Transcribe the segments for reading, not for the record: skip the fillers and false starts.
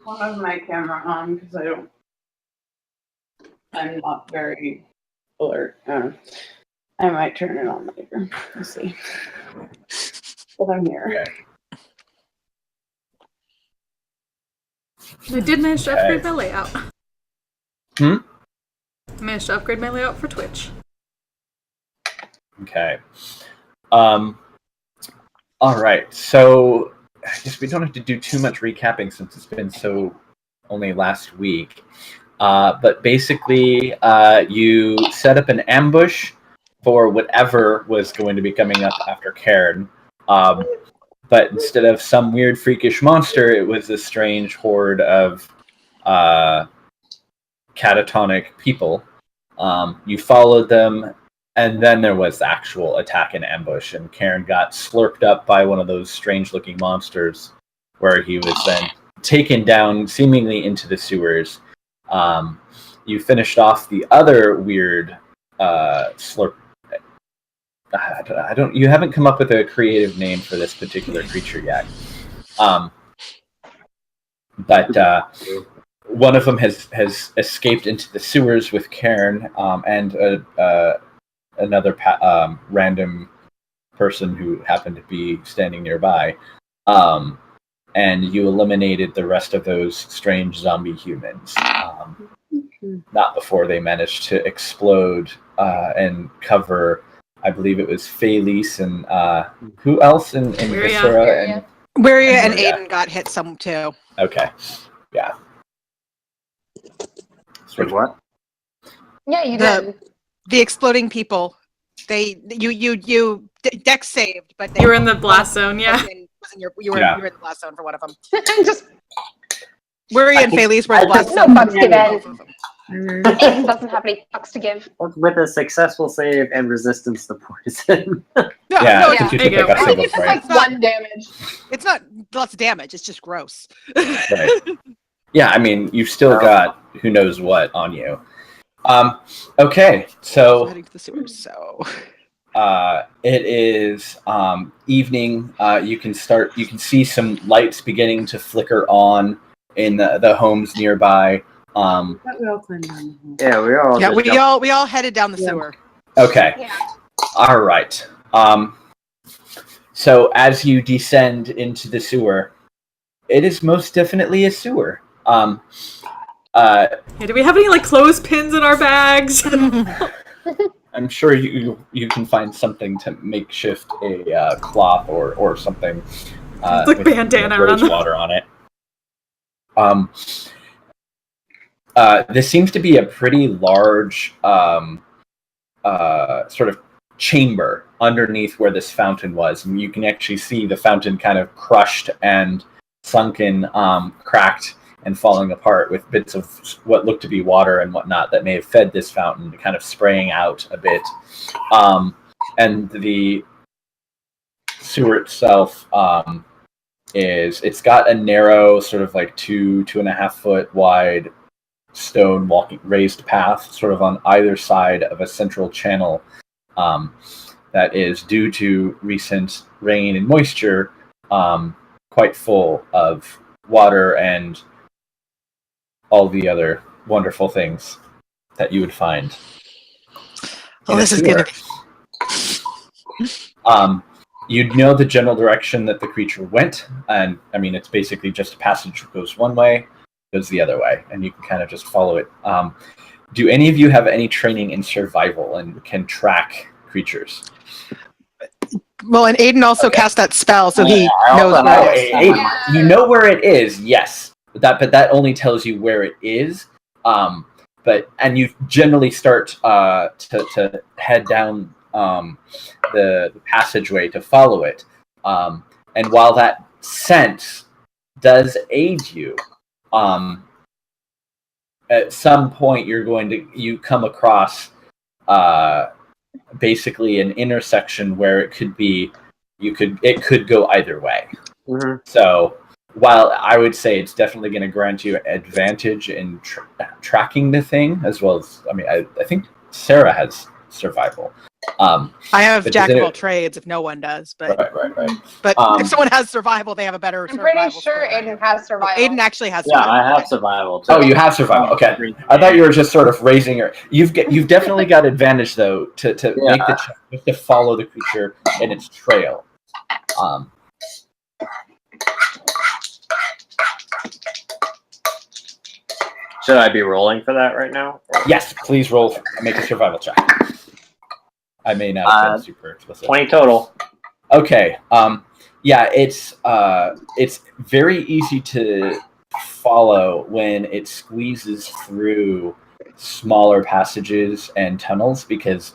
one of my camera on because I'm not very alert. I might turn it on later. We'll see. But I'm here. I did manage to upgrade my layout. I managed to upgrade my layout for Twitch. Okay. All right. So I guess we don't have to do too much recapping since it's been so only last week. But basically, you set up an ambush for whatever was going to be coming up after Cairn. But instead of some weird freakish monster, it was a strange horde of catatonic people. You followed them, and then there was the actual attack and ambush, and Cairn got slurped up by one of those strange-looking monsters, where he was then taken down seemingly into the sewers. You finished off the other weird slurp. You haven't come up with a creative name for this particular creature yet. But one of them has escaped into the sewers with Cairn and another random person who happened to be standing nearby. And you eliminated the rest of those strange zombie humans. Not before they managed to explode and cover, I believe it was Felice and who else in Viscera? Wiria and Aiden got hit some too. Okay. Yeah. Wait, what? Yeah, you did. The exploding people. You deck saved, but you were in the blast zone. Yeah. You were in the blast zone for one of them. Just Wiria and Felice were in the blast no zone. bucks given. Aiden doesn't have any bucks to give. With a successful save and resistance to poison. Yeah. You take a I think single it's just point. like 1 damage. It's not lots of damage. It's just gross. Right. Yeah, I mean, you've still got who knows what on you. Okay, so heading to the sewers. So it is evening. You can see some lights beginning to flicker on in the homes nearby. We all climbed down the Yeah, we all headed down the sewer. Okay. Yeah. All right. So as you descend into the sewer, it is most definitely a sewer. Do we have any clothespins in our bags? I'm sure you can find something to makeshift a cloth or something. It's like bandana around the water on it. This seems to be a pretty large sort of chamber underneath where this fountain was, and you can actually see the fountain kind of crushed and sunken, cracked, and falling apart with bits of what looked to be water and whatnot that may have fed this fountain, kind of spraying out a bit. And the sewer itself it's got a narrow, sort of 2.5 foot wide stone raised path, sort of on either side of a central channel that is, due to recent rain and moisture, quite full of water and all the other wonderful things that you would find. Oh, this is gonna be. You'd know the general direction that the creature went, and I mean, it's basically just a passage that goes one way, goes the other way, and you can kind of just follow it. Do any of you have any training in survival and can track creatures? Well, and Aiden also cast that spell, so he knows where it is. Aiden, you know where it is, yes. But that only tells you where it is. And you generally start to head down the passageway to follow it. And while that sense does aid you, at some point you come across basically an intersection where it could go either way. Mm-hmm. So while I would say it's definitely going to grant you advantage in tracking the thing, as well as, I mean, I think Sarah has survival. I have But jack does of it- all trades if no one does, but Right. but Um, if someone has survival, they have a better I'm survival pretty sure score. Aiden has Oh, survival. Aiden actually has Yeah, survival. I have survival. Too. Oh, you have survival. Okay, I thought you were just sort of raising your. You've definitely got advantage though to make the check just to follow the creature in its trail. Should I be rolling for that right now? Yes, please roll. Make a survival check. I may not have been super explicit. 20 total. Okay. Yeah, it's very easy to follow when it squeezes through smaller passages and tunnels because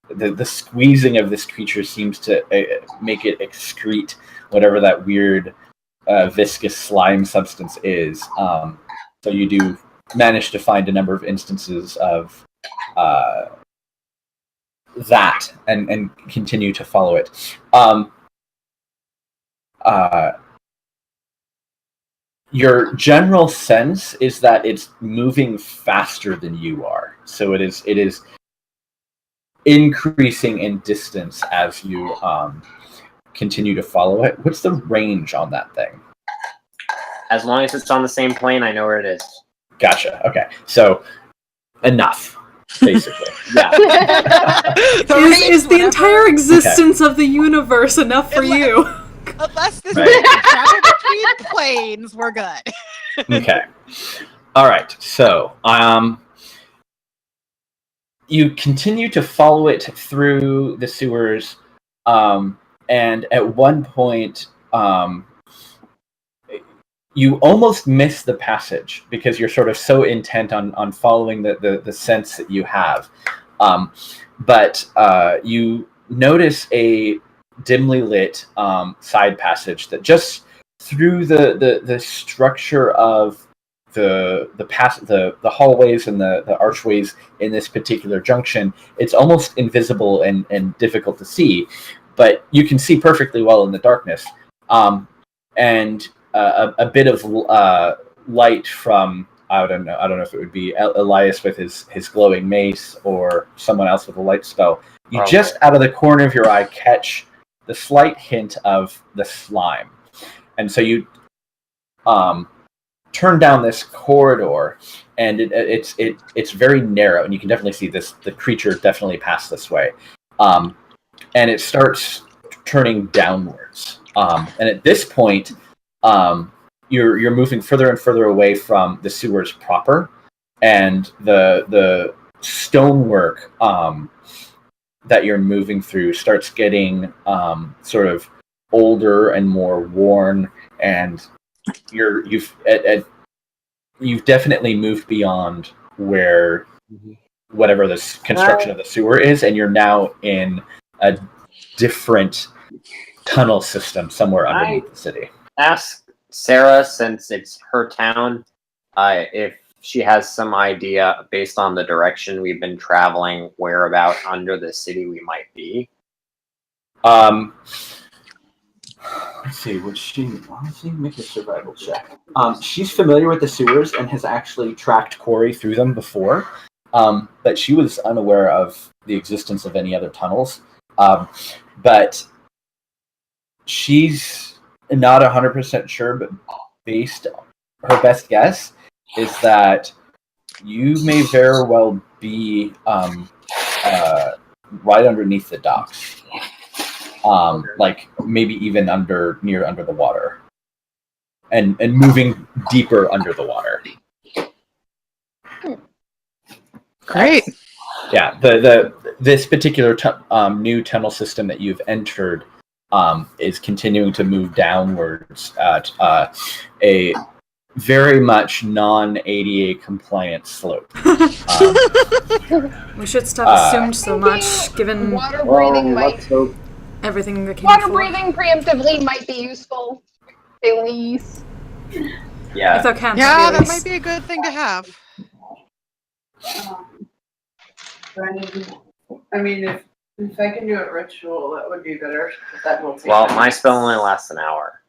the squeezing of this creature seems to make it excrete whatever that weird viscous slime substance is. So you do manage to find a number of instances of that and continue to follow it. Your general sense is that it's moving faster than you are. So it is increasing in distance as you continue to follow it. What's the range on that thing? As long as it's on the same plane, I know where it is. Gotcha. Okay. So enough, basically. Yeah. Is the entire existence of the universe enough for you? Unless this Right. can travel between planes, we're good. Okay. All right. So, you continue to follow it through the sewers, and at one point, you almost miss the passage because you're sort of so intent on following the sense that you have. But you notice a dimly lit side passage that just through the structure of the hallways and the archways in this particular junction, it's almost invisible and difficult to see, but you can see perfectly well in the darkness. And a bit of light from I don't know if it would be Elias with his glowing mace or someone else with a light spell. You just out of the corner of your eye catch the slight hint of the slime, and so you turn down this corridor, and it's very narrow, and you can definitely see the creature definitely passed this way, and it starts turning downwards, and at this point, you're moving further and further away from the sewers proper, and the stonework that you're moving through starts getting sort of older and more worn, and you've definitely moved beyond where whatever this construction of the sewer is, and you're now in a different tunnel system somewhere underneath the city. Ask Sarah, since it's her town, if she has some idea based on the direction we've been traveling, whereabout under the city we might be. Let's see, would she honestly make a survival check? She's familiar with the sewers and has actually tracked Corey through them before, but she was unaware of the existence of any other tunnels. But she's not 100% sure, but based her best guess is that you may very well be right underneath the docks. Like maybe even near under the water, and moving deeper under the water. Great. Yeah, this particular new tunnel system that you've entered is continuing to move downwards at a very much non-ADA compliant slope. We should stop assumed so much, given Water breathing might. everything that came Water before. breathing preemptively might be useful. At least. Yeah. If that counts, Yeah, at that least. might be a good thing to have. I mean, if I can do it ritual, that would be better. But that will take Well, time. my spell only lasts an hour.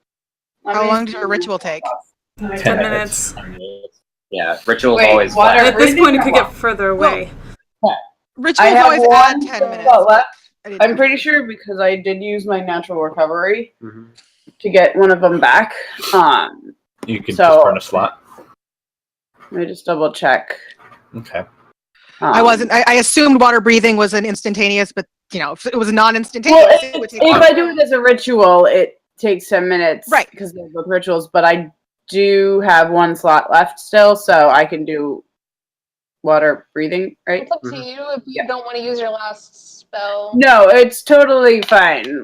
How long does your ritual take? 10 minutes. Yeah, ritual's Wait, always water- fast. At this point, it could get further away. Rituals have always add 10 minutes. spot left. I didn't I'm do pretty it. sure because I did use my natural recovery Mhm. to get one of them back. You can So- just burn a slot. Let me just double check. Okay. I wasn't. I assumed water breathing was an instantaneous, but if it was a Well, non-instantaneous, it would take. if I do it as a ritual, it takes 10 minutes. Right. Because they're both rituals, but I do have one slot left still, so I can do water breathing, right? It's up to you if you don't want to use your last spell. No, it's totally fine.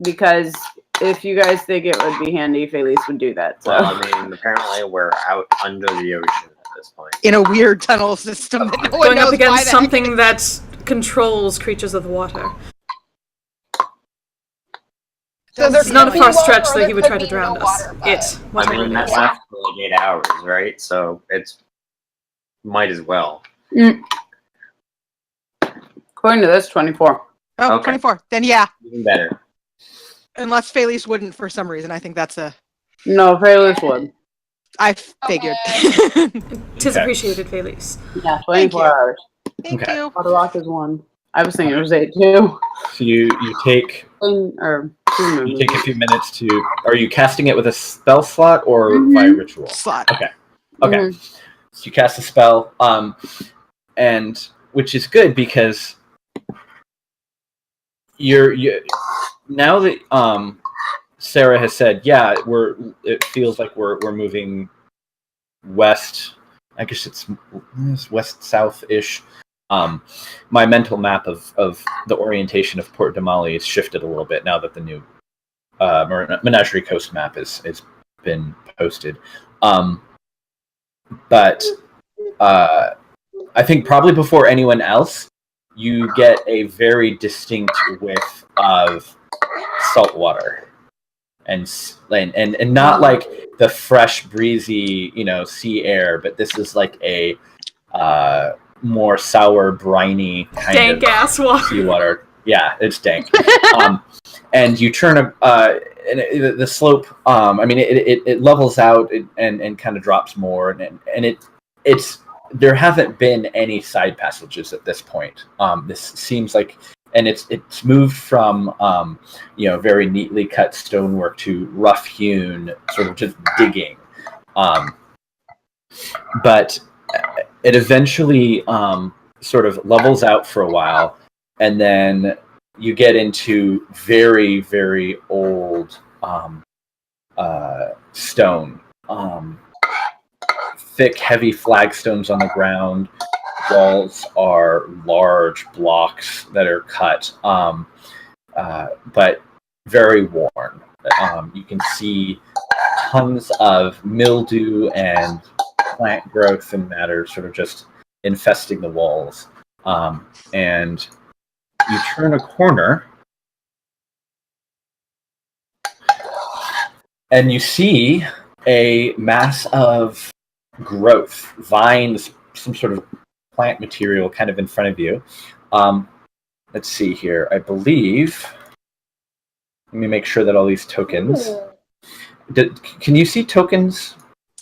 Because if you guys think it would be handy, if Elise would do that. So. Well, I mean, apparently we're out under the ocean at this point. in a weird tunnel system that no one Going knows up against why the heck something that controls creatures of the water. So there It's not a could far be water, stretch or that there he would could try to be drown no us. water, but- It. I Whatever mean, it that is. lasts for like 8 hours, right? So it's might as well. According to this, 24. Oh, Okay. 24. Then yeah, Even better. unless Felice wouldn't for some reason. I think that's a. No, Fairless would. I figured. Tis Okay. appreciated, Felice. Yeah, Thank 24 you. hours. Thank Okay. you. Water Rock is 1. I was thinking it was 8 too. So you take Or 2 you moves. take a few minutes to. Are you casting it with a spell slot or Mhm. via ritual? Slot. Okay. Mhm. So you cast a spell, and which is good because you now that Sarah has said, yeah, it feels like we're moving west. I guess it's west south ish. My mental map of the orientation of Port Damali has shifted a little bit now that the new Menagerie Coast map has been posted. But I think probably before anyone else, you get a very distinct whiff of salt water, and not like the fresh, breezy, sea air, but this is like a more sour, briny kind Dank of ass water. seawater. Yeah, it's dank. And you turn the slope. It levels out and kind of drops more, and it's there haven't been any side passages at this point. This seems like, and it's moved from very neatly cut stonework to rough hewn, sort of just digging. But it eventually sort of levels out for a while, and then you get into very, very old stone. Thick, heavy flagstones on the ground. Walls are large blocks that are cut, but very worn. You can see tons of mildew and plant growth and matter sort of just infesting the walls. And you turn a corner and you see a mass of growth, vines, some sort of plant material kind of in front of you. Let's see here. I believe. Let me make sure that all these tokens. Can you see tokens?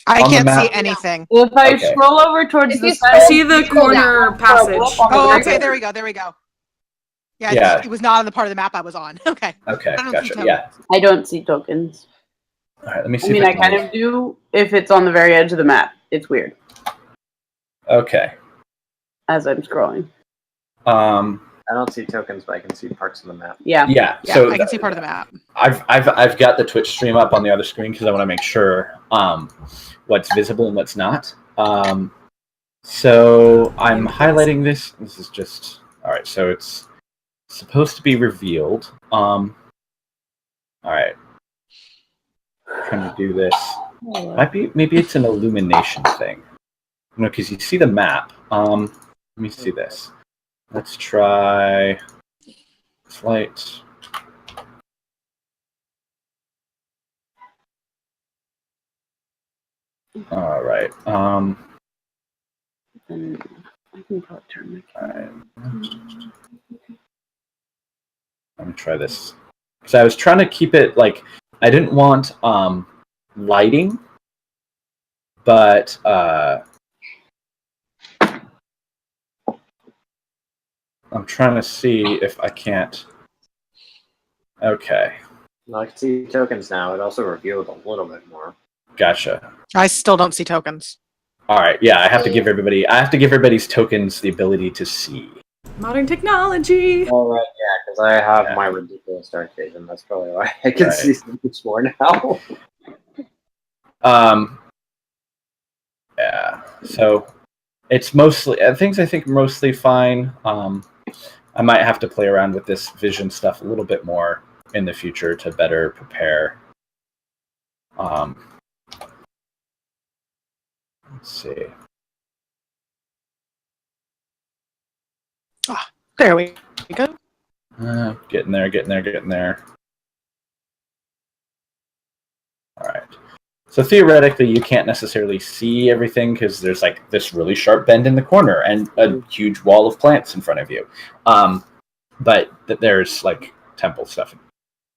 I On the can't map. see anything. If I Okay. scroll over towards If the you side, I see the You go corner down. passage. Oh, okay. There we go. There we go. Yeah, Yeah. it was not on the part of the map I was on. Okay. Okay, I don't see gotcha. tokens. Yeah. I don't see tokens. All right. Let me see. I mean, if I can kind move. of do if it's on the very edge of the map. It's weird Okay. as I'm scrolling. I don't see tokens, but I can see parts of the map. Yeah. Yeah. Yeah, So I can see part of the map. I've got the Twitch stream up on the other screen because I want to make sure what's visible and what's not. So I'm highlighting this. This is just all right. So it's supposed to be revealed. All right. Trying to do this. Maybe it's an illumination thing. No, because you see the map. Let me see this. Let's try flight. All right. Then I can probably turn my camera. Let me try this. So I was trying to keep it like I didn't want lighting, but I'm trying to see if I can't. Okay, I can see tokens now. It also revealed a little bit more. gotcha. I still don't see tokens. All right, yeah, I have to give everybody's tokens the ability to see. Modern technology. All right, yeah, because I have my ridiculous dark vision. That's probably why I can see so much more now. Yeah. So it's mostly things. I think mostly fine. I might have to play around with this vision stuff a little bit more in the future to better prepare. Let's see. There we go. Getting there. All right. So theoretically, you can't necessarily see everything because there's like this really sharp bend in the corner and a huge wall of plants in front of you. But there's like temple stuff,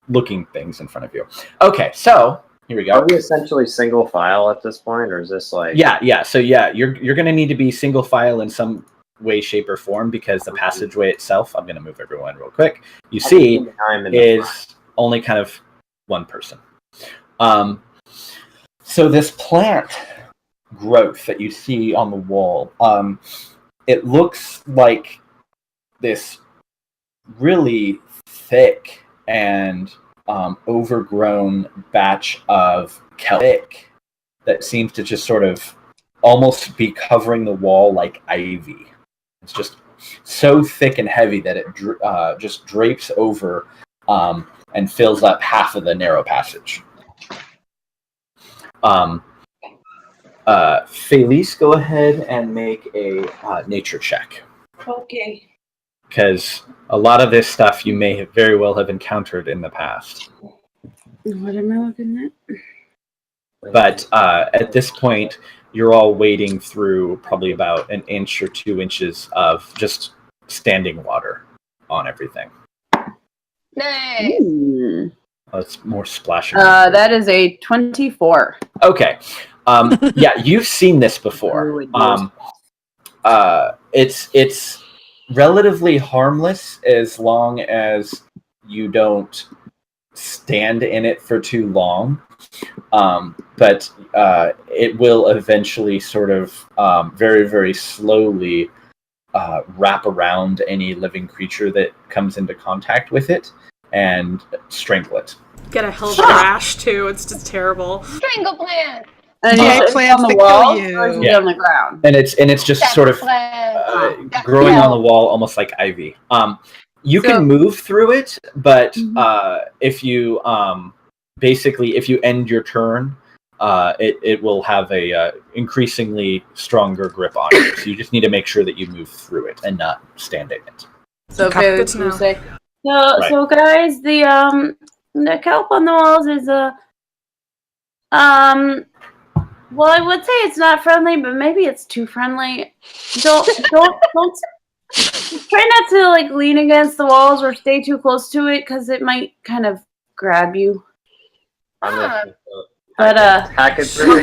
looking things in front of you. Okay, so here we go. Are we essentially single file at this point, or is this like? Yeah. So you're going to need to be single file in some way, shape, or form because the passageway itself. I'm going to move everyone real quick. You see, is only kind of one person. So this plant growth that you see on the wall, it looks like this really thick and overgrown batch of Celtic that seems to just sort of almost be covering the wall like ivy. It's just so thick and heavy that it just drapes over and fills up half of the narrow passage. Felice, go ahead and make a nature check. Okay. Because a lot of this stuff you may have very well have encountered in the past. What am I looking at? But at this point, you're all wading through probably about an inch or 2 inches of just standing water on everything. Nice. It's more splashing. That is a 24. Okay. Yeah, you've seen this before. It's relatively harmless as long as you don't stand in it for too long. But it will eventually sort of very, very slowly wrap around any living creature that comes into contact with it and strangle it. Get a hell of a rash too. It's just terrible. Strangle plant. And Yeah, it's plants on the that wall, kill you. or is it Yeah. on the ground? And it's just That's sort of plant. growing on the wall, almost like ivy. You can move through it, but if you basically if you end your turn, it will have a increasingly stronger grip on you. So you just need to make sure that you move through it and not stand in it. So Okay, okay, good to know. say, So guys, the kelp on the walls is well, I would say it's not friendly, but maybe it's too friendly. Don't try not to like lean against the walls or stay too close to it because it might kind of grab you. But hack it through.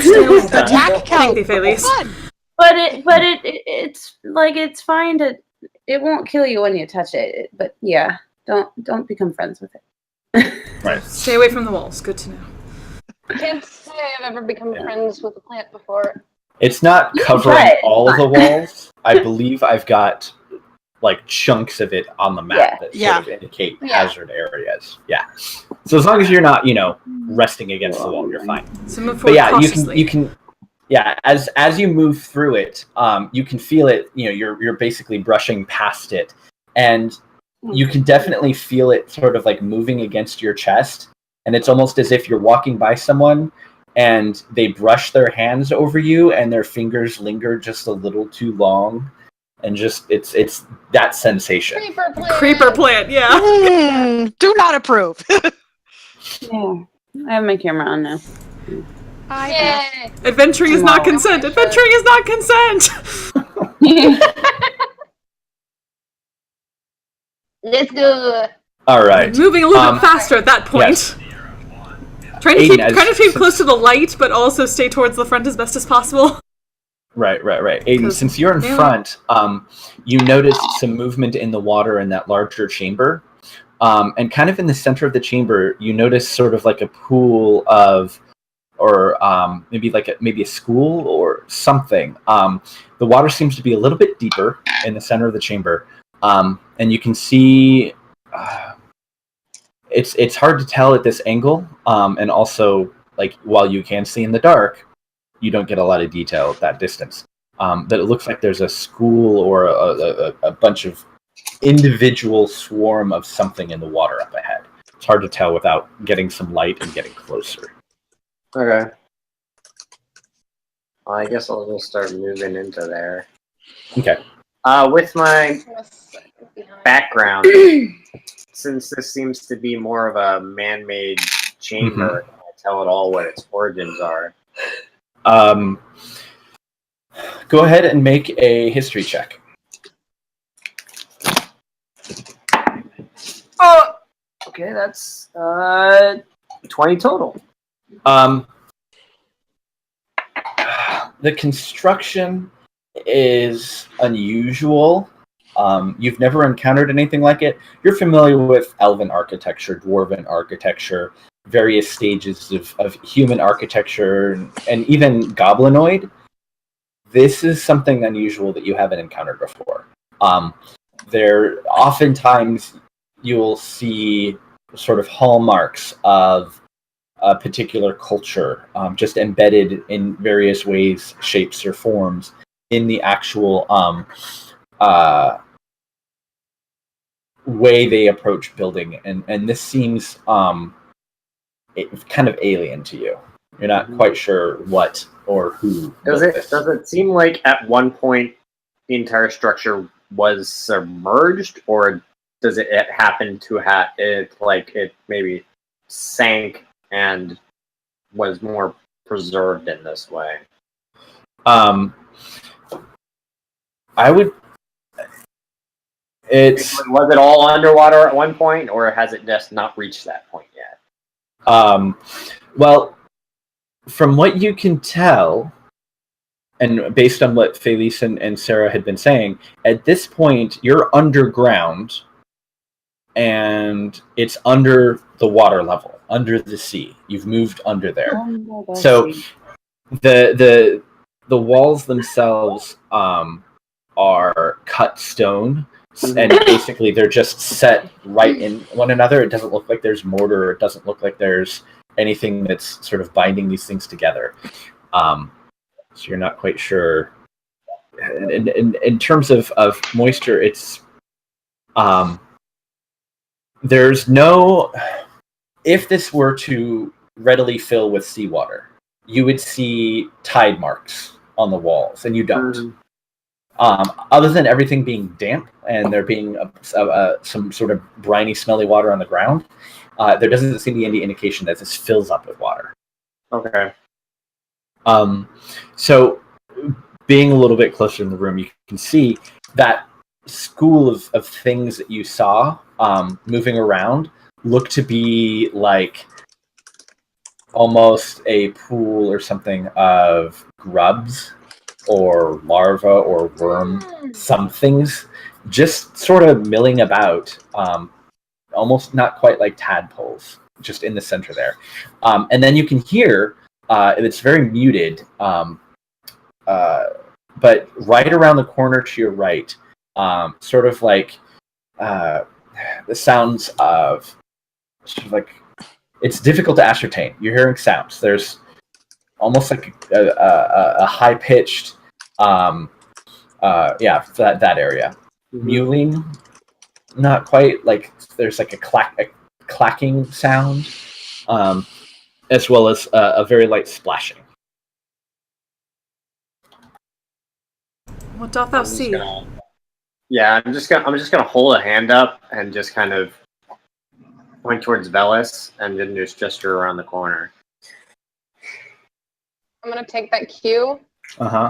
Attack Thank you, kelp. Felice. Fun. it's like it's fine to. It won't kill you when you touch it. But yeah, don't become friends with it. Right. Stay away from the walls. Good to know. Can't say I've ever become friends with a plant before. It's not covering try it. all of the walls. I believe I've got like chunks of it on the map that sort of indicate hazard areas. Yeah. So as long as you're not, resting against the wall, you're fine. So move But forward yeah, cautiously. you can as you move through it, you can feel it, you're basically brushing past it, and you can definitely feel it sort of like moving against your chest, and it's almost as if you're walking by someone and they brush their hands over you and their fingers linger just a little too long, and just it's that sensation. Creeper plant, yeah. Do not approve. Yeah, I have my camera on now. Yay! Adventuring is not consent. Adventuring is not consent. Let's go. All right. Moving a little bit faster at that point. Yes. Trying to Aiden, keep close to the light, but also stay towards the front as best as possible. Right. Aiden, 'Cause since you're in they were- front, you noticed some movement in the water in that larger chamber. And kind of in the center of the chamber, you notice sort of like a pool of, or maybe a school or something. The water seems to be a little bit deeper in the center of the chamber. And you can see, it's hard to tell at this angle. And also, like, while you can see in the dark, you don't get a lot of detail at that distance. But it looks like there's a school or a bunch of individual swarm of something in the water up ahead. It's hard to tell without getting some light and getting closer. Okay. Well, I guess I'll just start moving into there. Okay. With my background, since this seems to be more of a man-made chamber, can I tell it all what its origins are? Go ahead and make a history check. Oh, okay, that's 20 total. The construction is unusual. You've never encountered anything like it. You're familiar with elven architecture, dwarven architecture, various stages of human architecture, and even goblinoid. This is something unusual that you haven't encountered before. There oftentimes you'll see sort of hallmarks of a particular culture, just embedded in various ways, shapes, or forms in the actual way they approach building, and this seems kind of alien to you. You're not quite sure what or who. Does it seem like at one point the entire structure was submerged, or does it happen to have it maybe sank and was more preserved in this way? I would. Was it all underwater at one point, or has it just not reached that point yet? Well, from what you can tell, and based on what Felice and Sarah had been saying, at this point you're underground, and it's under the water level, under the sea. You've moved under there. So the walls themselves are cut stone. And basically, they're just set right in one another. It doesn't look like there's mortar. It doesn't look like there's anything that's sort of binding these things together. So you're not quite sure. In terms of moisture, it's there's no. If this were to readily fill with seawater, you would see tide marks on the walls, and you don't. Other than everything being damp and there being some sort of briny, smelly water on the ground, there doesn't seem to be any indication that this fills up with water. Okay. So, being a little bit closer in the room, you can see that school of things that you saw moving around look to be like almost a pool or something of grubs or larva or worm somethings just sort of milling about, almost not quite like tadpoles, just in the center there. And then you can hear, it's very muted, but right around the corner to your right, sort of like the sounds of sort of like, it's difficult to ascertain. You're hearing sounds. There's almost like a high-pitched, that area. Mewling, not quite. Like there's like a clacking sound, as well as a very light splashing. What doth thou see? I'm just gonna hold a hand up and just kind of point towards Velis, and then just gesture around the corner. I'm gonna take that cue.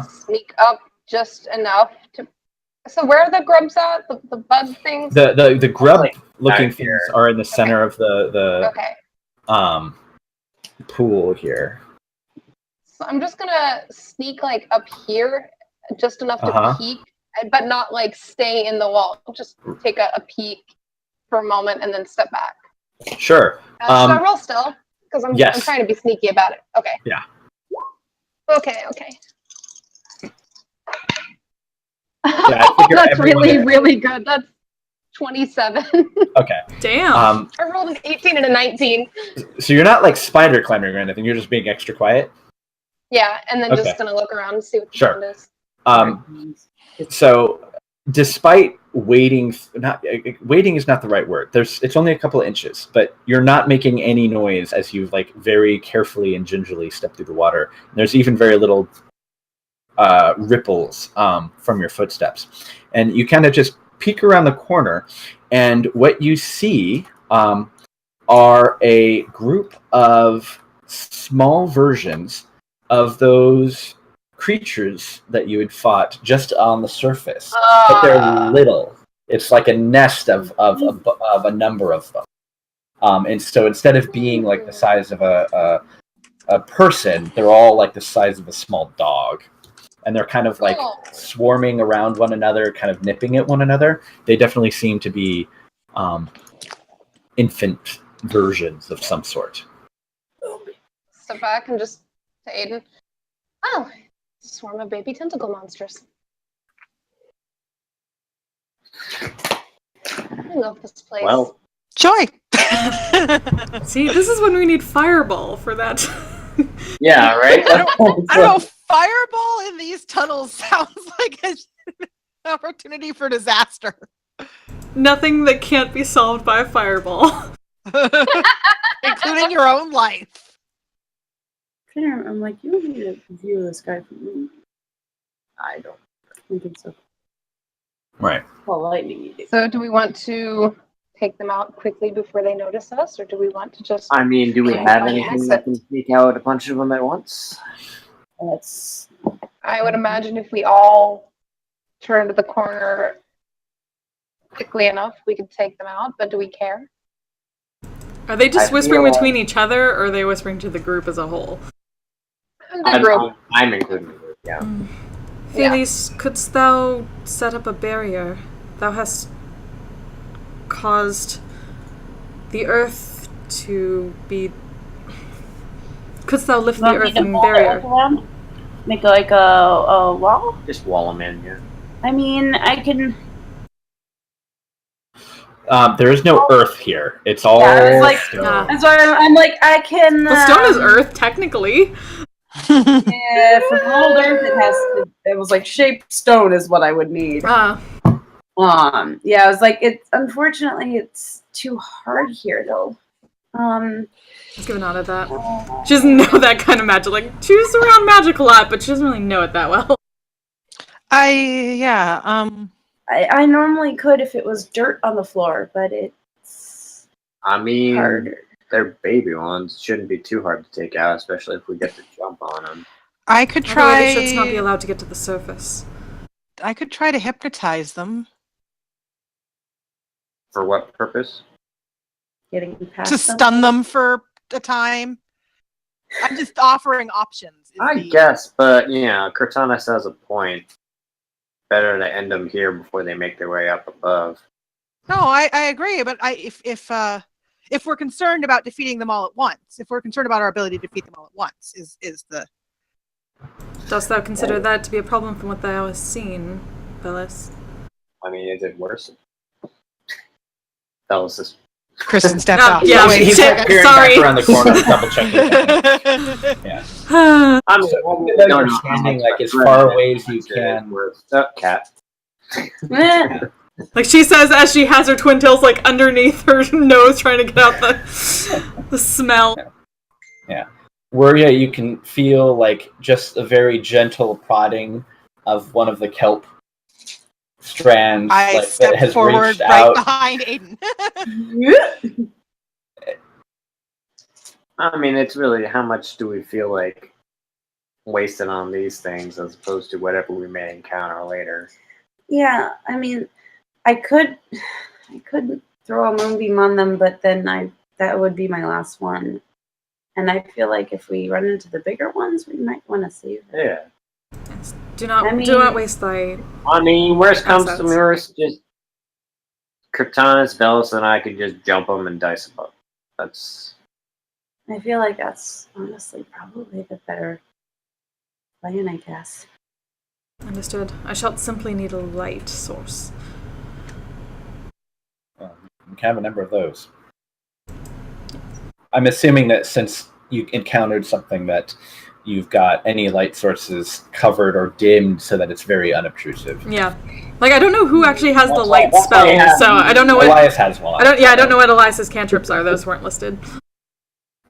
Sneak up just enough to. So where are the grubs at? The bug things. The grub looking things are in the center of the Okay. Pool here. So I'm just gonna sneak like up here, just enough to peek, but not like stay in the wall. Just take a peek for a moment and then step back. Sure. Should I roll still? Because I'm trying to be sneaky about it. Okay. Yeah. Okay. Yeah, that's really good. That's 27. Okay. Damn. I rolled an 18 and a 19. So you're not like spider climbing or anything. You're just being extra quiet. Yeah, and then just gonna look around and see what the sound is. So, despite waiting, waiting is not the right word. It's only a couple of inches, but you're not making any noise as you like very carefully and gingerly step through the water. And there's even very little ripples from your footsteps, and you kind of just peek around the corner, and what you see are a group of small versions of those creatures that you had fought just on the surface, but they're little. It's like a nest of a number of them, and so instead of being like the size of a person, they're all like the size of a small dog. And they're kind of like swarming around one another, kind of nipping at one another. They definitely seem to be infant versions of some sort. Step back and just to Aiden. Oh, it's a swarm of baby tentacle monsters. I love this place. Well, Joy. See, this is when we need Fireball for that. yeah, right? I don't know. Fireball in these tunnels sounds like an opportunity for disaster. Nothing that can't be solved by a fireball. Including your own life. I'm like, you don't need a view of this guy from me. I don't think so. Right. Well, lightning you do. So do we want to take them out quickly before they notice us, or do we want to just... I mean, do we have anything that can sneak out a bunch of them at once? I would imagine if we all turn to the corner quickly enough, we could take them out, but do we care? Are they just whispering between each other, or are they whispering to the group as a whole? The group. I'm including the group, yeah. Phyllis, couldst thou set up a barrier? Thou hast caused the earth to be... Couldst thou lift the earthen barrier? Make like a wall? Just wall them in, yeah. I mean, I can... There is no earth here. It's all stone. That's why I'm like, I can... The stone is earth, technically. Yeah, for old earth, it was like shaped stone is what I would need. Yeah, I was like, unfortunately, it's too hard here, though. Let's give a nod at that. She doesn't know that kind of magic. Like, she was around magic a lot, but she doesn't really know it that well. I normally could if it was dirt on the floor, but it's harder. They're baby ones. Shouldn't be too hard to take out, especially if we get to jump on them. I could try... They should not be allowed to get to the surface. I could try to hypnotize them. For what purpose? Getting past to stun them for a time. I'm just offering options. I guess, but yeah, Cortana has a point. Better to end them here before they make their way up above. No, I agree, but if we're concerned about defeating them all at once, if we're concerned about our ability to defeat them all at once, is the... Dost thou consider that to be a problem from what thou hast seen, Phyllis? I mean, is it worse? Phyllis is... Kristen stepped off. Yeah, he's peering back around the corner, double checking. Yeah. Understanding like as far away as you can. Cat. Like she says as she has her twin tails like underneath her nose trying to get out the smell. Yeah. Where you can feel like just a very gentle prodding of one of the kelp strands. I step forward right behind Aiden. I mean, it's really how much do we feel like wasting on these things as opposed to whatever we may encounter later. Yeah, I mean, I could throw a moonbeam on them, but then that would be my last one. And I feel like if we run into the bigger ones, we might want to save them. Yeah. Do not waste thy. I mean, worst comes to assets. worst, just Cortana's, Velis, and I could just jump them and dice them up. That's. I feel like that's honestly probably the better plan, I guess. Understood. I shall simply need a light source. You can have a number of those. I'm assuming that since you encountered something that you've got any light sources covered or dimmed so that it's very unobtrusive. Yeah. Like, I don't know who actually has the light spell, so I don't know what... Elias has one. I don't know what Elias's cantrips are. Those weren't listed.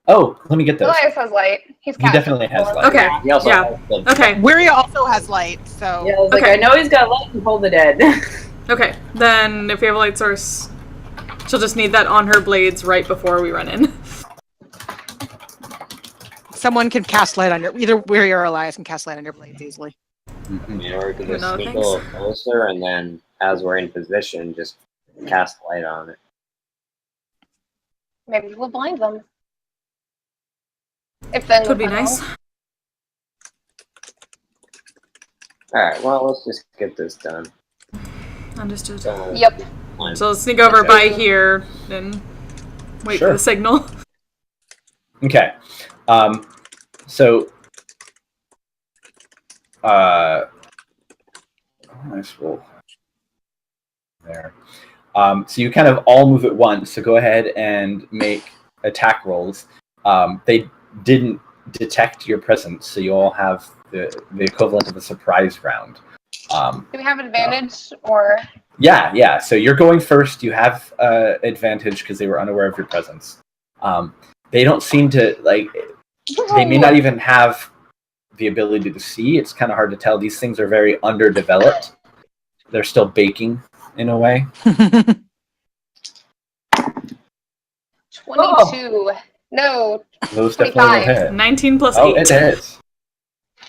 Oh, let me get those. Elias has light. He definitely has light. Okay. He also Yeah. has Okay. Wiria also has light, so. Yeah, I was like, Okay. I know he's got light and Hold the Dead. Okay. Then, if we have a light source, she'll just need that on her blades right before we run in. Someone can cast light on your. Either Wiria or Elias can cast light on your blades easily. Or we could just No, sneak a thanks. little closer, and then as we're in position, just cast light on it. Maybe we'll blind them. If then Could be nice. Alright, well, let's just get this done. Understood. So, Yep. So let's sneak over by here and wait for Sure. the signal. Okay. So nice roll there. So you kind of all move at once, so go ahead and make attack rolls. They didn't detect your presence, so you all have the equivalent of a surprise round. Do we have advantage or? Yeah. So you're going first. You have advantage because they were unaware of your presence. They don't seem to like. They may not even have the ability to see. It's kind of hard to tell. These things are very underdeveloped. They're still baking in a way. 22. No. Those definitely will 25. hit. 19 plus 8. Oh, it is.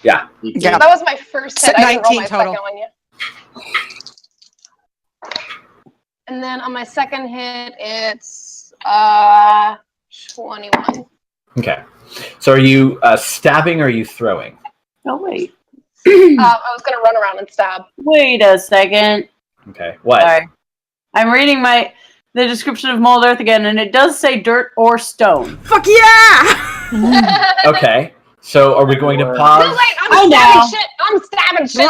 Yeah. Yeah. That was my first hit. I didn't roll 19 my total. second one yet. And then on my second hit, it's 21. Okay. So are you stabbing or are you throwing? Oh, wait. I was gonna run around and stab. Wait a second. Okay. What? Sorry. I'm reading the description of mold earth again, and it does say dirt or stone. Fuck yeah! Okay. So are we going to Too pause? late. I know. I'm stabbing shit.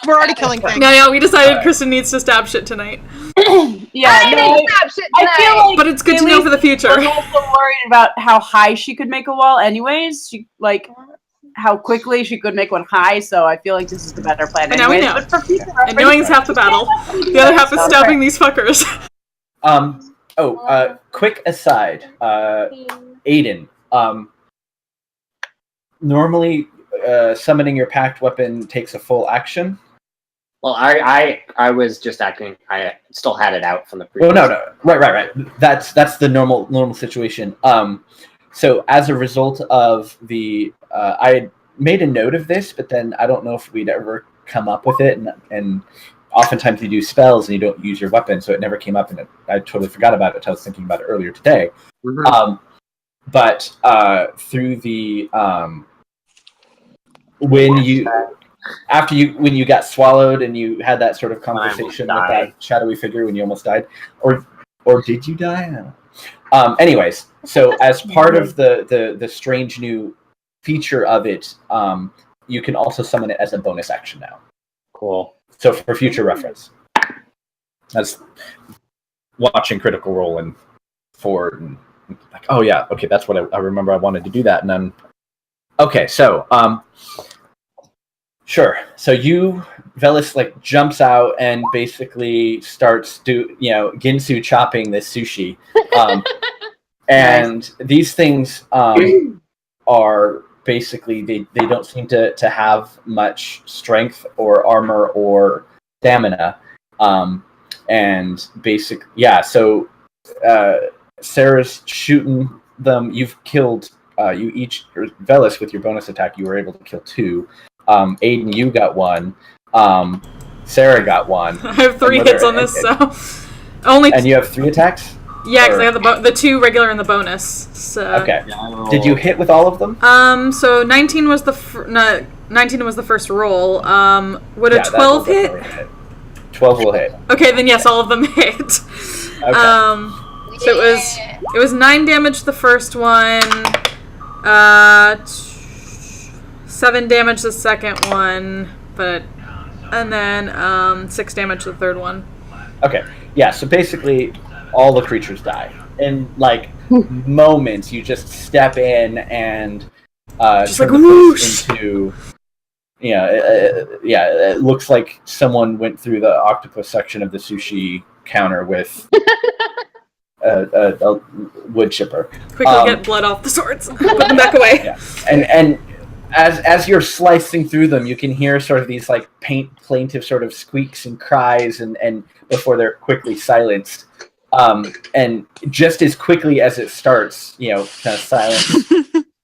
We're already killing things. No, we decided Kristen needs to stab shit tonight. Yeah, I no, didn't stab shit I tonight. feel like But it's good to Haley know for the future. was also worried about how high she could make a wall. Anyways, how quickly she could make one high. So I feel like this is the better plan. And now we anyways. know. But for future And reference, knowing's half the battle. The other half is stabbing these fuckers. Quick aside. Aiden. Normally, summoning your packed weapon takes a full action. Well, I was just acting. I still had it out from the previous. Well, no. Right. That's the normal situation. So as a result of the, I had made a note of this, but then I don't know if we'd ever come up with it, and oftentimes you do spells and you don't use your weapon, so it never came up, and I totally forgot about it until I was thinking about it earlier today. Mm-hmm. But through the when you got swallowed and you had that sort of conversation with that shadowy figure when you almost died, or did you die? I don't know. Anyways, so as part of the strange new feature of it, you can also summon it as a bonus action now. Cool. So for future reference, that's watching Critical Role and Ford, and like, oh yeah, okay, that's what I remember. I wanted to do that, and then okay, so sure. So Velis jumps out and basically starts Ginsu chopping this sushi. And these things are basically they don't seem to have much strength or armor or stamina. And so Sarah's shooting them. You've killed Velis with your bonus attack, you were able to kill 2. Aiden, you got 1. Sarah got 1. I have 3 hits on this, so only. And you have 3 attacks? Yeah, because I got the 2 regular and the bonus. So. Okay. Did you hit with all of them? So 19 was the 19 was the first roll. Would a 12 hit? 12 will hit. Okay, then yes, all of them hit. Okay. So it was 9 damage the first one. 7 damage the second one, and then 6 damage the third one. Okay. Yeah. So basically, all the creatures die in like moments. You just step in and just turn like the whoosh place into. It looks like someone went through the octopus section of the sushi counter with a wood chipper. Quickly get blood off the swords. Put them back away. Yeah. And as you're slicing through them, you can hear sort of these like plaintive sort of squeaks and cries, and before they're quickly silenced. And just as quickly as it starts, kind of silence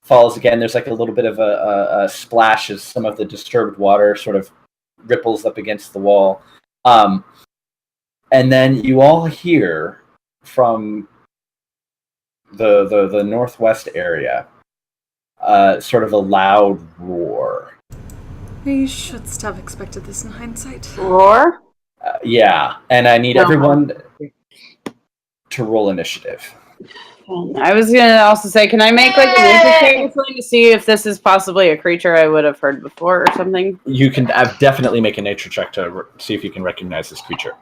falls again. There's like a little bit of a splash as some of the disturbed water sort of ripples up against the wall. And then you all hear from the northwest area sort of a loud roar. You should have expected this in hindsight. Roar? Yeah, and I need everyone to roll initiative. I was gonna also say, can I make like a nature check to see if this is possibly a creature I would have heard before or something? You can definitely make a nature check to see if you can recognize this creature.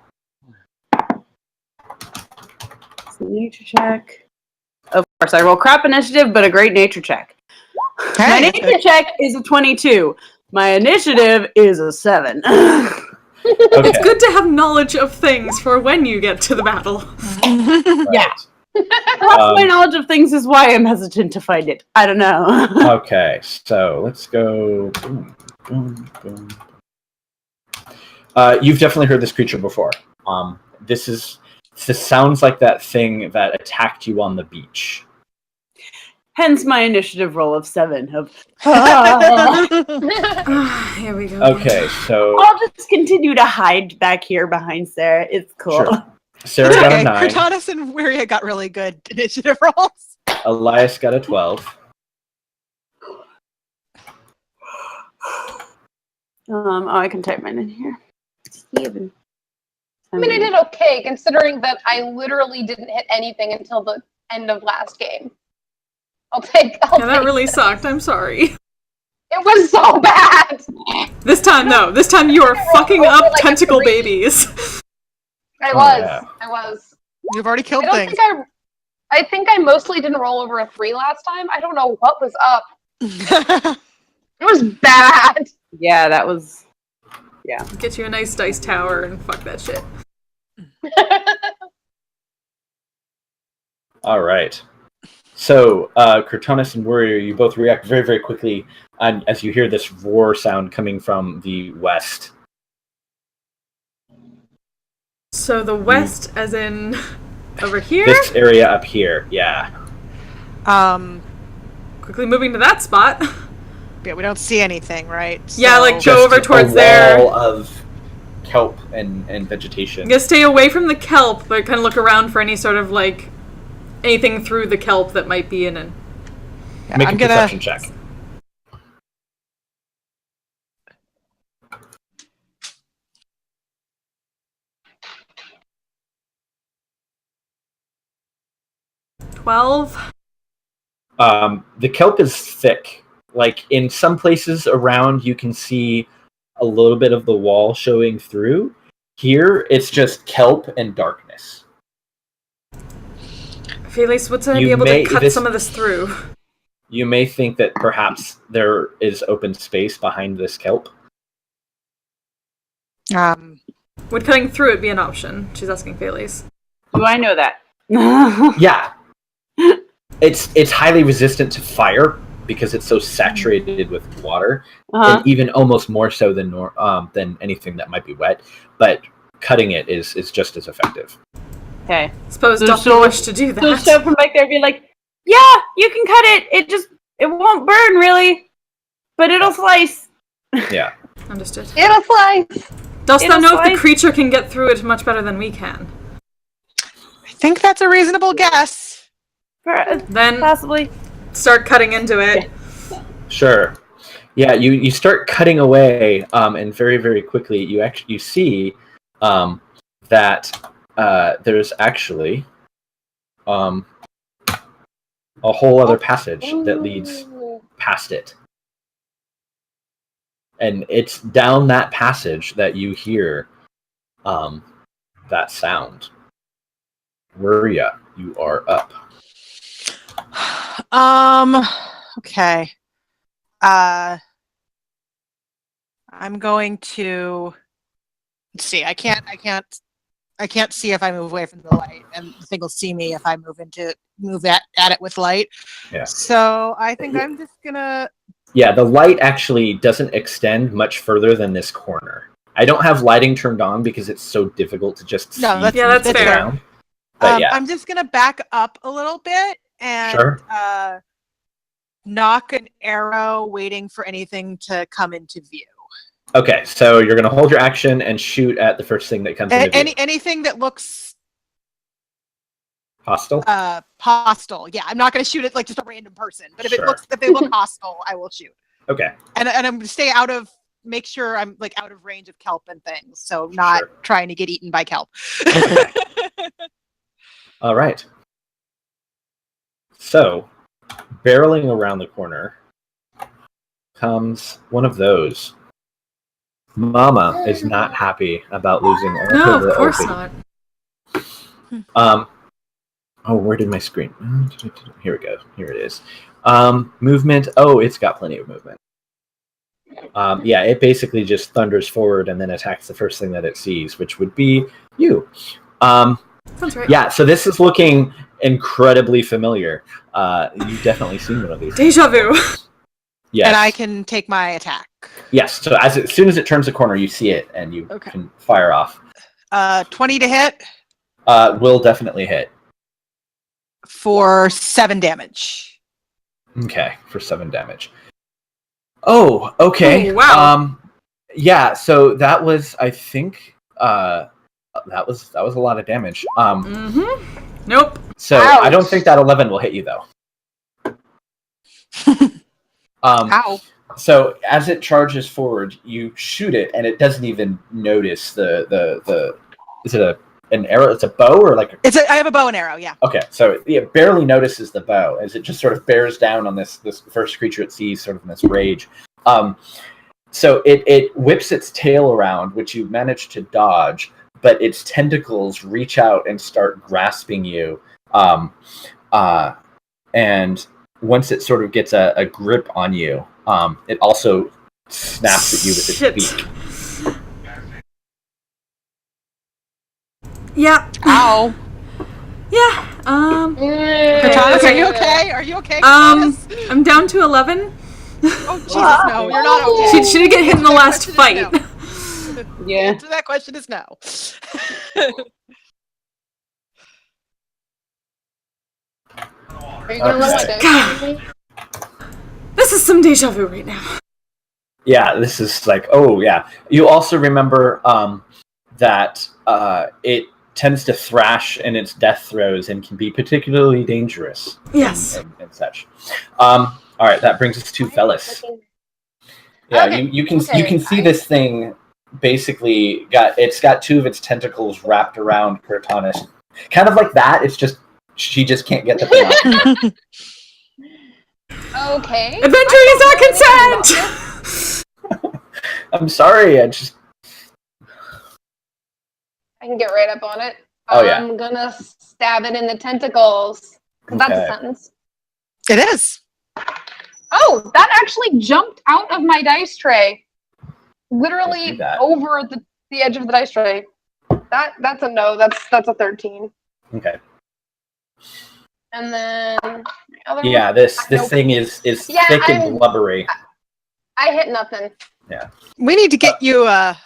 Nature check. Of course, I roll crap initiative, but a great nature check. Hey, my nature check is a 22. My initiative is a 7. Okay. It's good to have knowledge of things for when you get to the battle. Right. Yeah. Perhaps my knowledge of things is why I'm hesitant to find it. I don't know. Okay, so let's go. Boom, boom, boom. You've definitely heard this creature before. This sounds like that thing that attacked you on the beach. Hence my initiative roll of 7. Here we go. Okay, so I'll just continue to hide back here behind Sarah. It's cool. Sure. Sarah got a 9. Cortanis and Wiria got really good initiative rolls. Elias got a 12. I can type mine in here. Steven. I mean, I did okay, considering that I literally didn't hit anything until the end of last game. I'll take that really sucked. I'm sorry. It was so bad! This time you are fucking up like tentacle babies. I was. You've already killed things. I think I mostly didn't roll over a 3 last time. I don't know what was up. It was bad. Yeah, that was... Yeah. Get you a nice dice tower and fuck that shit. All right. So, Cortanis and Warrior, you both react very, very quickly as you hear this roar sound coming from the west. So the west, as in over here? This area up here, yeah. Quickly moving to that spot. Yeah, we don't see anything, right? Yeah, like Just go over towards there. A wall of kelp and vegetation. You gotta stay away from the kelp, but kind of look around for any sort of like anything through the kelp that might be in it. Yeah, Make a perception check. $12. The kelp is thick. Like in some places around, you can see a little bit of the wall showing through. Here, it's just kelp and darkness. Felix, what's I be able to cut some of this through? You may think that perhaps there is open space behind this kelp. Would cutting through it be an option? She's asking Felix. Do I know that? Yeah. It's highly resistant to fire because it's so saturated with water, and even almost more so than anything that might be wet. But cutting it is just as effective. Okay. Suppose Doctor wish to do that. So show from back there, be like, yeah, you can cut it. It won't burn really, but it'll slice. Yeah. Understood. It'll slice. Dost thou know if the creature can get through it much better than we can? think that's a reasonable guess. Then Possibly. start cutting into it. Sure. Yeah, you start cutting away, and very, very quickly you see that there's actually a whole other passage that leads past it. And it's down that passage that you hear that sound. Ruria, you are up. Okay. I'm going to let's see. I can't see if I move away from the light, and the thing will see me if I move at it with light. Yeah. So I think I'm just gonna. Yeah, the light actually doesn't extend much further than this corner. I don't have lighting turned on because it's so difficult to just see. That's fair. Around. But yeah. I'm just gonna back up a little bit and Sure. knock an arrow, waiting for anything to come into view. Okay, so you're going to hold your action and shoot at the first thing that comes into view. Anything that looks hostile. Hostile. Yeah, I'm not going to shoot at like just a random person, but if they look hostile, I will shoot. Okay. And I'm going to stay make sure I'm like out of range of kelp and things, so not trying to get eaten by kelp. Okay. All right. So, barreling around the corner comes one of those. Mama is not happy about losing all No, of her of course OP. not. Oh, where did my screen? Here we go. Here it is. Movement. Oh, it's got plenty of movement. Yeah, it basically just thunders forward and then attacks the first thing that it sees, which would be you. Sounds right. Yeah, so this is looking incredibly familiar. You've definitely seen one of these. Deja vu. Yes. And I can take my attack. Yes, so as soon as it turns the corner, you see it, and you can fire off. 20 to hit? Will definitely hit. For 7 damage. Okay, for 7 damage. Oh, okay. Oh, wow. Yeah, so that was, I think, that was a lot of damage. Nope. So I don't think that 11 will hit you, though. Ow. So as it charges forward, you shoot it, and it doesn't even notice the is it an arrow? It's a bow or like I have a bow and arrow, yeah. Okay, so it barely notices the bow as it just sort of bears down on this first creature it sees, sort of in this rage. So it whips its tail around, which you manage to dodge, but its tentacles reach out and start grasping you. And once it sort of gets a grip on you, it also snaps at you with its beak. Yeah. Ow. Yeah. Cortanis, okay. are you okay? Are you okay, Cortanis? I'm down to 11. Oh, Jesus, no. You're not okay. She did get hit in the last fight. No. The answer to that question is no. Are you gonna let my dice me? This is some deja vu right now. Yeah, this is like, oh yeah. You also remember that it tends to thrash in its death throes and can be particularly dangerous. Yes. And such. All right, that brings us to Velis. Yeah, Okay. you can see this thing basically got 2 of its tentacles wrapped around Cortanis. Kind of like that. It's just she just can't get the thing out. Okay. Adventure is our consent! I'm sorry, I can get right up on it. Oh, yeah. I'm gonna stab it in the tentacles. 'Cause that's a Okay. sentence. It is. Oh, that actually jumped out of my dice tray. Literally over the edge of the dice tray. That's a no. That's a 13. Okay. And then Yeah, this thing is thick and blubbery. I hit nothing. Yeah. We need to get you a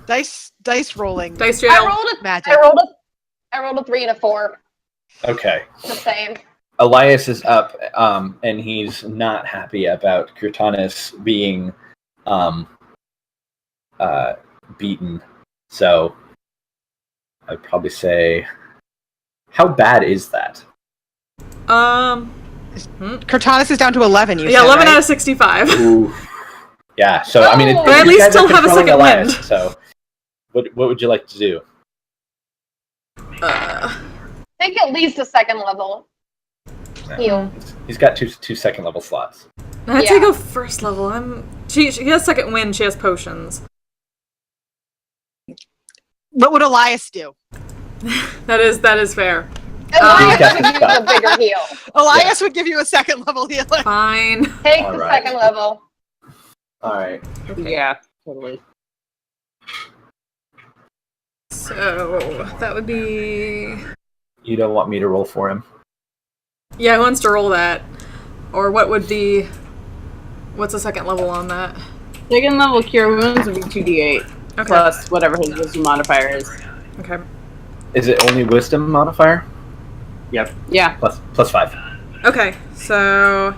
dice rolling. Dice jail. Magic. I rolled a 3 and a 4. Okay. The same. Elias is up, and he's not happy about Cortanis being beaten. So I'd probably say, how bad is that? Cortanis is down to 11. You said, 11 right? out of 65. Ooh. Yeah. So I mean, But at you least guys are still have a controlling second Elias, wind. So, what would you like to do? Take at least a second level heal. He's got two second level slots. I had to go first level. She has second wind. She has potions. What would Elias do? That is fair. Elias would give you a bigger heal. Elias would give you a second level healer. Fine. Take the second level. All right. Okay. Yeah, totally. So that would be. You don't want me to roll for him? Yeah, who wants to roll that? Or what would be? What's the second level on that? Second level cure wounds would be 2d8 plus whatever his wisdom modifier is. Okay. Is it only wisdom modifier? Yep. Yeah. Plus 5. Okay, so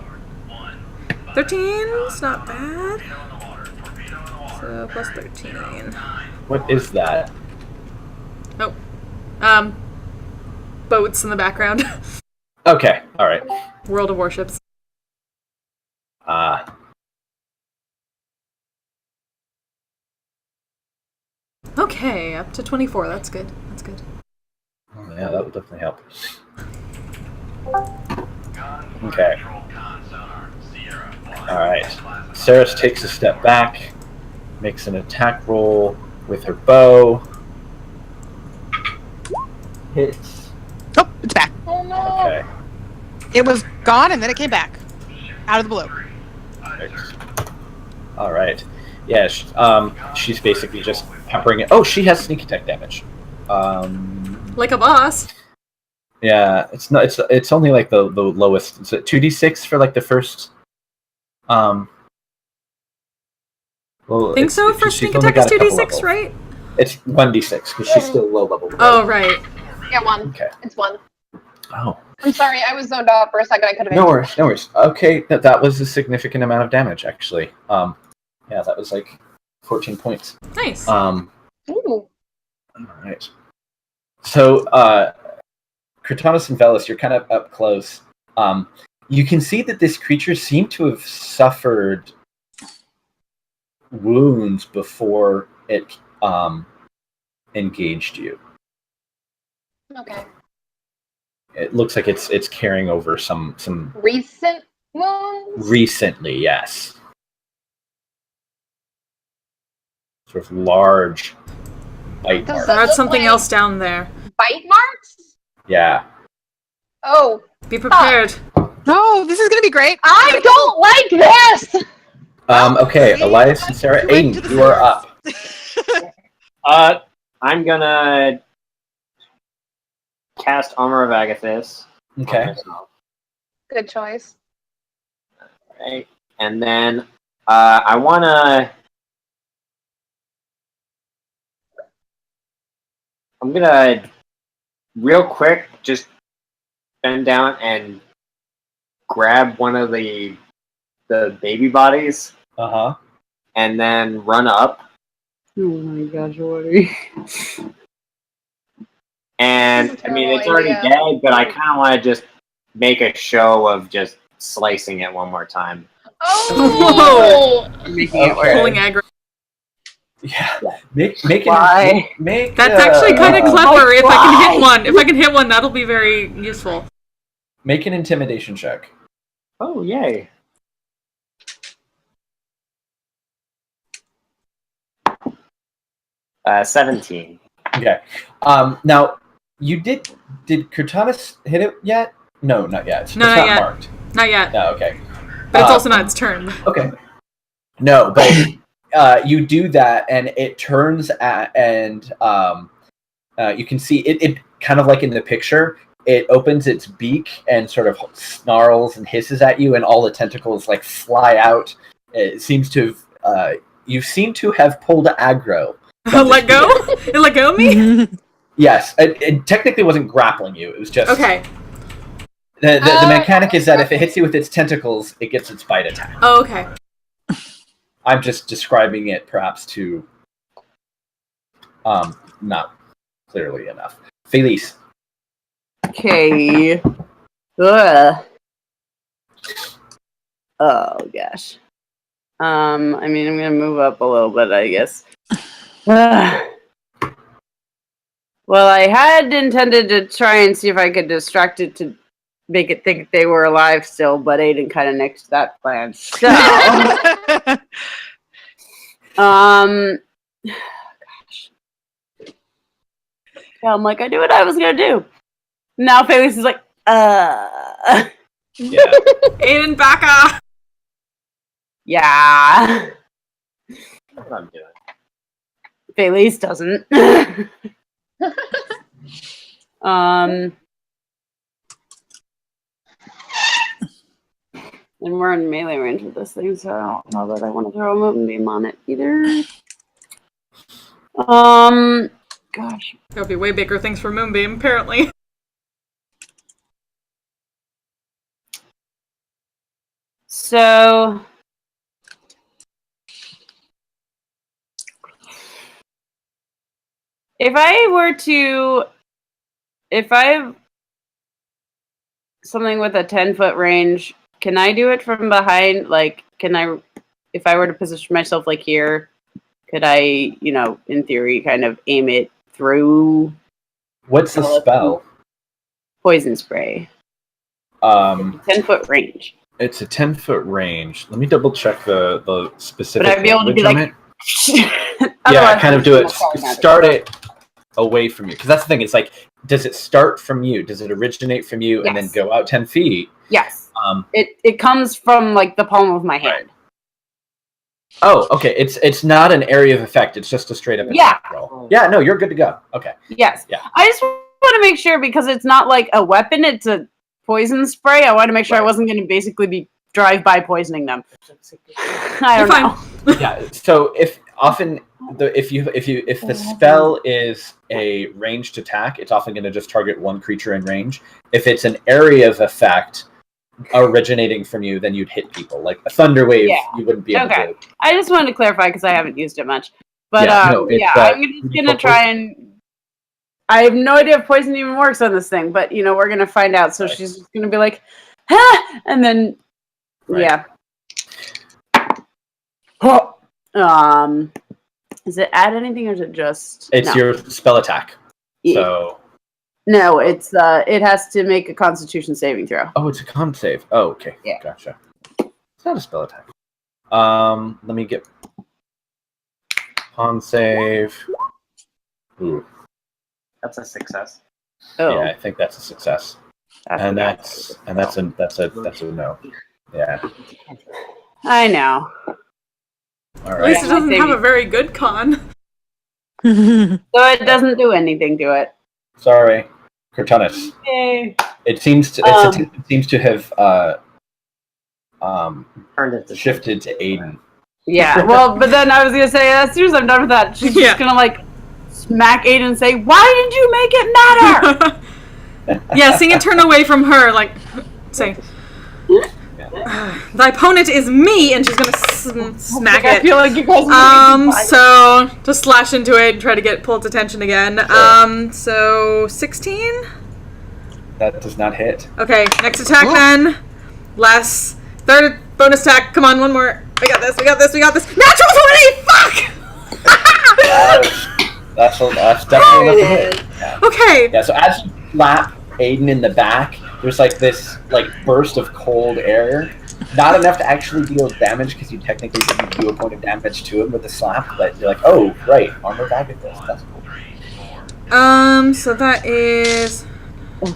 13 is not bad. So plus 13. What is that? Oh, boats in the background. Okay. All right. World of Warships. Okay, up to 24. That's good. That's good. Oh, yeah, that would definitely help. Okay. All right. Saris takes a step back, makes an attack roll with her bow. Hits. Oh, it's back. Oh no. Okay. It was gone and then it came back. Out of the blue. All right. Yeah, she's basically just peppering it. Oh, she has sneak attack damage. Like a boss. Yeah, it's not. It's only like the lowest. It's 2d6 for like the first. Well, Think so. For sneak attack is 2d6, right? It's 1d6 because she's still low level. Right? Oh, right. Yeah, 1. Okay. It's 1. Oh. I'm sorry, I was zoned out for a second. I could have. No worries. No worries. Okay, that was a significant amount of damage actually. Yeah, that was like 14 points. Nice. Ooh. All right. So, Cortanis and Velis, you're kind of up close. You can see that this creature seemed to have suffered wounds before it engaged you. Okay. It looks like it's carrying over some Recent wounds? recently, yes. Sort of large bite Does marks. that That's look something like else down there. Bite marks? Yeah. Oh. Be prepared. Oh, this is going to be great. I don't like this! Okay, see? Elias and Sarah. You went to Aiden, the you are up. I'm gonna cast Armor of Agathis. Okay. Good choice. Right. And then I wanna. I'm gonna real quick just bend down and grab one of the baby bodies Uh-huh. and then run up. Oh my gosh, Woody. And This is a I mean, it's terrible already idea. dead, but I kind of want to just make a show of just slicing it one more time. Oh! Making it Okay. Pulling work. aggro. Yeah. Make Why? make That's actually kind of clever. Oh, If I can why? hit one, that'll be very useful. Make an intimidation check. Oh, yay. Uh, 17. Okay. Now did Cortanis hit it yet? No, not yet. It's No, not not yet. marked. Not yet. No, okay. But it's also not its turn. Okay. No, but you do that, and it turns and you can see it kind of like in the picture. It opens its beak and sort of snarls and hisses at you, and all the tentacles like fly out. It seems to have you seem to have pulled aggro. Let go? It let go of me? Yes, it technically wasn't grappling you. It was just Okay. The mechanic is that if it hits you with its tentacles, it gets its bite attack. Oh, okay. I'm just describing it perhaps to not clearly enough. Felice. Okay. Ugh. Oh gosh. I mean, I'm gonna move up a little bit, I guess. Well, I had intended to try and see if I could distract it to make it think they were alive still, but Aiden kind of nixed that plan. So, gosh. Yeah, I'm like, I knew what I was gonna do. Now Felix is like, Yeah. Aiden, back up! yeah. What I'm doing. Felix doesn't. And we're in melee range with this thing, so I don't know that I want to throw a moonbeam on it either. Gosh. There'll be way bigger things for Moonbeam, apparently. So if I have something with a 10-foot range, can I do it from behind? Like, if I were to position myself like here, could I, in theory, kind of aim it through? What's the spell? Poison spray. 10-foot range. It's a 10-foot range. Let me double check the specific. But I'd be able to be like, yeah, kind of do it. Start it away from you, because that's the thing. It's like, does it start from you? Does it originate from you and then go out 10 feet? Yes. It comes from like the palm of my hand. Right. Oh, okay. It's not an area of effect. It's just a straight up attack roll. Yeah, no, you're good to go. Okay. Yes. Yeah. I just want to make sure, because it's not like a weapon, it's a poison spray. I wanted to make sure I wasn't going to basically be drive-by poisoning them. I don't know. Yeah. So if the spell is a ranged attack, it's often going to just target one creature in range. If it's an area of effect originating from you, then you'd hit people. Like a thunder wave, you wouldn't be able to. I just wanted to clarify because I haven't used it much. But I'm just going to try and. I have no idea if poison even works on this thing, but we're going to find out. So she's just going to be like, "Ha!" And then, yeah. Does it add anything, or is it just? It's your spell attack. Yeah. So. No, it's it has to make a Constitution saving throw. Oh, it's a con save. Oh, okay. Yeah. Gotcha. It's not a spell attack. Let me get con save. Ooh. That's a success. Oh. Yeah, I think that's a success. That's a no. Yeah. I know. All At right. least it doesn't have a very good con. So it doesn't do anything to it. Sorry, Cortunus. Yay. It seems to have Turned into shifted to Aiden. Yeah. Well, but then I was gonna say, as soon as I'm done with that, she's just gonna like smack Aiden and say, "Why did you make it matter?" Yeah, seeing it turn away from her, like saying, "Thy opponent is me," and she's gonna smack it. I feel like you guys. So just slash into it and try to pull its attention again. So 16. That does not hit. Okay, next attack then. Third bonus attack. Come on, one more. We got this. Natural 20. Fuck. That's definitely enough to hit. Yeah. Okay. Yeah. So as you slap Aiden in the back, there's like this burst of cold air. Not enough to actually deal damage, because you technically didn't do a point of damage to him with the slap, but you're like, oh, right, armor back at this. That's cool. So that is.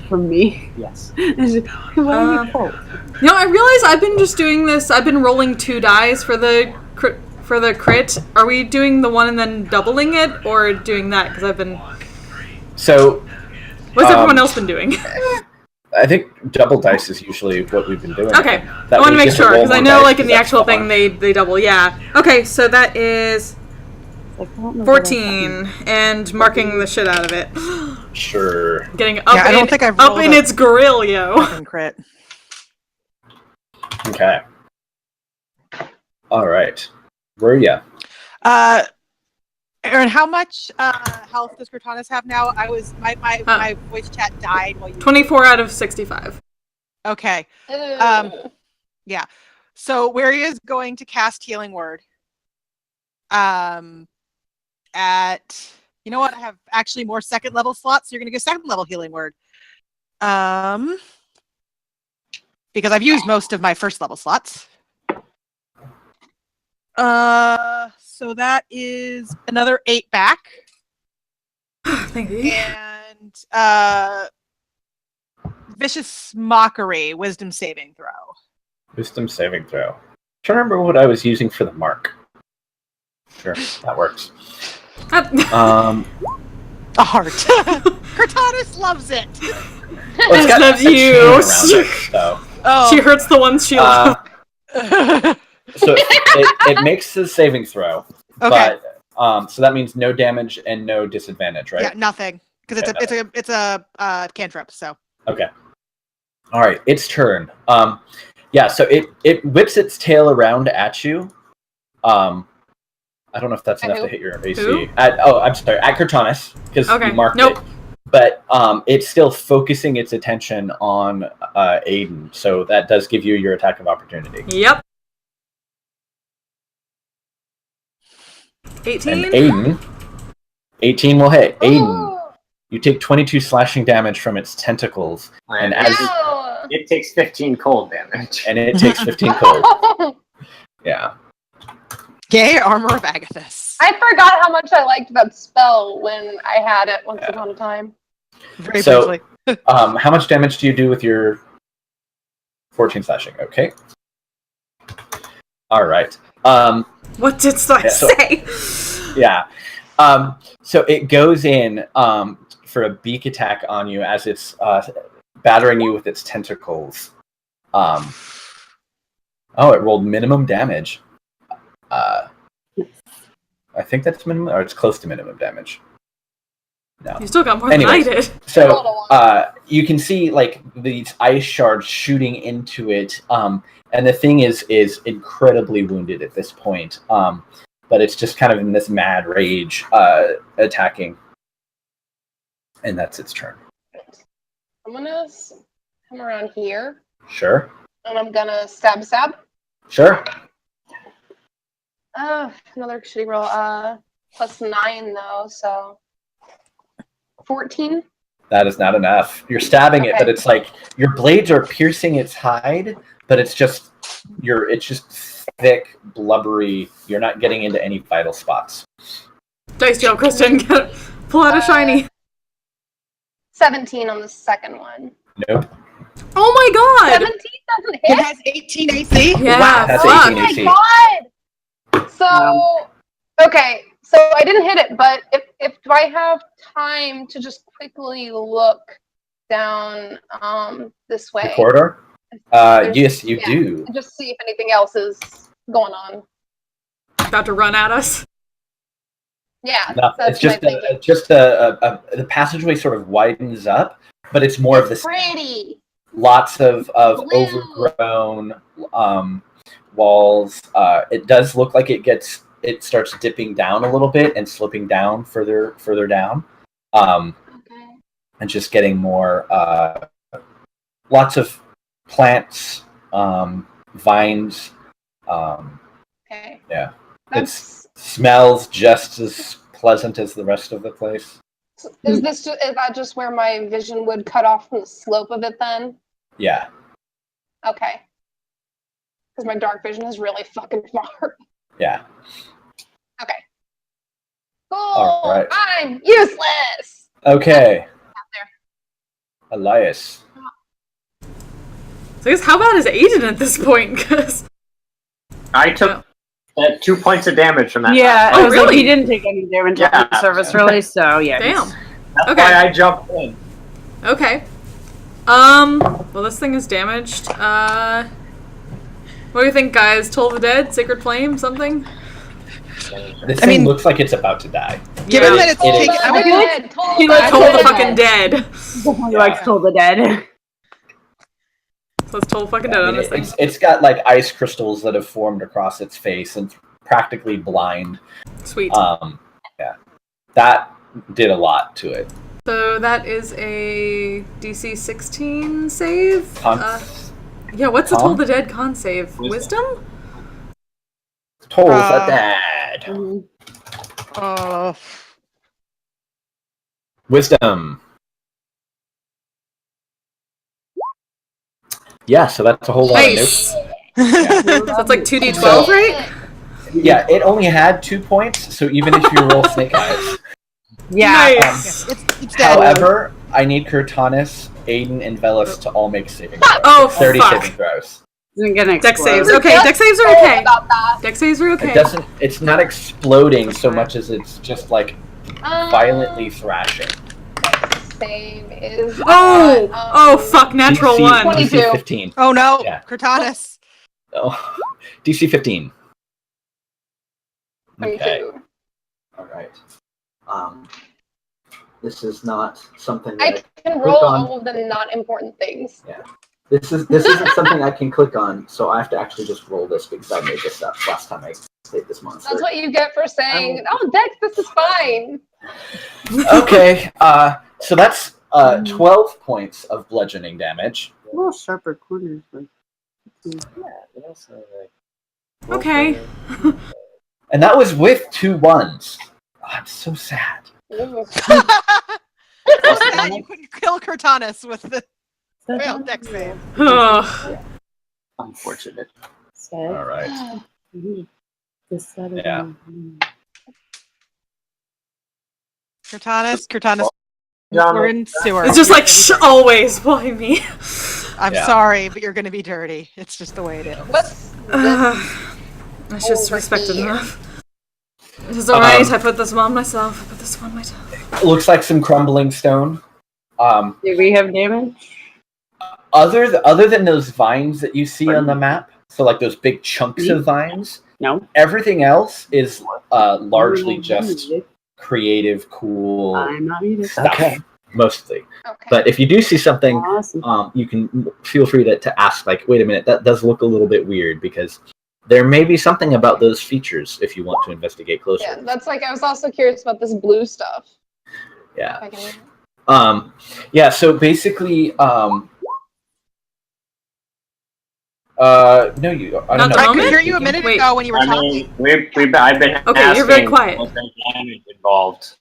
From me. Yes. I realize I've been just doing this. I've been rolling 2 dice for the crit. Are we doing the one and then doubling it, or doing that? Because I've been. So. What's everyone else been doing? I think double dice is usually what we've been doing. Okay. I want to make sure, because I know, in the actual thing, they double. Yeah. Okay, so that is 14, and marking the shit out of it. Sure. Getting up, I don't think I've up rolled in its grill, yo. fucking crit. Okay. All right. Where are you? Aaron, how much health does Cortanus have now? My voice chat died while you. 24 out of 65. Okay. Ugh. Yeah. So Wary is going to cast Healing Word. At you know what? I have actually more second level slots, so you're gonna get second level Healing Word. Because I've used most of my first level slots. So that is another 8 back. Thank you. And Vicious Mockery, Wisdom saving throw. Wisdom saving throw. I'm trying to remember what I was using for the mark. Sure, that works. A heart. Cortanus loves it. Well, it's got loves a chain you. around it, so. Oh. She hurts the ones she loves. So it makes the saving throw, Okay. but so that means no damage and no disadvantage, right? Yeah, nothing. Because it's a cantrip, so. Okay. All right, its turn. Yeah, so it whips its tail around at you. I don't know if that's enough to hit your AC. Who? I'm sorry, at Cortanus, because you marked it. But it's still focusing its attention on Aiden, so that does give you your attack of opportunity. Yep. 18? And Aiden, 18 will hit. Aiden, you take 22 slashing damage from its tentacles, and as it takes 15 cold damage. And it takes 15 cold. Yeah. Gay Armor of Agathis. I forgot how much I liked that spell when I had it once upon a time. Very so, how much damage do you do with your 14 slashing? Okay. All right. What did I say? Yeah. So it goes in for a beak attack on you as it's battering you with its tentacles. It rolled minimum damage. I think that's minimum, or it's close to minimum damage. No. You still got more than I did. So you can see like these ice shards shooting into it, and the thing is incredibly wounded at this point. But it's just kind of in this mad rage, attacking, and that's its turn. I'm gonna come around here. Sure. And I'm gonna stab. Sure. Another shitty roll. +9 though, so 14. That is not enough. You're stabbing it, but it's like your blades are piercing its hide, but it's just thick, blubbery. You're not getting into any vital spots. Dice jail, Kristen. Pull out a shiny. 17 on the second one. Nope. Oh my god! 17 doesn't hit? It has 18 AC? Yeah. Wow, that's 18 AC. Oh my god! So, okay, so I didn't hit it, but if do I have time to just quickly look down this way? The corridor? Yes, you do. Just see if anything else is going on. About to run at us? Yeah, No, that's it's just the passageway sort of widens up, but it's more of this pretty. Lots of Blue. overgrown walls. It does look like it starts dipping down a little bit and slipping down further down, and just getting more lots of plants, vines. Yeah, it smells just as pleasant as the rest of the place. Is that just where my vision would cut off from the slope of it then? Yeah. Okay. Because my dark vision is really fucking far. Yeah. Okay. Cool. All right. I'm useless. Okay. Elias. So I guess how bad is Aiden at this point? Because I took 2 points of damage from that. Yeah, Oh, it was really? like he didn't take any damage on the service, really. So yeah. Damn. That's why I jumped in. Okay. Well, this thing is damaged. What do you think, guys? Toll the Dead? Sacred Flame? Something? This thing looks like it's about to die. Given that it's taken, I would like Toll the fucking Dead. Definitely likes Toll the Dead. So let's Toll fucking Dead on this thing. It's got like ice crystals that have formed across its face and it's practically blind. Sweet. Yeah. That did a lot to it. So that is a DC 16 save. Yeah, what's the Con? Toll the Dead con save? Wisdom? Toll the Dead. Wisdom. Yeah, so that's a whole lot of notes. So that's like 2d12, right? Yeah, it only had 2 points, so even if you roll snake eyes. Yeah. Nice. It's dead. However, I need Kurtanis, Aiden, and Velis to all make saving throws. Oh, 30 fuck. saving throws. Isn't gonna Dex explode. saves. Okay, dex saves are okay. About that. Dex saves are okay. It's not exploding so much as it's just like violently thrashing. Save is. Oh, fuck, natural DC, 1. 22. DC 15. Oh no, Yeah. Kurtanis. Oh, DC 15. Okay. 22. All right. This is not something I that can click roll on. all of the not important things. This isn't something I can click on, so I have to actually just roll this because I made this up last time I played this monster. That's what you get for saying, "Oh, Dex, this is fine." Okay. So that's 12 points of bludgeoning damage. A little sharper corners. Okay. And that was with 2 1s. Oh, I'm so sad. Ooh. Yeah, you couldn't kill Kurtanis with the failed dex save. Ugh. Unfortunate. All right. Yeah. Kurtanis, we're in sewer. It's just like, always, why me? I'm sorry, but you're going to be dirty. It's just the way it is. What's That's just respected enough. It's alright, I put this one on myself. I put this one on myself. Looks like some crumbling stone. Did we have damage? Other than those vines that you see on the map, so like those big chunks of vines, No. everything else is largely just creative, cool I'm not either. stuff. Mostly. Okay. But if you do see something, Awesome. you can feel free to ask, like, wait a minute, that does look a little bit weird, because there may be something about those features if you want to investigate closer. Yeah, that's like I was also curious about this blue stuff. Yeah. If I can- Yeah, so basically, no, you. I don't Not know. the I could moment? hear you a minute Wait. ago when you were I talking. mean, I've been Okay, asking you're very quiet. was there damage involved.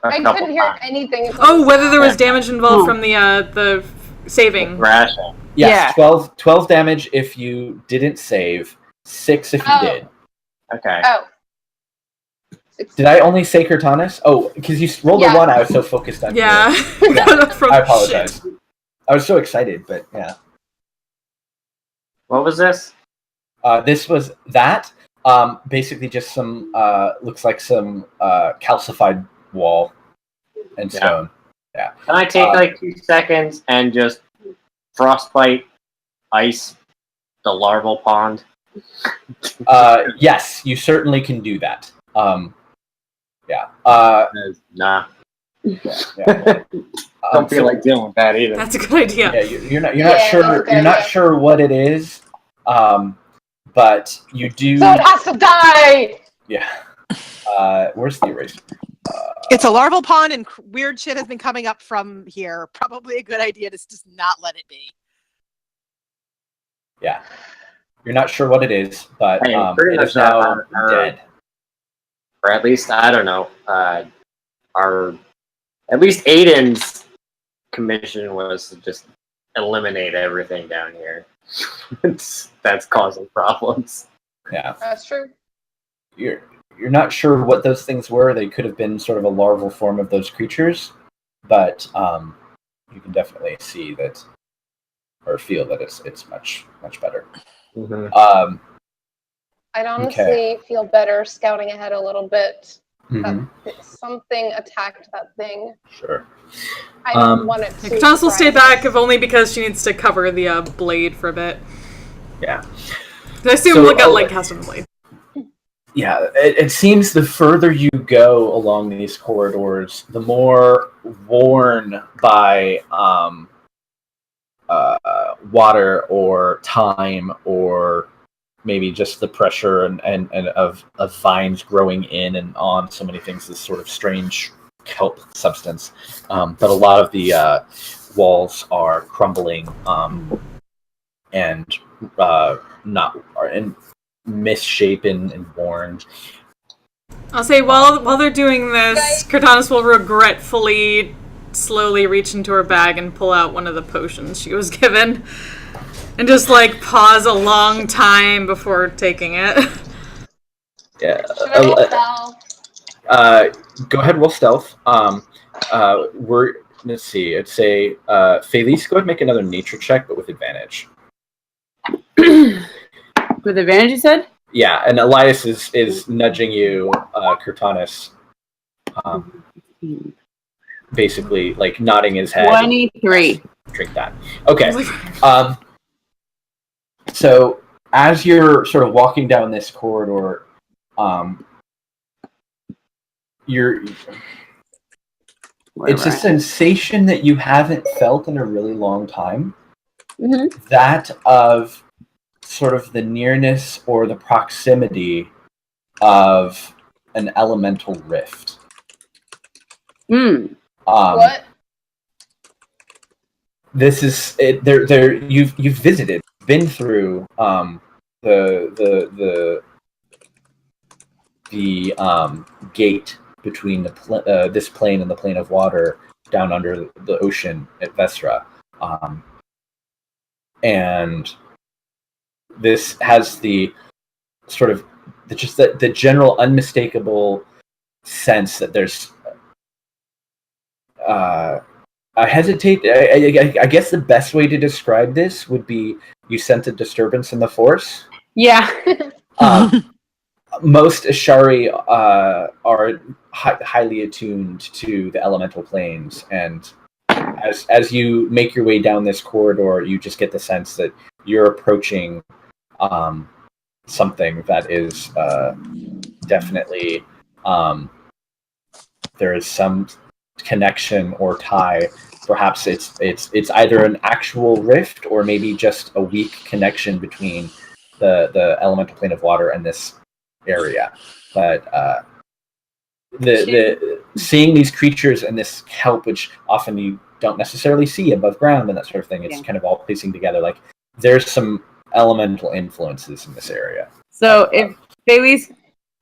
I couldn't hear anything. Oh, whether there was damage involved from the saving. Thrashing. Yes, 12 damage if you didn't save, 6 if you Oh. did. Okay. Oh. Did I only say Kurtanis? Oh, because you rolled a 1, I was so focused on Yeah. you. I apologize. I was so excited, but yeah. What was this? This was that. Basically just some, looks like some calcified wall and stone. Yeah. Can I take like 2 seconds and just frostbite ice the larval pond? Yes, you certainly can do that. Yeah. Nah. Yeah. Don't feel like dealing with that either. That's a good idea. Yeah, you're not Yeah, sure. that's a good You're not idea. sure what it is, but you do. So it has to die. Yeah. Where's the eraser? It's a larval pond and weird shit has been coming up from here. Probably a good idea to just not let it be. Yeah. You're not sure what it is, but Hey, pretty it much is now not, dead. Or at least, I don't know, at least Aiden's commission was to just eliminate everything down here. That's causing problems. Yeah. That's true. You're not sure what those things were. They could have been sort of a larval form of those creatures, but you can definitely see that or feel that it's much better. Mm-hmm. I'd honestly feel better scouting ahead a little bit. Mhm. Something attacked that thing. Sure. I don't want it to. Katana will stay surprise back, us. if only because she needs to cover the blade for a bit. Yeah. I assume So, we'll get light cast on the blade. Yeah, it seems the further you go along these corridors, the more worn by water or time or maybe just the pressure and of vines growing in and on so many things, this sort of strange kelp substance. But a lot of the walls are crumbling and misshapen and worn. I'll say while they're doing this, Cortanis will regretfully slowly reach into her bag and pull out one of the potions she was given. And just, like, pause a long time before taking it. Yeah. Should I roll stealth? Go ahead, roll stealth. Let's see. I'd say, Felice, go ahead and make another nature check, but with advantage. With advantage, you said? Yeah, and Elias is nudging you, Cortanis. Basically, like, nodding his head. 23. Drink that. Okay. So as you're sort of walking down this corridor, it's a sensation that you haven't felt in a really long time. Mm-hmm. That of sort of the nearness or the proximity of an elemental rift. What? This is it. There. You've visited, been through the gate between this plane and the plane of water down under the ocean at Vestra, and this has the sort of the general unmistakable sense that there's. I hesitate. I guess the best way to describe this would be you sense a disturbance in the force. Yeah. Most Ashari are highly attuned to the elemental planes, and as you make your way down this corridor, you just get the sense that you're approaching something that is definitely there is some connection or tie. Perhaps it's either an actual rift or maybe just a weak connection between the elemental plane of water and this area. But the seeing these creatures and this kelp, which often you don't necessarily see above ground and that sort of thing, it's kind of all piecing together. Like there's some elemental influences in this area. So if Bailey's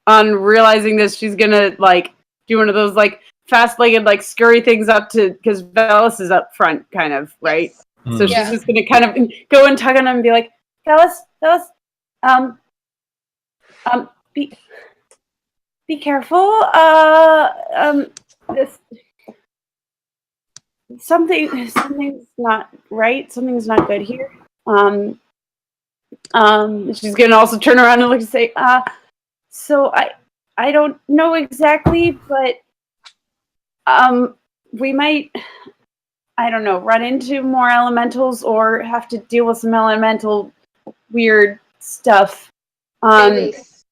on realizing this, she's gonna like do one of those like fast-legged like scurry things up to, because Velis is up front, kind of, right? Mm. So she's just gonna kind of go and tug on him and be like, Velis, be careful. This something's not right. Something's not good here. She's gonna also turn around and look and say, so I don't know exactly, but we might, I don't know, run into more elementals or have to deal with some elemental weird stuff. Felice.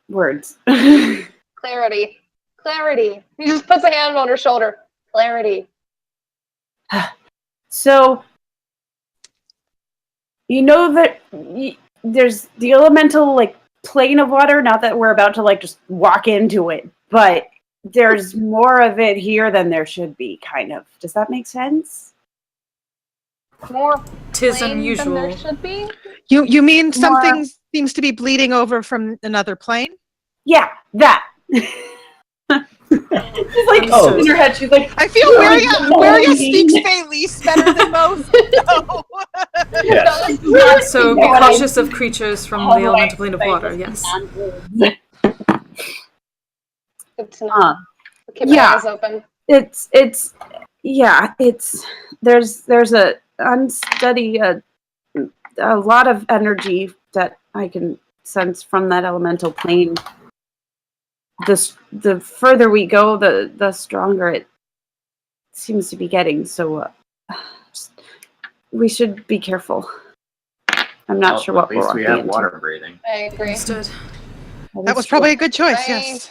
Words. Clarity. He just puts a hand on her shoulder. Clarity. So, you know that there's the elemental, like, plane of water, not that we're about to, like, just walk into it, but there's more of it here than there should be, kind of. Does that make sense? More 'Tis plain unusual. than there should be? You mean something seems to be bleeding over from another plane? Yeah, that. She's like, in her head, she's like, I feel Waria speaks Felice better than most. No. Yes. So be cautious of creatures from the elemental plane of water, yes. Good to know. Keep my eyes open. There's a unsteady, a lot of energy that I can sense from that elemental plane. The further we go, the stronger it seems to be getting. So we should be careful. I'm not sure what at least we're we walking have into. water breathing. I agree. Understood. That was probably a good choice, yes.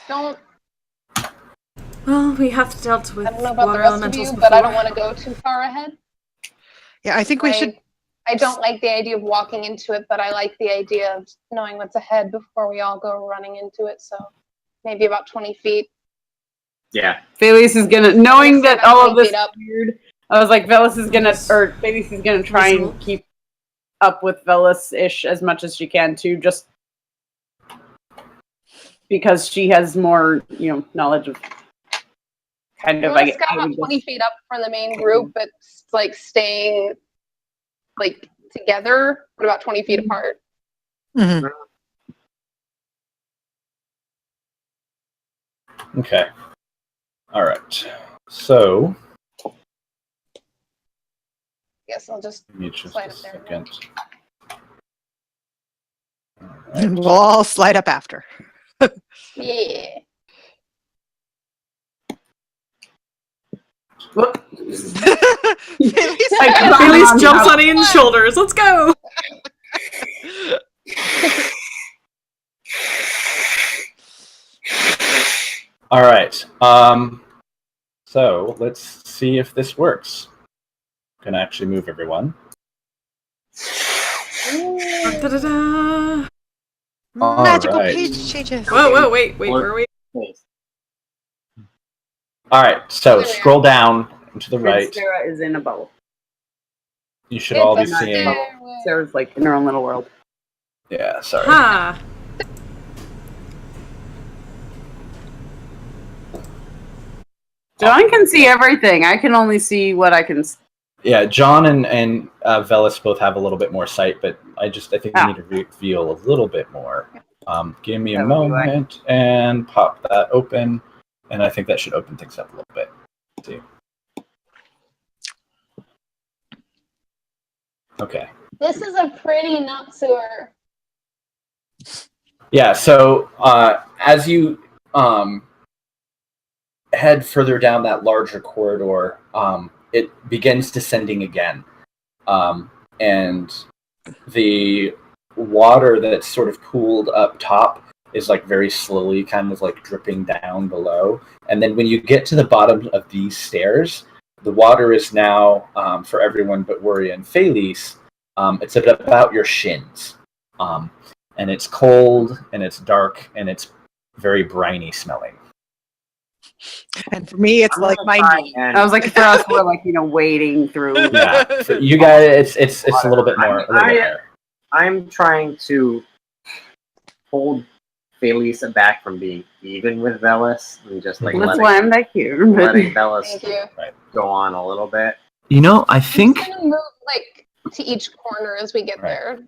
Well, we have dealt with I don't know about the water rest of elementals you, before. but I don't want to go too far ahead. Yeah, I think we should I don't like the idea of walking into it, but I like the idea of knowing what's ahead before we all go running into it. So maybe about 20 feet. Yeah. Felice is gonna, knowing that all of this is up. weird, I was like, Felice is gonna try and keep up with Velis-ish as much as she can too, just because she has more, knowledge of kind of, Let's go about 20 feet up from the main group, but like staying like together, but about 20 feet apart. Mm-hmm. Okay. All right. So. Guess I'll just slide up there. Second. Right. We'll all slide up after. Yeah. Felice jumps on Ian's shoulders. Let's go. All right. So let's see if this works. Can actually move everyone. Da-da-da. Magical right. page changes. Whoa, wait, where are we? All right, so scroll down and to the right. Sarah is in a bubble. You should all be seeing. Sarah's like in her own little world. Yeah, sorry. Huh. John can see everything. I can only see what I can see. Yeah, John and Velis both have a little bit more sight, but I think we need to reveal a little bit more. Give me a moment and pop that open, and I think that should open things up a little bit. Let's see. Okay. This is a pretty nut sewer. Yeah, so as you head further down that larger corridor, it begins descending again. And the water that's sort of pooled up top is like very slowly kind of like dripping down below. And then when you get to the bottom of these stairs, the water is now, for everyone but Worry and Felice, it's at about your shins. And it's cold, and it's dark, and it's very briny smelling. And for me, it's like my knee. I was like, for us, we're like, wading through. Yeah, for you guys, it's a little bit more. I'm trying to hold Felice back from being even with Velis, and just like that's why I'm back here. Letting Velis go on a little bit. I think I'm just gonna move like to each corner as we get there.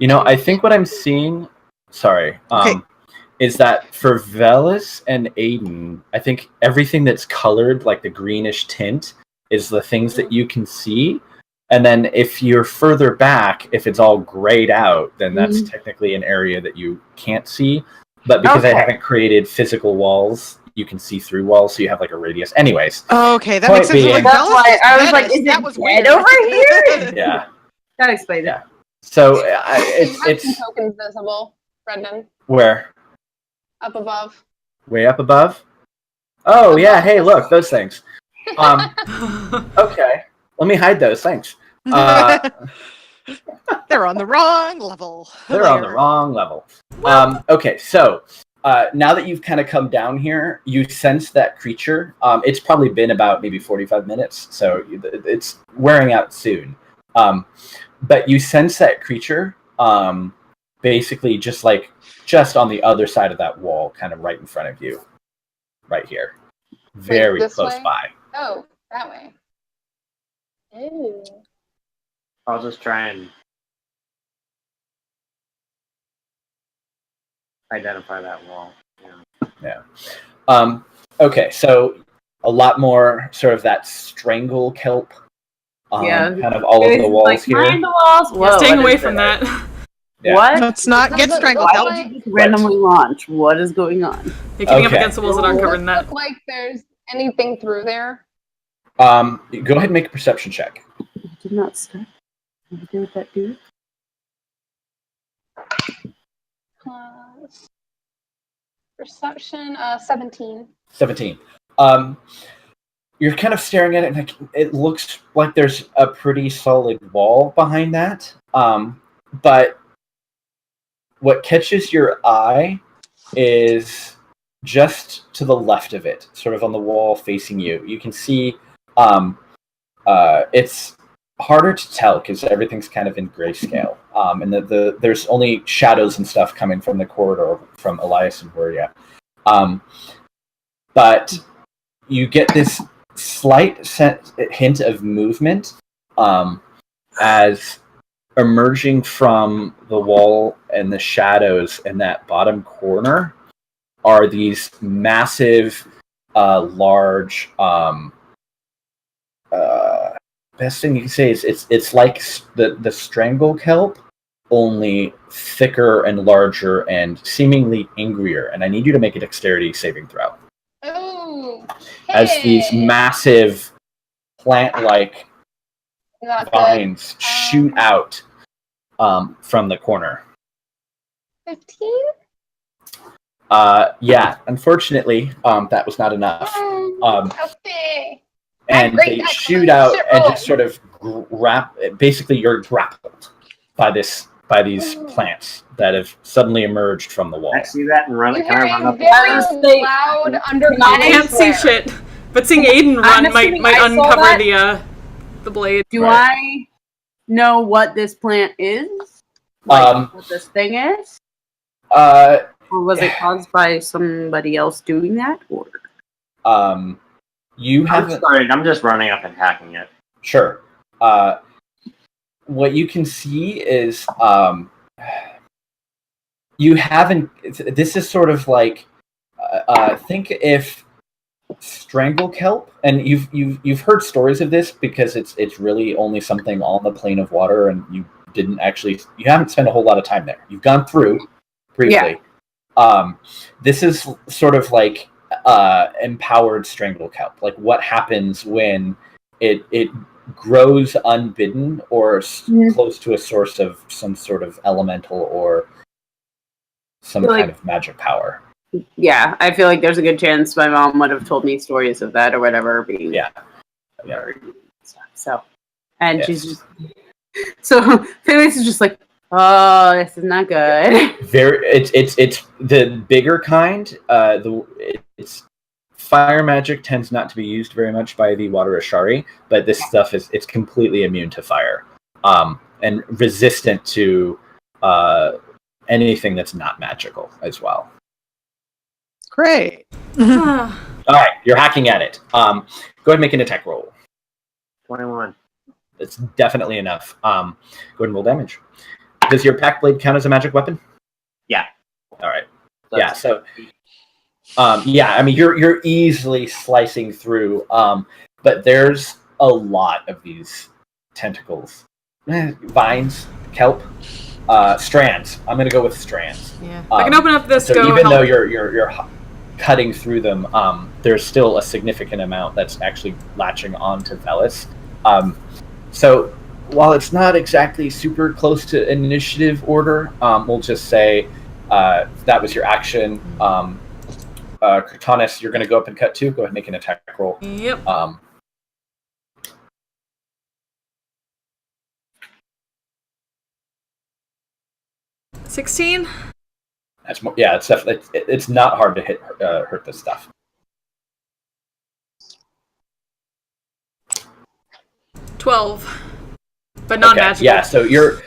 I think what I'm seeing. Sorry. Is that for Velis and Aiden, I think everything that's colored, like the greenish tint, is the things that you can see. And then if you're further back, if it's all grayed out, then that's technically an area that you can't see. But because I haven't created physical walls, you can see through walls, so you have like a radius. Anyways. Okay, that makes sense. That's why I was like, is that was weird over here? Yeah. That explains it. So it's tokens visible, Brendan. Where? Up above. Way up above? Oh, yeah. Hey, look, those things. Okay. Let me hide those. Thanks. They're on the wrong level. They're on the wrong level. Okay, so now that you've kind of come down here, you sense that creature. It's probably been about maybe 45 minutes, so it's wearing out soon. But you sense that creature basically just on the other side of that wall, kind of right in front of you. Right here. Very close by. Oh, that way. Ooh. I'll just try and identify that wall. Yeah. Okay, so a lot more sort of that strangle kelp. Kind of all over the walls here. Behind the walls. Whoa, staying away from that. Yeah. What? Let's not get strangled. Why did you just randomly launch? What is going on? You're getting up against the walls that aren't covered in that. Look like there's anything through there. Go ahead and make a perception check. I did not start. What to do with that dude? Perception, 17. 17. you're kind of staring at it, and it looks like there's a pretty solid wall behind that. But what catches your eye is just to the left of it, sort of on the wall facing you. You can see it's harder to tell because everything's kind of in grayscale, and there's only shadows and stuff coming from the corridor from Elias and Wuria. But you get this slight hint of movement as emerging from the wall and the shadows in that bottom corner are these massive, large. Best thing you can say is it's like the strangle kelp, only thicker and larger and seemingly angrier. And I need you to make a dexterity saving throw. Oh, As these massive plant-like vines shoot out from the corner. 15? Yeah, unfortunately, that was not enough. Okay. And they shoot out and just sort of basically you're grappled by these plants that have suddenly emerged from the wall. I see that and run. You Can I hear run a up? very loud underneath. I can't see shit, but seeing Aiden run might uncover the blade. Do I know what this plant is? What this thing is? Or was it caused by somebody else doing that? Or you haven't. I'm just running up and hacking it. Sure. What you can see is you haven't. This is sort of like think if strangle kelp, and you've heard stories of this because it's really only something on the plane of water, and you haven't spent a whole lot of time there. You've gone through briefly. Yeah. This is sort of like empowered strangle kelp. Like what happens when it grows unbidden or close to a source of some sort of elemental or some kind of magic power. Yeah, I feel like there's a good chance my mom would have told me stories of that or whatever being. Yeah. So, and she's just so Felix is just like, oh, this is not good. It's the bigger kind. It's fire magic tends not to be used very much by the water Ashari, but this stuff it's completely immune to fire, and resistant to anything that's not magical as well. Great. All right, you're hacking at it. Go ahead and make an attack roll. 21. It's definitely enough. Go ahead and roll damage. Does your pack blade count as a magic weapon? Yeah. All right. Yeah. So, yeah. I mean, you're easily slicing through, but there's a lot of these tentacles, vines, kelp, strands. I'm gonna go with strands. Yeah. I can open up this. So even though you're cutting through them, there's still a significant amount that's actually latching onto Velis. So while it's not exactly super close to an initiative order, we'll just say that was your action. Cortanis, you're going to go up and cut too. Go ahead and make an attack roll. Yep. 16. That's more. Yeah, it's definitely. It's not hard to hurt this stuff. 12. But not magical. Yeah, so your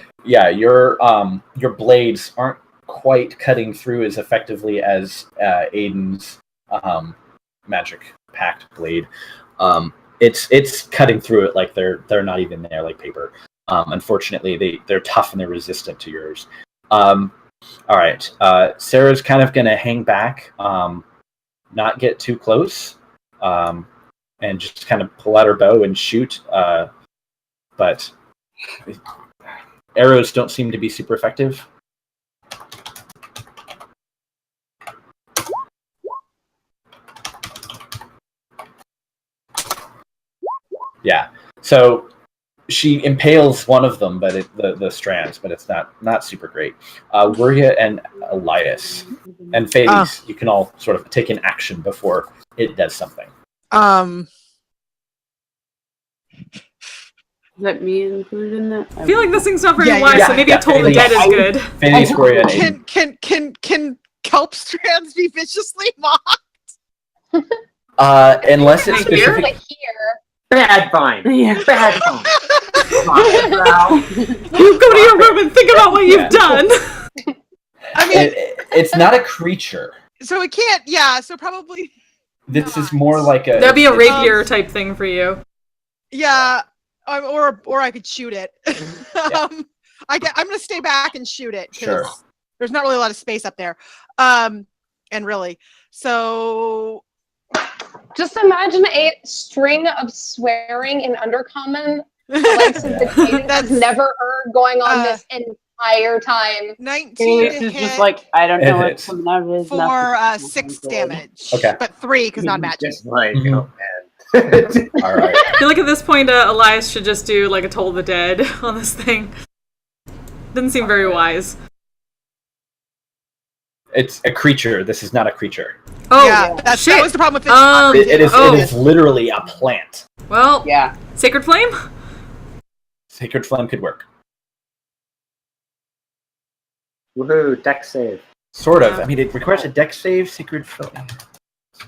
blades aren't quite cutting through as effectively as Aiden's magic packed blade. It's cutting through it like they're not even there, like paper. Unfortunately, they're tough and they're resistant to yours. All right, Sarah's kind of gonna hang back, not get too close, and just kind of pull out her bow and shoot. But arrows don't seem to be super effective. Yeah, so she impales one of them, but the strands, but it's not super great. Wuria and Elias and Phades, you can all sort of take an action before it does something. Is that me included in that? I feel like this thing's not very Yeah, wise, yeah, so maybe yeah, a Toll the yeah. Dead is good. Fanny score you an 8. Can kelp strands be viciously mocked? Unless it's Here? specific. But here, Bad vine. Yeah. Bad vine. You go to your room and think about what you've done. I mean, It's not a creature. so it can't. Yeah, so probably. This is not. more like a. That'd be a rapier type thing for you. Yeah, or I could shoot it. I'm gonna stay back and shoot it because Sure. there's not really a lot of space up there. And really, so just imagine a string of swearing in Undercommon Alexis the Cadence has never heard going on this entire time. 19 This is just like, I don't know what's coming out of his for mouth. 6 damage. Okay. But 3 because non-magic. Just like, Mhm. oh man. All right. I feel like at this point, Elias should just do like a Toll the Dead on this thing. Doesn't seem very wise. It's a creature. This is not a creature. Oh, yeah, that shit. was the problem with it. It is literally a plant. Well, Yeah. Sacred Flame? Sacred Flame could work. Woohoo, deck save. Sort of. I mean, it requires a dex save. Sacred Flame.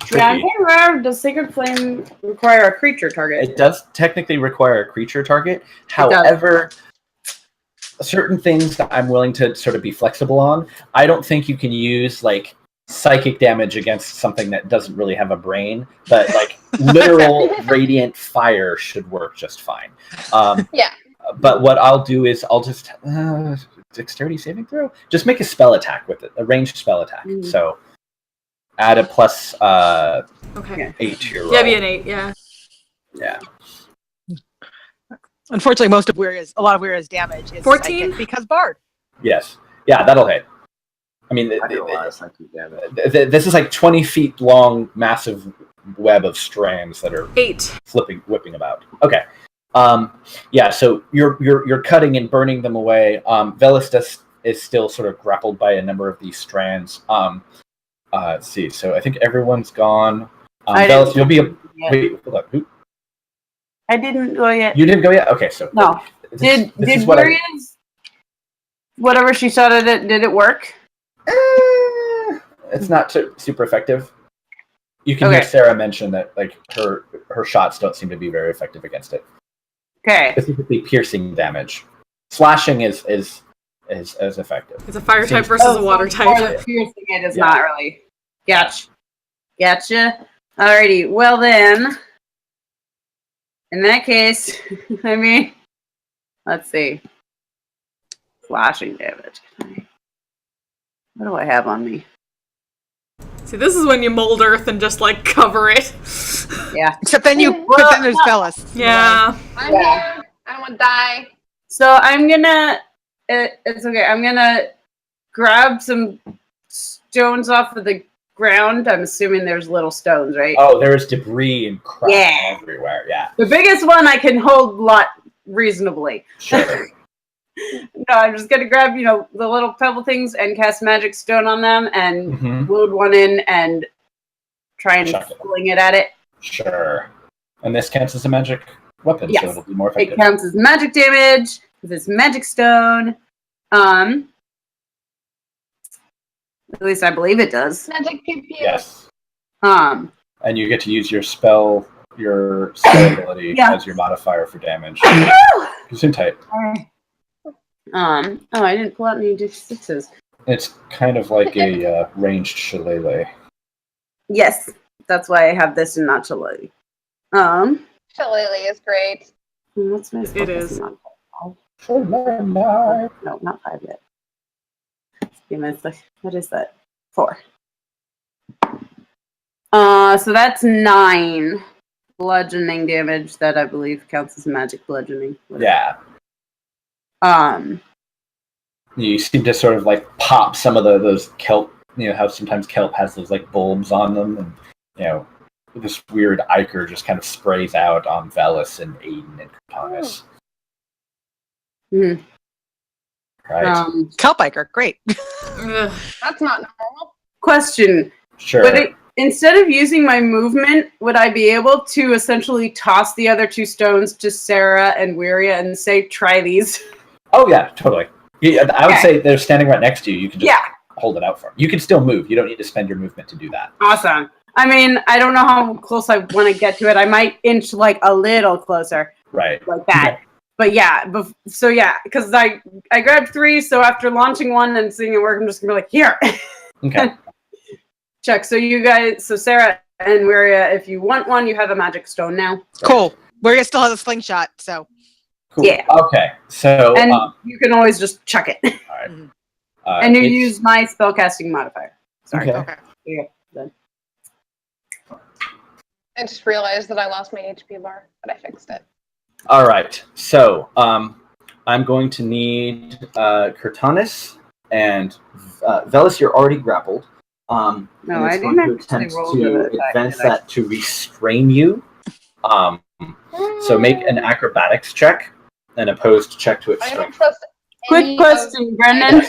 It's Yeah, I'm tricky. kind of rare. Does Sacred Flame require a creature target? It does technically require a creature target. does. However, certain things that I'm willing to sort of be flexible on. I don't think you can use like psychic damage against something that doesn't really have a brain, but like literal radiant fire should work just fine. Yeah. But what I'll do is I'll just dexterity saving throw. Just make a spell attack with it, a ranged spell attack. Mm. So add a plus Okay. 8 to your roll. Yeah, be an 8, yeah. Yeah. Unfortunately, a lot of Weira's damage is 14? psychic because Bard. Yes. Yeah, that'll hit. I mean, I know a lot of psychic damage. this is like 20 feet long, massive web of strands that are 8. whipping about. Okay. Yeah, so you're cutting and burning them away. Velis is still sort of grappled by a number of these strands. Let's see. So I think everyone's gone. Velis, you'll be wait, hold up. Who? I didn't go yet. You didn't go yet? Okay, so No. this Did is what Gloria's whatever she shot at it, did it work? it's not super effective. You can hear Okay. Sarah mention that like her shots don't seem to be very effective against it. Okay. Specifically piercing damage. Slashing is as effective. It's a fire type Seems- versus a water so type. for the piercing it is Yeah. not really. Gotcha. Alrighty. Well then, in that case, I mean, let's see. Slashing damage. What do I have on me? See, this is when you mold earth and just like cover it. Yeah. Except then there's Velis. Yeah. I'm here. I don't want to die. So I'm gonna. It's okay. I'm gonna grab some stones off of the ground. I'm assuming there's little stones, right? Oh, there's debris and crap Yeah. everywhere. Yeah, The biggest one I can hold reasonably. sure. No, I'm just gonna grab, the little pebble things and cast magic stone on them and Mhm. load one in and try and Chuck it. fling it at it. Sure. And this counts as a magic weapon, Yes. so it'll be more It effective. counts as magic damage with this magic stone. At least I believe it does. Magic pew pew. Yes. Um, And you get to use your spell ability Yeah. as your modifier for damage. Zoom type. I didn't pull out any d6s. It's kind of like a ranged shillelagh. Yes, that's why I have this and not shillelagh. Shillelagh is great. What's my spell? It is. Not Shillelagh. No, not 5 yet. Give me a sec. What is that? 4. So that's 9 bludgeoning damage that I believe counts as magic bludgeoning. Yeah. Um, You seem to sort of like pop some of those kelp. You know how sometimes kelp has those like bulbs on them, and this weird ichor just kind of sprays out on Velis and Aiden and Thomas. Mhm. Right. Kelpiker, great. Ugh. That's not normal. Question: Sure. Would it instead of using my movement, would I be able to essentially toss the other 2 stones to Sarah and Wiria and say, try these? Oh, yeah, totally. I would say they're standing right next to you. You can just hold it out for them. You can still move. You don't need to spend your movement to do that. Awesome. I mean, I don't know how close I want to get to it. I might inch like a little closer. Right. Like that. Okay. But yeah, because I grabbed 3, so after launching one and seeing it work, I'm just going to be like, here. Okay. Check. So you guys, Sarah and Wiria, if you want one, you have a magic stone now. Cool. Wiria still has a slingshot, so. Cool. Yeah. Okay. So. And you can always just chuck it. All right. And you use my spellcasting modifier. Sorry. Okay. Yeah. Then. I just realized that I lost my HP bar, but I fixed it. All right. So I'm going to need Kurtanis and Velis. You're already grappled. No, I didn't attempt to advance that to restrain you. So make an acrobatics check, an opposed check to its I don't strength. trust Quick question, Brendan.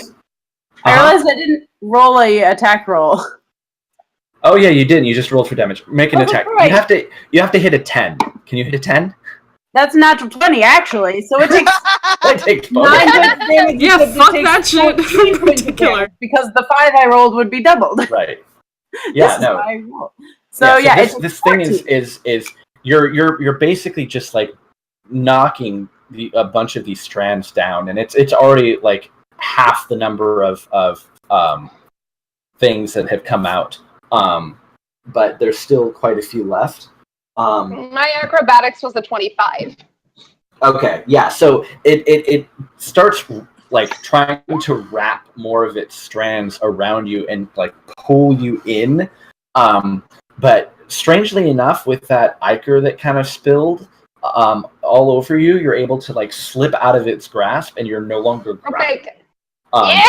I realized I didn't roll a attack roll. Oh yeah, you didn't. You just rolled for damage. Make an attack. Right. You have to hit a 10. Can you hit a 10? That's natural 20, actually. So it takes I take 9 points of damage. Yeah, because fuck it takes that shit. 14 points of Particular. damage, because the 5 I rolled would be doubled. Right. Yeah. This No. is what I rolled. So this thing is you're basically just like knocking a bunch of these strands down, and it's already like half the number of things that have come out. But there's still quite a few left. My acrobatics was a 25. Okay, yeah. So it starts like trying to wrap more of its strands around you and like pull you in. But strangely enough, with that ichor that kind of spilled all over you, you're able to like slip out of its grasp, and you're no longer grasped. Okay.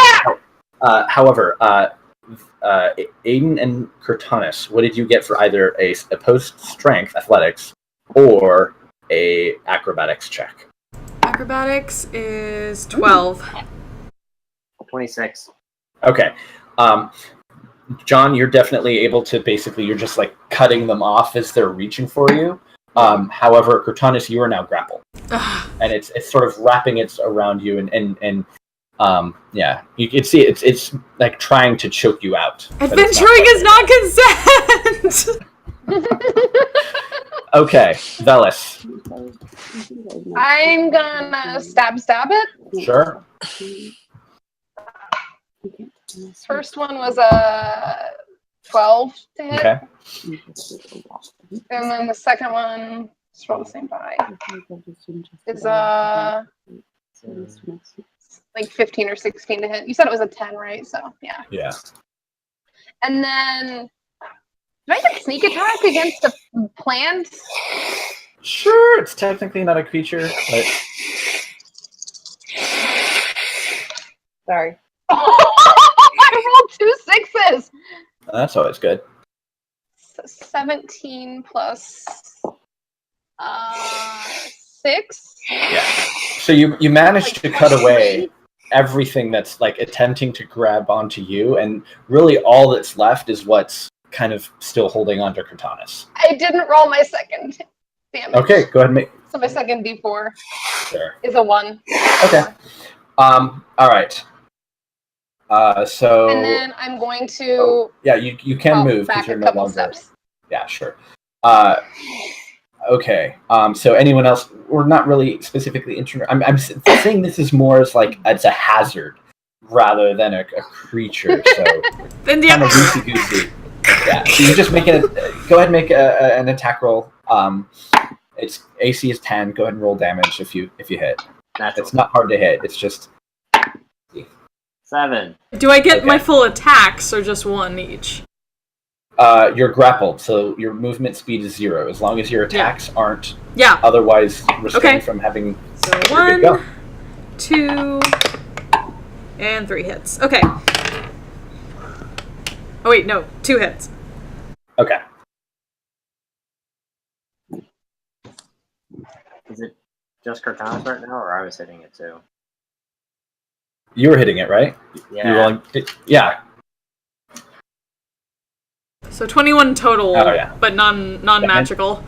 However, Aiden and Kurtanis, what did you get for either a opposed strength athletics or a acrobatics check? Acrobatics is 12. 26. Okay. John, you're definitely able to you're just like cutting them off as they're reaching for you. However, Kurtanis, you are now grappled. And it's sort of wrapping it around you and yeah, you can see it's like trying to choke you out. Adventuring is not consent! Okay, Velis. I'm gonna stab it. Sure. First one was a 12 to hit. Okay. And then the second one, let's roll the same die, is like 15 or 16 to hit. You said it was a 10, right? So, yeah. Yeah. And then, do I get sneak attack against a plant? Sure, it's technically not a creature, but... Sorry. I rolled 2 6s! That's always good. 17 plus 6. Yeah. So you managed to cut away everything that's like attempting to grab onto you, and really all that's left is what's kind of still holding onto Kurtanis. I didn't roll my second damage. Okay, go ahead and make... So my second D4 Sure. is a 1. Okay. All right. So... And then I'm going to... yeah, you can move because back you're a no couple longer... steps. Yeah, sure. Okay. So anyone else? We're not really specifically interested. I'm saying this is more as like it's a hazard rather than a creature. So Then kind of loosey-goosey. Yeah. So you just make it. Go ahead and make an attack roll. Its AC is 10. Go ahead and roll damage if you hit. It's not hard to hit. It's just 7. Do I get my full attacks or just one each? You're grappled, so your movement speed is 0 as long as your attacks aren't otherwise restrained from having. So 1, 2, and 3 hits. Okay. Oh wait, no, 2 hits. Okay. Is it just Kurtanis right now, or I was hitting it too? You were hitting it, right? Yeah. Yeah. So 21 total, but non-magical.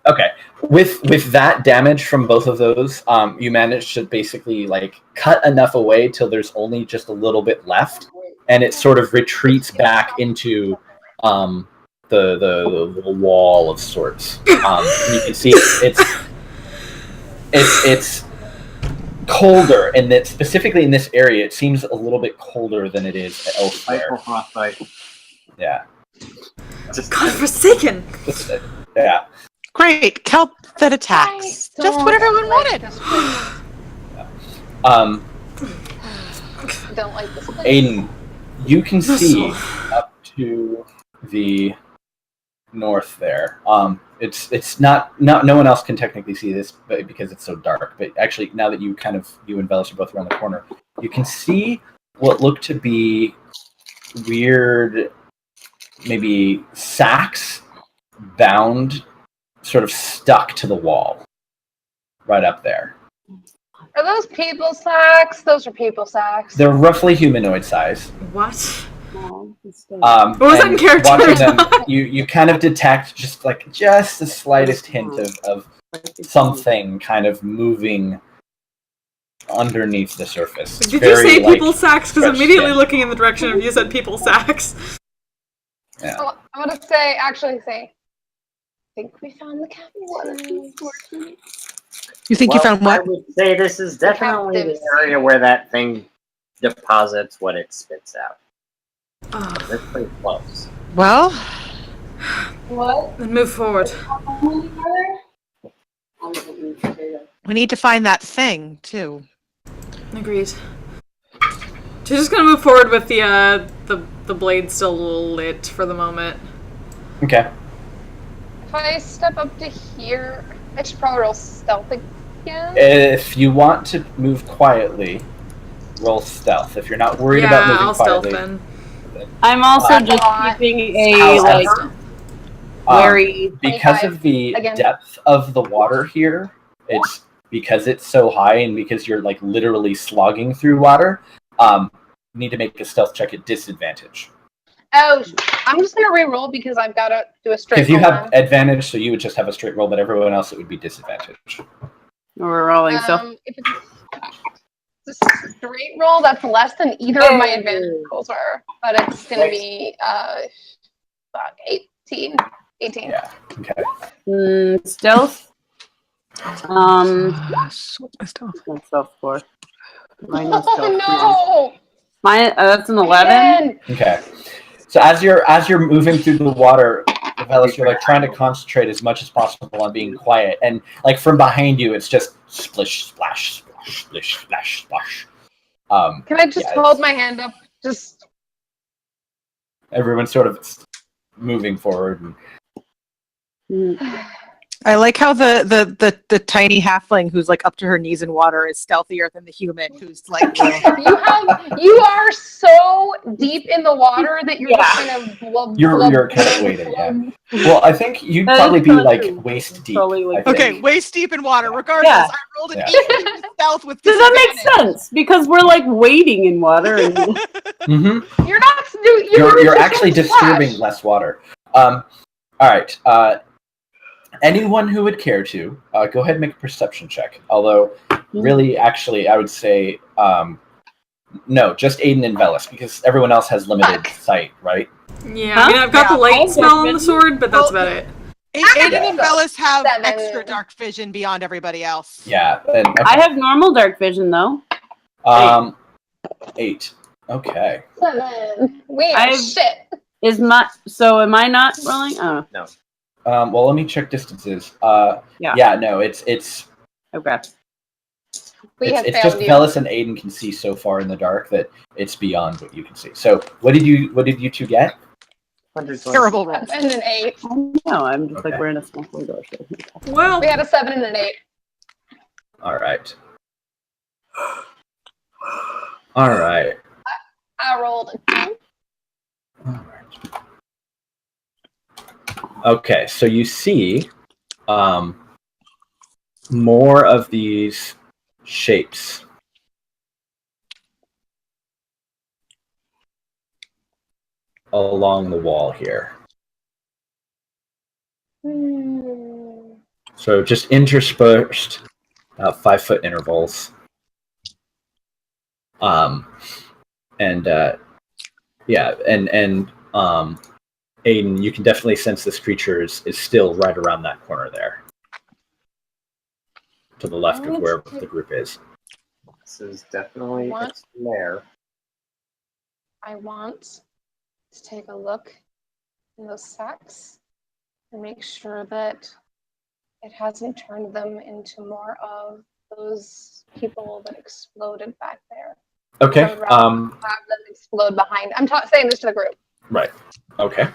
Okay. With that damage from both of those, you manage to basically like cut enough away till there's only just a little bit left, and it sort of retreats back into the wall of sorts. And you can see it's colder, and that specifically in this area, it seems a little bit colder than it is elsewhere. Yeah. Godforsaken. Yeah. Great, kelp that attacks. Just what everyone wanted. Don't like this place. Aiden, you can see up to the north there. It's not no one else can technically see this, but because it's so dark. But actually, now that you and Velis are both around the corner, you can see what look to be weird, maybe sacks bound, sort of stuck to the wall, right up there. Are those people sacks? Those are people sacks. They're roughly humanoid size. What? What was that in character? Watching them, you kind of detect just the slightest hint of something kind of moving underneath the surface. Did you say people sacks? Because immediately looking in the direction of you said people sacks. Yeah. Oh, I'm gonna say, I think we found the captain. You think you found what? I would say this is definitely the area where that thing deposits what it spits out. That's pretty close. Well, what? Then move forward. We need to find that thing too. Agreed. She's just gonna move forward with the blade still lit for the moment. Okay. If I step up to here, I should probably roll stealth again. If you want to move quietly, roll stealth. If you're not worried about moving I'll quietly. stealth then. I'm also just keeping a wary. Because of the depth of the water here, because it's so high and because you're literally slogging through water, you need to make a stealth check at disadvantage. Oh, I'm just gonna re-roll because I've got to do a straight roll. Because you have advantage, so you would just have a straight roll, but everyone else it would be disadvantage. We're rolling, so if it's a straight roll, that's less than either of my advantage rolls are, but it's gonna be 18. Yeah. Okay. Stealth. What's my stealth? What's stealth for? Mine is stealth. Oh no! Mine that's an 11. Okay. So as you're moving through the water, Velis, you're trying to concentrate as much as possible on being quiet, and from behind you, it's just splish, splash, splash, splish, splash, splash. Can I just hold my hand up? Just everyone's sort of moving forward. I like how the tiny halfling who's up to her knees in water is stealthier than the human who's you are so deep in the water that you're just kind of you're kind of waiting. Yeah. Well, I think you'd probably be waist deep. Okay, waist deep in water. Regardless, I rolled an 18 stealth with disadvantage. Does that make sense? Because we're wading in water. And... Mm-hmm. You're not. You're actually disturbing less water. All right. Anyone who would care to, go ahead and make a perception check. Although, really, actually, I would say, no, just Aiden and Velis, because everyone else has limited sight, right? Yeah, I mean, I've got the light spell on the sword, but that's about it. Aiden and Velis have extra dark vision beyond everybody else. Yeah. I have normal dark vision, though. 8. Okay. 7. Weird shit. Am I not rolling? Oh. No. Well, let me check distances. Yeah, no, it's okay. It's just Velis and Aiden can see so far in the dark that it's beyond what you can see. So, what did you two get? Terrible roll. And an 8. No, I'm just we're in a small window. Well, we had a 7 and an 8. All right. All right. I rolled a 10. All right. Okay, so you see more of these shapes along the wall here. So just interspersed, 5-foot intervals. And Aiden, you can definitely sense this creature is still right around that corner there, to the left of where the group is. This is definitely its lair. I want to take a look in those sacks and make sure that it hasn't turned them into more of those people that exploded back there. Okay. Have them explode behind. I'm saying this to the group. Right. Okay.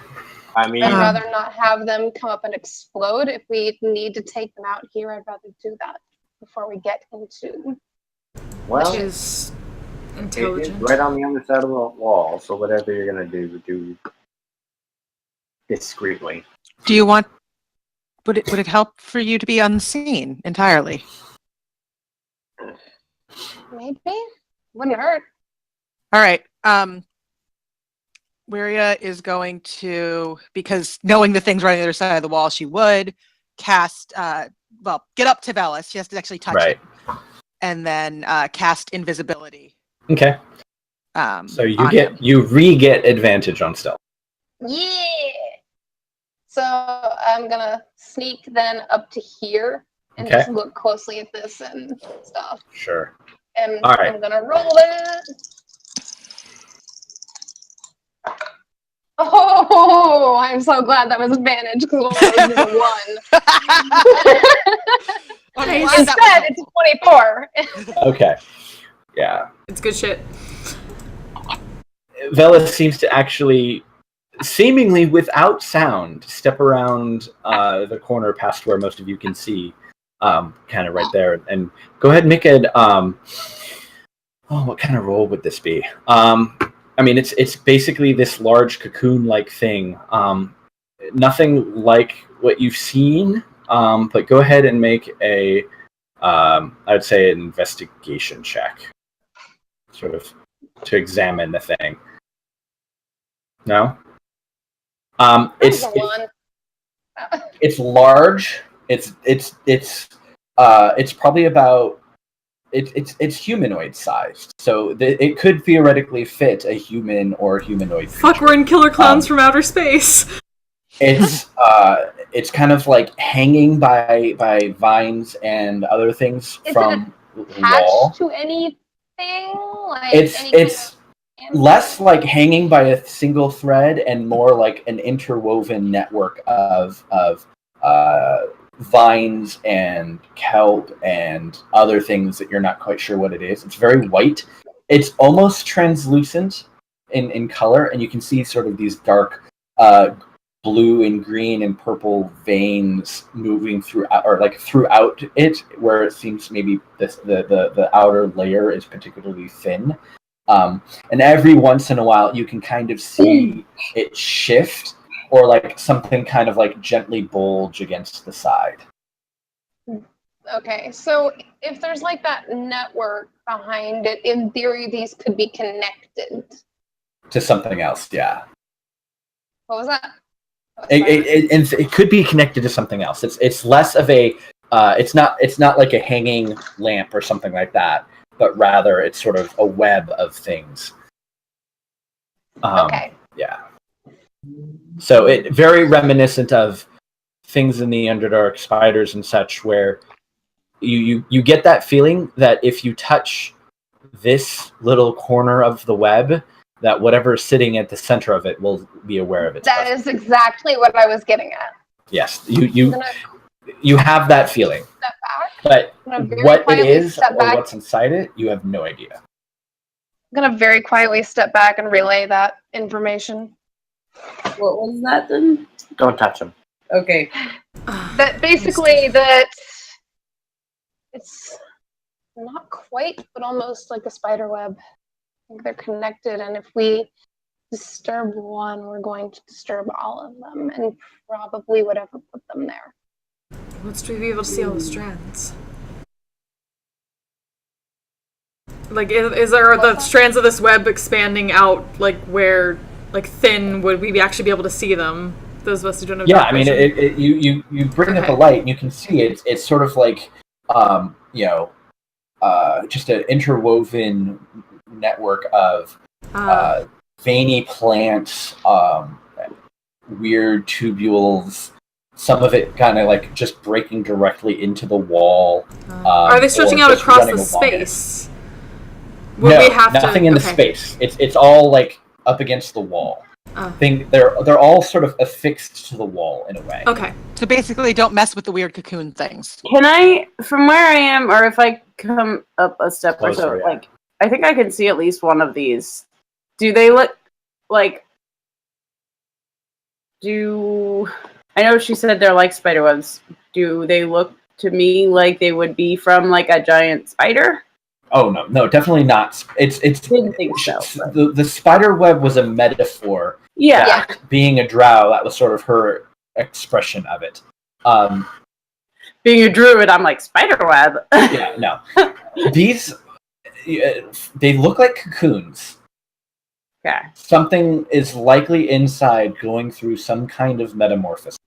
I mean, I'd rather not have them come up and explode. If we need to take them out here, I'd rather do that before we get into. Well, Which is intelligent. It is right on the other side of the wall, so whatever you're gonna do discreetly. Do you want? Would it help for you to be unseen entirely? Maybe. Wouldn't hurt. All right. Wiria is going to, because knowing the thing's right on the other side of the wall, she would cast, get up to Velis. She has to actually touch it. And then cast invisibility. Okay. So you re-get advantage on stealth. Yeah. So I'm gonna sneak then up to here and just look closely at this and stuff. Sure. And all right. I'm gonna roll it. Oh, I'm so glad that was advantage because it was a 1. Instead, it's a 24. Okay. Yeah. It's good shit. Velis seems to actually, seemingly without sound, step around the corner past where most of you can see, kind of right there. And go ahead and make it. What kind of roll would this be? I mean, it's basically this large cocoon-like thing. Nothing like what you've seen, but go ahead and make a, I would say, an investigation check, sort of, to examine the thing. No? It's large. It's probably about. It's humanoid sized, so it could theoretically fit a human or humanoid creature. Fuck, we're in Killer Clowns from Outer Space. It's kind of like hanging by vines and other things from the wall. To anything? Like it's less like hanging by a single thread and more like an interwoven network of vines and kelp and other things that you're not quite sure what it is. It's very white. It's almost translucent in color, and you can see sort of these dark blue and green and purple veins moving throughout it, where it seems maybe the outer layer is particularly thin. And every once in a while you can kind of see it shift, or like something kind of like gently bulge against the side. Okay, so if there's like that network behind it, in theory these could be connected to something else. Yeah. What was that? It could be connected to something else. It's less of a it's not like a hanging lamp or something like that, but rather it's sort of a web of things. Okay. Yeah. So it very reminiscent of things in the Underdark, spiders and such, where you get that feeling that if you touch this little corner of the web, that whatever is sitting at the center of it will be aware of it. That is exactly what I was getting at. Yes, you have that feeling. Step back. But what it is or what's inside it, you have no idea. I'm going to very quietly step back and relay that information. What was that then? Don't touch them. Okay. That basically that it's not quite, but almost like a spider web. I think they're connected, and if we disturb one, we're going to disturb all of them, and probably whatever put them there. Let's be able to see all the strands. Like, is there the strands of this web expanding out, like where, like thin, would we actually be able to see them? Those of us who don't have Yeah, dark I mean, vision. you bring up Okay. the light and you can see it's sort of like just an interwoven network of veiny plants, weird tubules. Some of it kind of like just breaking directly into the wall. Are they stretching or out just across running the along it. space? Would No, we have nothing to, in the space. It's all like up against the wall. They're all sort of affixed to the wall in a way. Okay. So basically, don't mess with the weird cocoon things. Can I, from where I am, or if I come up a step or so, Closer, yeah. like, I think I can see at least one of these. Do they look like? I know she said they're like spider webs. Do they look to me like they would be from like a giant spider? Oh no, definitely not. It's Didn't think so. But... the spider web was a metaphor. Yeah. That, being a drow, that was sort of her expression of it. Being a druid, I'm like spider web. Yeah, no. These they look like cocoons. Okay. Something is likely inside going through some kind of metamorphosis.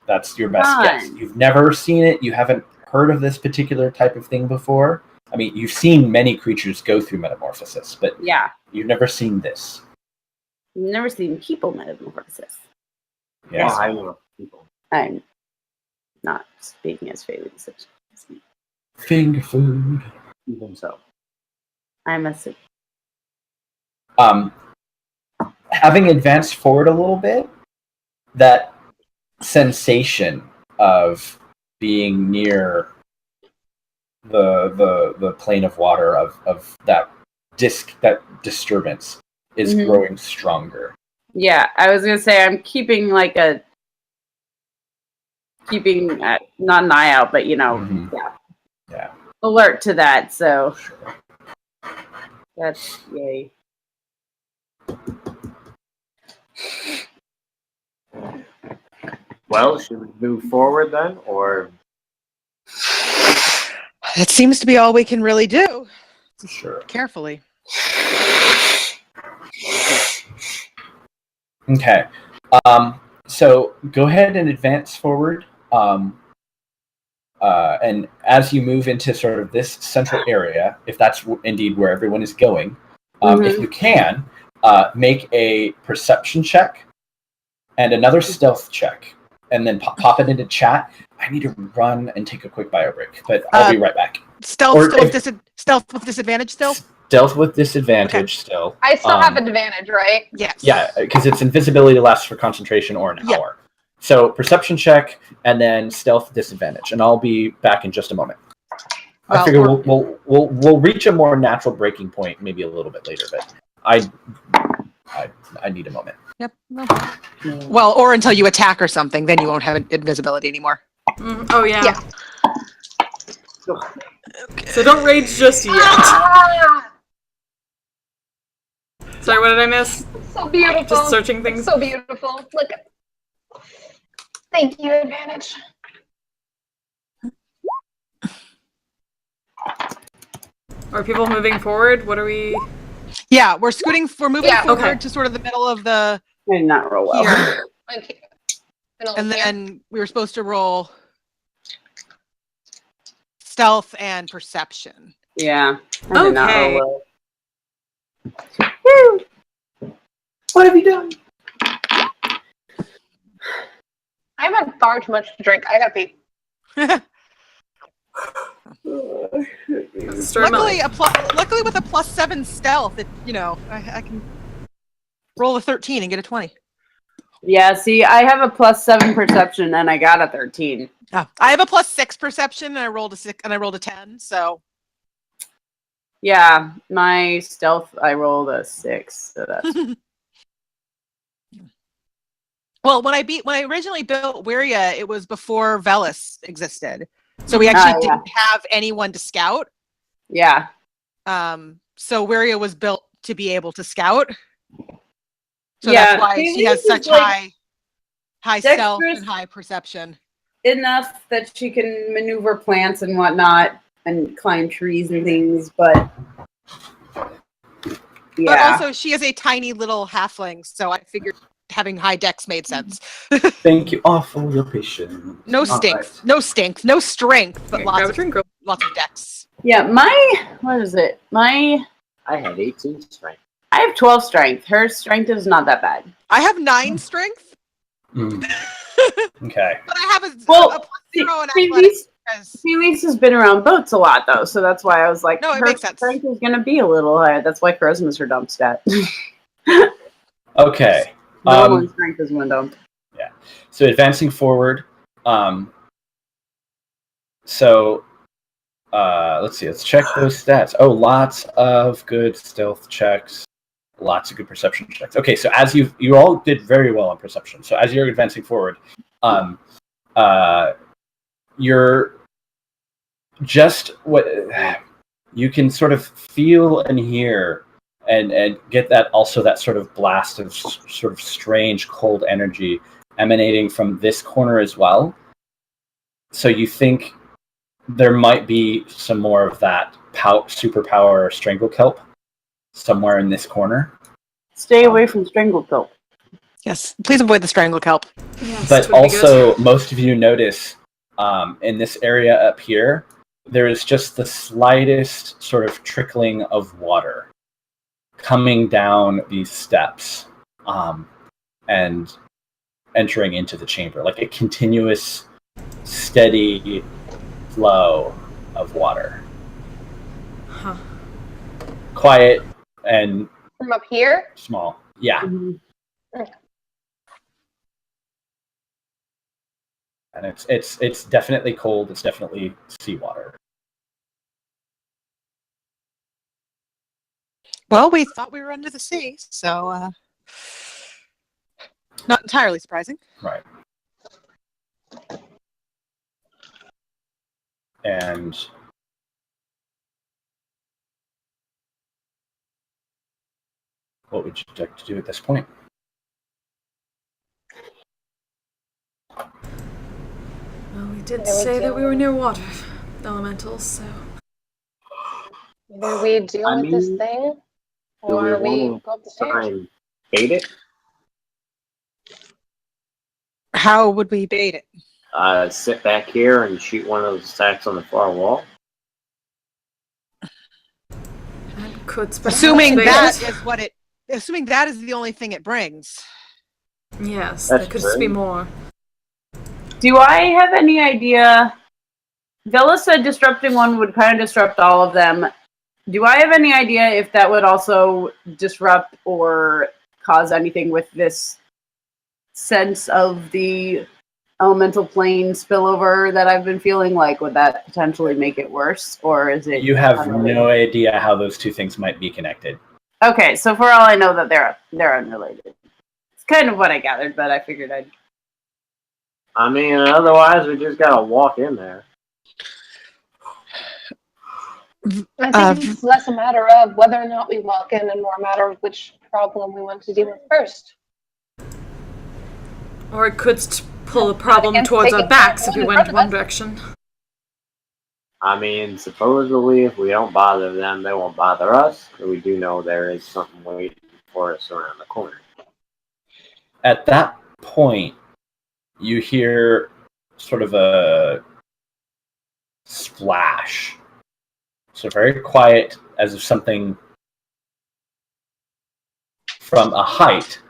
That's your best guess. You've never seen it. You haven't heard of this particular type of thing before. I mean, you've seen many creatures go through metamorphosis, but yeah, you've never seen this. You've never seen people metamorphosis. Yeah, I love people. I'm not speaking as Faye would say. Finger food. Even so. I'm a... Having advanced forward a little bit, that sensation of being near the plane of water of that disturbance is growing stronger. Yeah, I was gonna say I'm keeping not an eye out, but yeah, alert to that. So that's yay. Well, should we move forward then, or? That seems to be all we can really do. For sure. Carefully. Okay. So go ahead and advance forward. And as you move into sort of this central area, if that's indeed where everyone is going, if you can, make a perception check and another stealth check, and then pop it into chat. I need to run and take a quick bio break, but I'll be right back. Stealth with disadvantage still? Stealth with disadvantage still. I still have advantage, right? Yes. Yeah, because it's invisibility lasts for concentration or an hour. So perception check and then stealth disadvantage, and I'll be back in just a moment. I figure we'll reach a more natural breaking point maybe a little bit later, but I need a moment. Yep. Well, or until you attack or something, then you won't have invisibility anymore. Oh yeah. Okay. So don't rage just yet. Sorry, what did I miss? So beautiful. Just searching things. It's so beautiful. Look. Thank you, advantage. Are people moving forward? What are we? Yeah, we're moving forward to sort of the middle of the. I did not roll well. Here. Okay. And then we were supposed to roll stealth and perception. Yeah. I did not Okay. roll well. What have you done? I've had far too much to drink. I gotta pee. Luckily, with a +7 stealth, I can roll a 13 and get a 20. Yeah, see, I have a +7 perception and I got a 13. I have a +6 perception and I rolled a 6 and I rolled a 10. So yeah, my stealth I rolled a 6. So that's well, when I originally built Wiria, it was before Velis existed, so we actually didn't have anyone to scout. Yeah. So Wiria was built to be able to scout. So that's why she has such high stealth and high perception. Enough that she can maneuver plants and whatnot and climb trees and things, but But also she is a tiny little halfling, so I figured having high dex made sense. Thank you all for your patience. No All stinks, right. no stinks, no strength, but Okay, grab a lots drink, girl. of dex. Yeah, what is it? I had 18 strength. I have 12 strength. Her strength is not that bad. I have 9 strength, Mm. Okay. but I have a Well, +0 in athletics. Felix has been around boats a lot, though, so that's why I was like, No, it her makes sense. strength is going to be a little higher. That's why charisma's her dump stat. Okay. Normal strength is one dump. Yeah. So advancing forward. Let's see. Let's check those stats. Oh, lots of good stealth checks. Lots of good perception checks. Okay, so as you all did very well on perception. So as you're advancing forward, you're just what you can sort of feel and hear and get that sort of blast of sort of strange cold energy emanating from this corner as well. So you think there might be some more of that superpower strangle kelp somewhere in this corner. Stay away from strangle kelp. Yes, please avoid the strangle kelp. Yes, But also, most of you notice in this area up here, there is just the slightest sort of trickling of water coming down these steps and entering into the chamber, like a continuous, steady flow of water. Huh. Quiet and From up here? small. Yeah. Mm-hmm. And it's definitely cold. It's definitely seawater. Well, we thought we were under the sea, so not entirely surprising. Right. And what would you like to do at this point? Well, we did say that we were near water elementals, so. Either we deal with this thing, or we go up the Try stairs. and bait it? How would we bait it? Sit back here and shoot one of those stacks on the far wall. That could Assuming perhaps that is what it. Assuming that is the only thing it brings. Yes, That's there could just be true. more. Do I have any idea? Vela said disrupting one would kind of disrupt all of them. Do I have any idea if that would also disrupt or cause anything with this sense of the elemental plane spillover that I've been feeling? Like, would that potentially make it worse, or is it? You have unrelated? no idea how those two things might be connected. Okay, so for all I know, that they're unrelated. It's kind of what I gathered, but I figured I'd. I mean, otherwise we just gotta walk in there. I think it's less a matter of whether or not we walk in and more a matter of which problem we want to deal with first. Or it could pull a problem Against towards our taking backs if we in went front of one us. direction. I mean, supposedly if we don't bother them, they won't bother us. But we do know there is something waiting for us around the corner. At that point, you hear sort of a splash. So very quiet, as if something from a height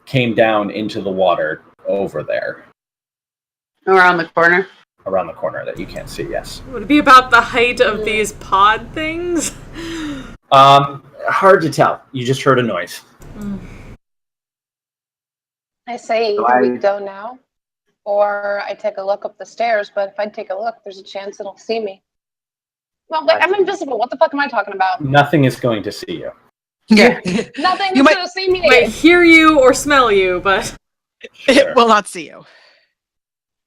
came down into the water over there. Around the corner? Around the corner that you can't see, yes. Would it be about the height of these pod things? Hard to tell. You just heard a noise. I say either we go now, or I take a look up the stairs, but if I take a look, there's a chance it'll see me. Well, wait, I'm invisible. What the fuck am I talking about? Nothing is going to see you. Yeah. Nothing You is might- going to see me. Might hear you or smell you, but It will not see you.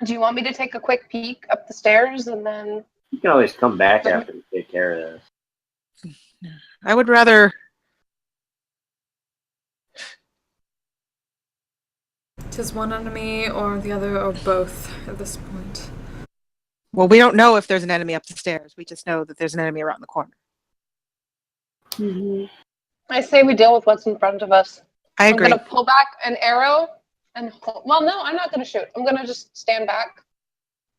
Do you want me to take a quick peek up the stairs and then... You can always come back after we take care of this. I would rather. just one enemy or the other or both at this point. Well, we don't know if there's an enemy up the stairs. We just know that there's an enemy around the corner. I say we deal with what's in front of us. I agree. I'm gonna pull back an arrow and well, no, I'm not gonna shoot. I'm gonna just stand back,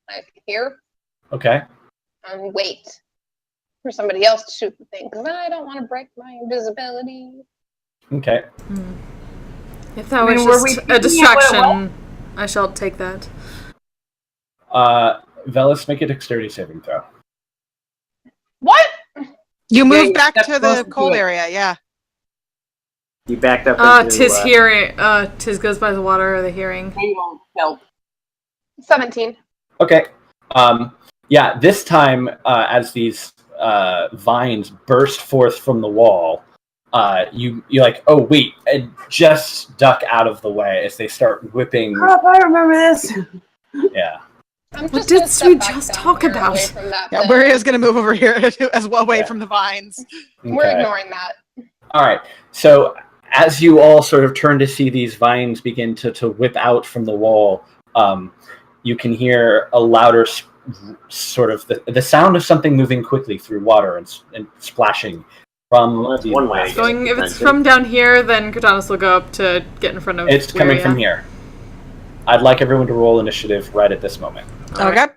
like here, Okay. and wait for somebody else to shoot the thing because I don't want to break my invisibility. Okay. If that was just a distraction, I shall take that. Velis, make a dexterity saving throw. What? You moved you back stepped to closer the to cold it. area, yeah. You backed up into... Tis hearing. Tis goes by the water or the hearing. They won't help. 17. Okay. Yeah, this time, as these vines burst forth from the wall, you like, oh wait, and just duck out of the way as they start whipping. Crap, I remember this. Yeah. What did we just talk about? Yeah, Maria's gonna move over here as well away from the vines. We're ignoring that. All right. So as you all sort of turn to see these vines begin to whip out from the wall, you can hear a louder sort of the sound of something moving quickly through water and splashing from one way. If it's from down here, then Cortanis will go up to get in front of. It's coming from here. I'd like everyone to roll initiative right at this moment. Okay.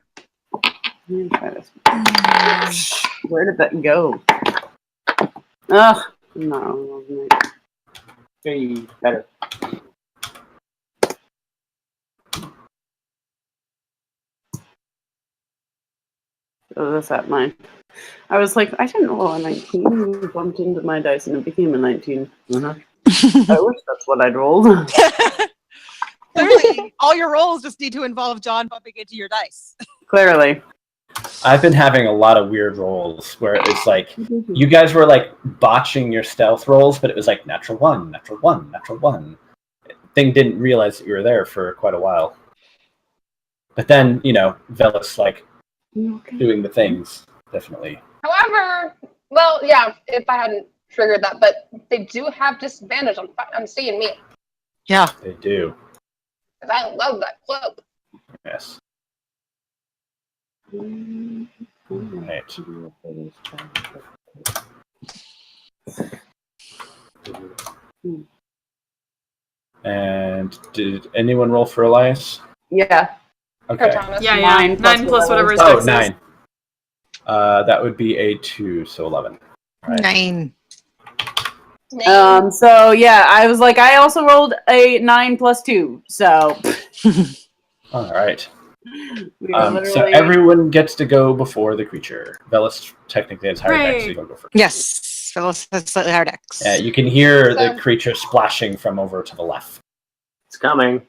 Where did that go? Ugh. No. Hey, better. Oh, that's at mine. I was like, I didn't roll a 19. You bumped into my dice and it became a 19. Mm-hmm. I wish that's what I'd rolled. Clearly, all your rolls just need to involve John bumping into your dice. Clearly. I've been having a lot of weird rolls where it's like you guys were like botching your stealth rolls, but it was like natural one, natural one, natural one. Thing didn't realize that you were there for quite a while. But then, Velis like doing the things, definitely. However, well, yeah, if I hadn't triggered that, but they do have disadvantage on seeing me. Yeah. They do. Because I love that cloak. Yes. Right. And did anyone roll for Elias? Yeah. Okay. Yeah. 9 plus whatever his Oh, dex is. 9. That would be a 2, so 11. Right. 9. So yeah, I was like, I also rolled a 9 plus 2, so. All right. Literally... So everyone gets to go before the creature. Velis technically has higher dex, so you don't go first. Yes, Phyllis has slightly higher dex. Yeah, you can hear the creature splashing from over to the left. It's coming.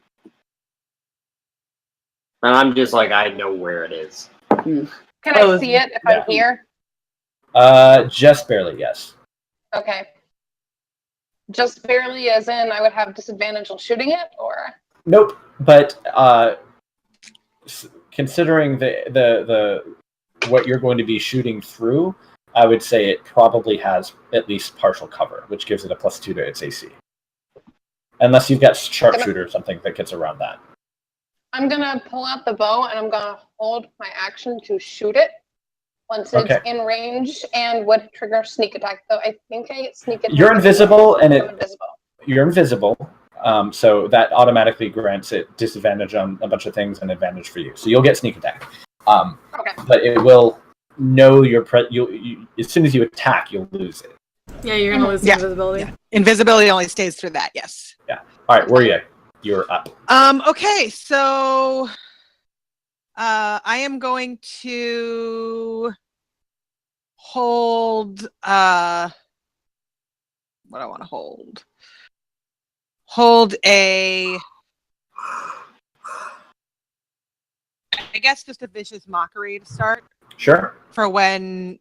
And I'm just like, I know where it is. Can I see it if I'm here? Just barely, yes. Okay. Just barely, as in I would have disadvantage on shooting it, or? Nope. But considering the what you're going to be shooting through, I would say it probably has at least partial cover, which gives it a +2 to its AC. Unless you've got sharpshooter or something that gets around that. I'm gonna pull out the bow and I'm gonna hold my action to shoot it once it's in range and would trigger sneak attack. So I think I get sneak attack. You're invisible and invisible. You're invisible. So that automatically grants it disadvantage on a bunch of things and advantage for you. So you'll get sneak attack. But it will know your as soon as you attack, you'll lose it. Yeah, you're gonna lose the invisibility. Yeah. Invisibility only stays through that. Yes. Yeah. All right, where are you? You're up. Okay, so I am going to hold. What do I want to hold? Hold a. I guess just a vicious mockery to start. Sure. For when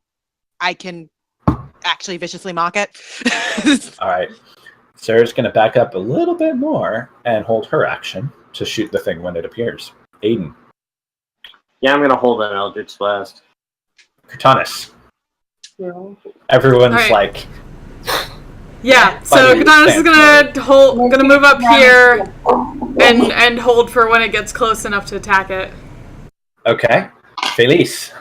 I can actually viciously mock it. All right. Sarah's going to back up a little bit more and hold her action to shoot the thing when it appears. Aiden. Yeah, I'm going to hold an Eldritch Blast. Cortanis. Everyone's like... Yeah, so Cortanis is gonna move up here and hold for when it gets close enough to attack it. Okay. Felice.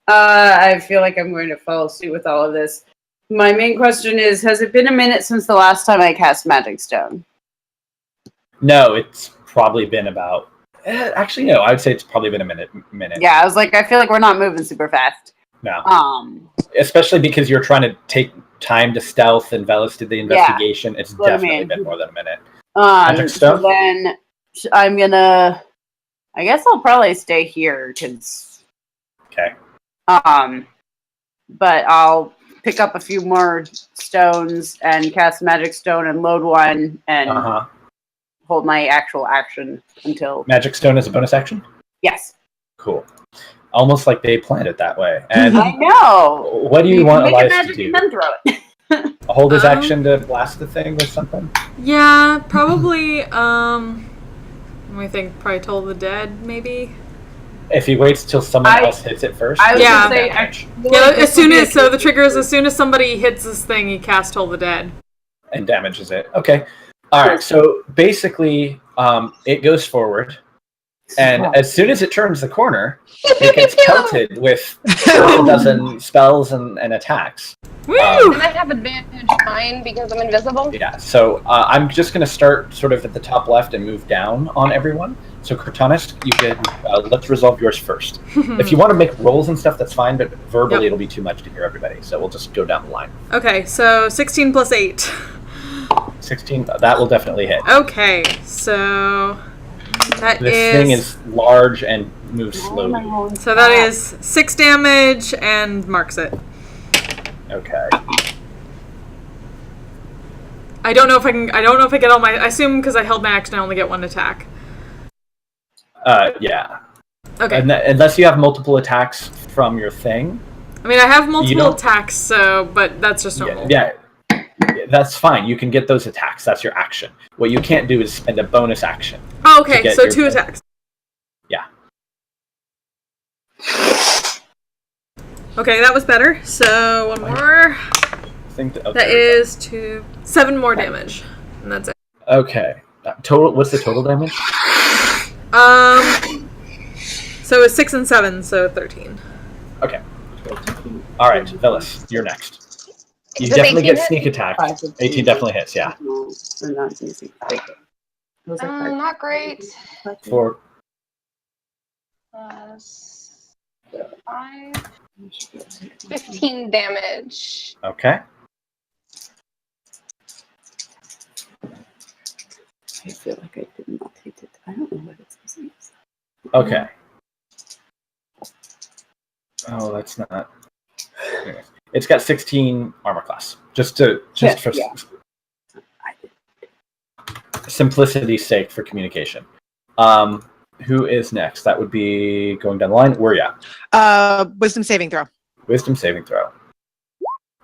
I feel like I'm going to follow suit with all of this. My main question is, has it been a minute since the last time I cast Magic Stone? No, it's probably been about... actually, no, I would say it's probably been a minute. Yeah, I was like, I feel like we're not moving super fast. No. Especially because you're trying to take time to stealth and Velis did the investigation. It's definitely been more than a minute. Magic Stone? So then I'm gonna... I guess I'll probably stay here, because... Okay. But I'll pick up a few more stones and cast Magic Stone and load one and hold my actual action until... Magic Stone is a bonus action? Yes. Cool. Almost like they planned it that way. And I know! What do you want Elias to do? And then throw it. Hold his action to blast the thing with something? Yeah, probably, let me think, probably Toll the Dead, maybe? If he waits till someone else hits it first? I was yeah. gonna say, As soon as, so the trigger is as soon as somebody hits this thing, you cast Toll the Dead. And damages it. Okay. Alright, so basically, it goes forward, and as soon as it turns the corner, it gets pelted with a dozen spells and attacks. Woo! And I have advantage on mine because I'm invisible. Yeah, so I'm just going to start sort of at the top left and move down on everyone. So, Cortanis, you can, let's resolve yours first. If you want to make rolls and stuff, that's fine, but verbally it'll be too much to hear everybody. So we'll just go down the line. Okay, so 16 plus 8. 16, that will definitely hit. Okay, so this thing is large and moves slowly. So that is 6 damage and marks it. Okay. I don't know if I get all my... I assume because I held my action, I only get 1 attack. Yeah. Okay. Unless you have multiple attacks from your thing. I mean, I have multiple attacks, but that's just normal. Yeah, that's fine. You can get those attacks. That's your action. What you can't do is spend a bonus action. Oh, okay. So 2 attacks. Yeah. Okay, that was better. So 1 more. That is 7 more damage, and that's it. Okay. Total. What's the total damage? So it's 6 and 7, so 13. Okay. All right, Phyllis, you're next. You Does definitely 18 get hit? sneak attack. 18 definitely hits. Yeah. Not great. For 5, 15 damage. okay. I feel like I did not hit it. I don't know what it's supposed to be. Okay. Oh, that's not. It's got 16 armor class. Just for simplicity's sake for communication. Who is next? That would be going down the line. Where ya? Wisdom saving throw. Wisdom saving throw.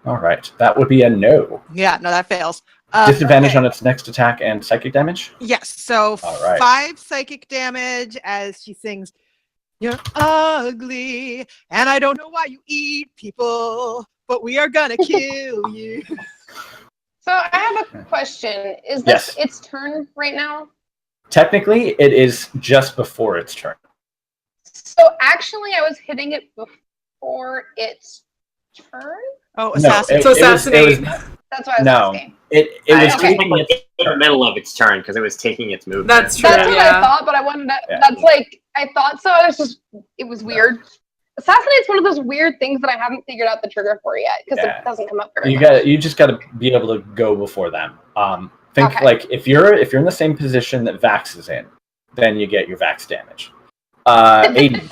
All right, that would be a no. Yeah, no, that fails. Disadvantage on its next attack and psychic damage? Yes, so all right. 5 psychic damage as she sings, "You're ugly, and I don't know why you eat people, but we are gonna kill you." So I have a question. Is this its turn right now? Technically, it is just before its turn. So actually, I was hitting it before its turn? Oh, assassinate. No, so assassinate. That's what I was asking. It was taking it in the middle of its turn because it was taking its movement. That's true. That's what I thought, but I wanted to. Yeah. That's like I thought so. It was weird. Assassinate's one of those weird things that I haven't figured out the trigger for yet because it doesn't come up very much. You just got to be able to go before them. Like if you're in the same position that Vax is in, then you get your Vax damage. Aiden,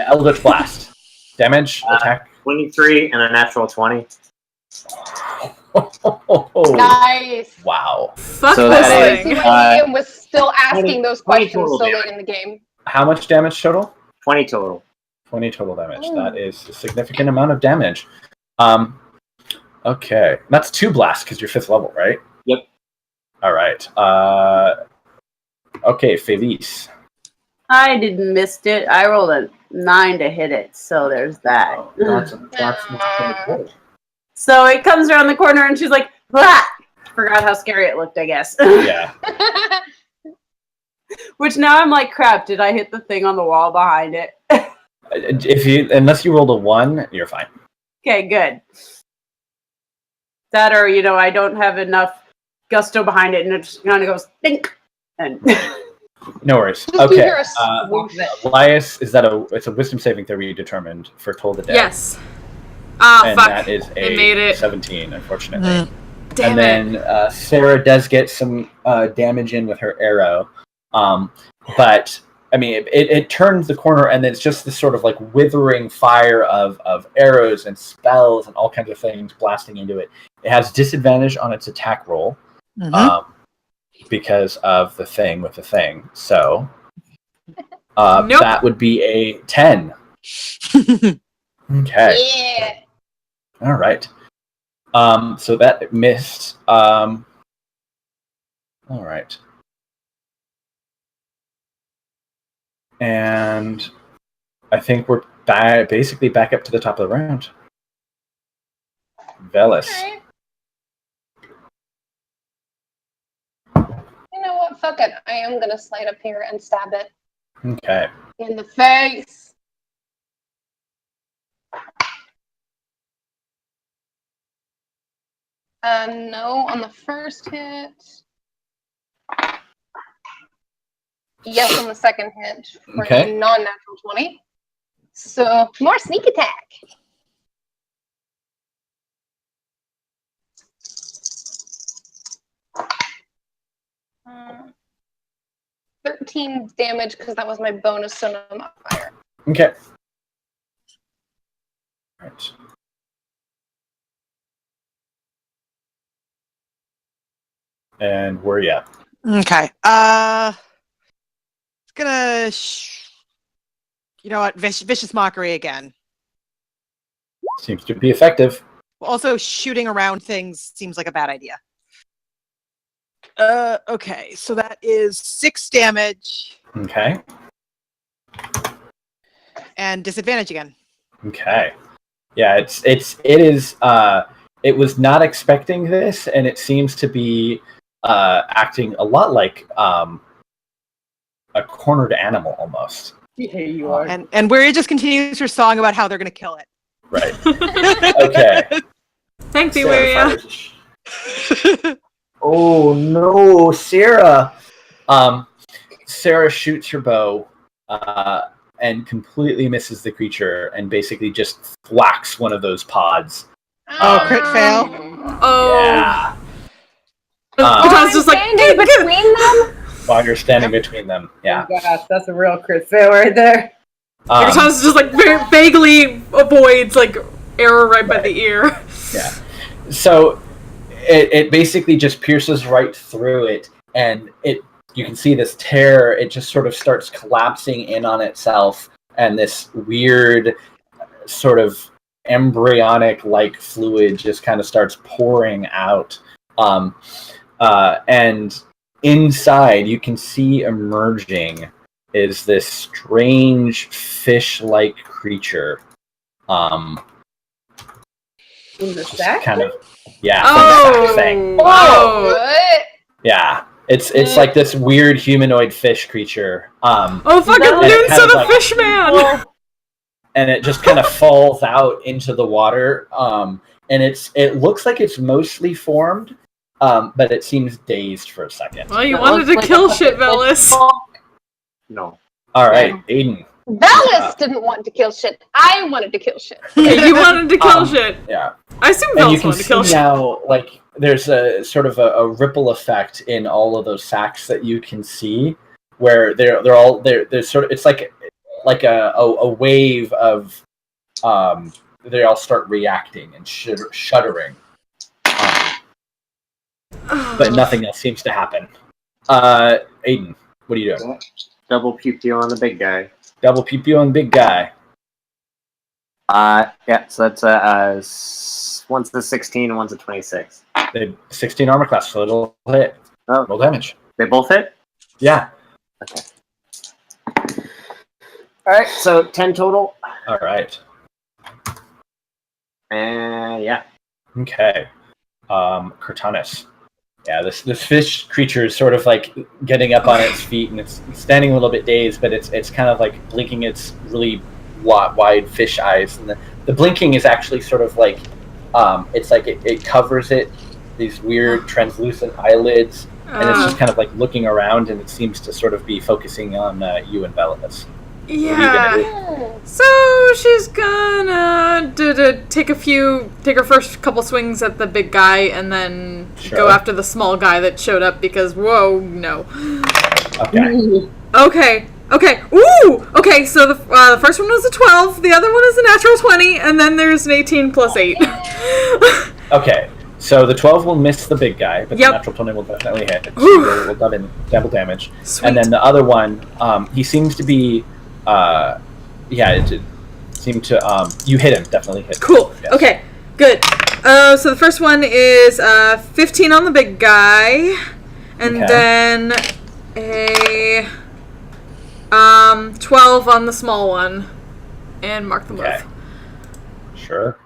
Eldritch Blast damage attack 23 and a natural 20. Nice. Wow. Fuck So this that thing. is, Ian was still asking 20 those questions total so damage. late in the game. How much damage total? 20 total. 20 total damage. That is a significant amount of damage. Okay. That's 2 blasts because you're 5th level, right? Yep. All right. Okay, Felice. I didn't missed it. I rolled a 9 to hit it, so there's that. So it comes around the corner and she's like, "Blah!" Forgot how scary it looked, I guess. Yeah. Which now I'm like, crap, did I hit the thing on the wall behind it? Unless you rolled a 1, you're fine. Okay, good. That or, I don't have enough gusto behind it and it just kind of goes, think. And No worries. Just Okay. hear a swoosh. Elias, it's a wisdom saving throw you determined for Toll the Dead. Yes. Ah, And fuck. that is It made a it. 17, unfortunately. Damn And then Sarah does get some damage in with her arrow. But, I mean, it turns the corner and it's just this sort of like withering fire of arrows and spells and all kinds of things blasting into it. It has disadvantage on its attack roll because of the thing with the thing. So Nope. that would be a 10. Okay. Yeah. All right. So that missed. All right. And I think we're basically back up to the top of the round. Velis. Alright. You know what? Fuck it. I am gonna slide up here and stab it Okay. in the face. No, on the first hit. Yes, on the second hit for Okay. a non-natural 20. So more sneak attack. Uh, 13 damage because that was my bonus Sonoma modifier. Okay. Right. And where are you at? Okay. It's gonna. You know what? Vicious mockery again. Seems to be effective. Also, shooting around things seems like a bad idea. Okay, so that is 6 damage Okay. and disadvantage again. Okay. Yeah, it was not expecting this, and it seems to be acting a lot like a cornered animal almost. yeah, you are. And Weirya just continues her song about how they're gonna kill it. Right. Okay. Thank you, Sarah Wyrya. fires. Oh no, Sarah! Sarah shoots her bow and completely misses the creature, and basically just whacks one of those pods. Oh, crit fail. Oh. Yeah. Katana's just like, standing between them. While you're standing between them. Yeah. Oh, gosh, that's a real crit fail right there. Katana's just like vaguely avoids like arrow right by the ear. Yeah. So it basically just pierces right through it, and you can see this tear. It just sort of starts collapsing in on itself, and this weird sort of embryonic-like fluid just kind of starts pouring out. And inside, you can see emerging is this strange fish-like creature. In the Just sack? kind of, yeah. Oh. From the thing. Oh. What? Yeah. It's like this weird humanoid fish creature. Oh, fucking And it Loon kind son of of Fish Man! And it just kind of falls out into the water. And it looks like it's mostly formed, but it seems dazed for a second. Well, you That wanted looks to like kill a shit, fucking Velis. No. All right, Aiden. Velis didn't want to kill shit. I wanted to kill shit. Okay, you wanted to kill shit. Yeah. I assume And you Velis can wanted to see kill shit. now, like, there's a sort of a ripple effect in all of those sacks that you can see, where they're sort of, it's like a wave of they all start reacting and shuddering, but nothing else seems to happen. Aiden, what are you doing? Double pew pew on the big guy. Double pew pew on big guy. Yeah, so that's one's a 16 and one's a 26. They have 16 armor class, so it'll hit. Oh. Roll damage. They both hit? Yeah. Alright, so 10 total. All right. And yeah. Okay. Cortanus. Yeah, this fish creature is sort of like getting up on its feet, and it's standing a little bit dazed, but it's kind of like blinking its really wide fish eyes, and the blinking is actually sort of like it's like it covers it, these weird translucent eyelids, and it's just kind of like looking around, and it seems to sort of be focusing on you and Velas. Yeah. So she's gonna take her first couple swings at the big guy, and then go after the small guy that showed up because whoa, no. Okay. Ooh. Okay. So the first one was a 12, the other one is a natural 20, and then there's an 18 plus 8. Okay. So the 12 will miss the big guy, but the natural 20 will definitely hit. So we'll double damage. Sweet. And then the other one, he seems to be, it seemed to, you hit him, definitely hit him. Cool. Yes. Okay, good. So the first one is 15 on the big guy, and then a 12 on the small one, and mark them both. Sure.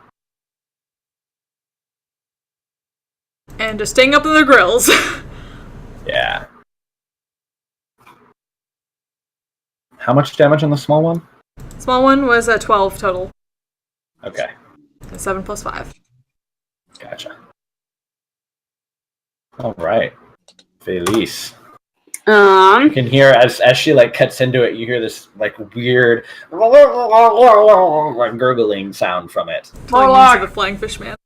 And just staying up in their grills. Yeah. How much damage on the small one? Small one was a 12 total. Okay. And 7 plus 5. Gotcha. All right. Felice. You can hear as she like cuts into it, you hear this like weird like gurgling sound from it. Pulling into the flying fish man.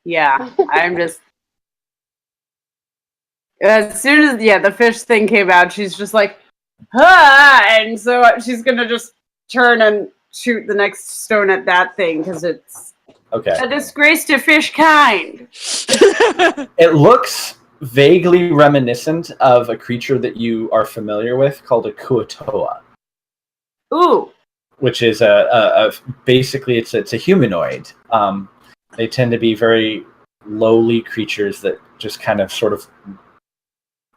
Yeah, I'm just. As soon as the fish thing came out, she's just like, and so she's gonna just turn and shoot the next stone at that thing because it's a disgrace to fish kind. It looks vaguely reminiscent of a creature that you are familiar with called a kuatoa. Ooh. Which is basically it's a humanoid. They tend to be very lowly creatures that just kind of sort of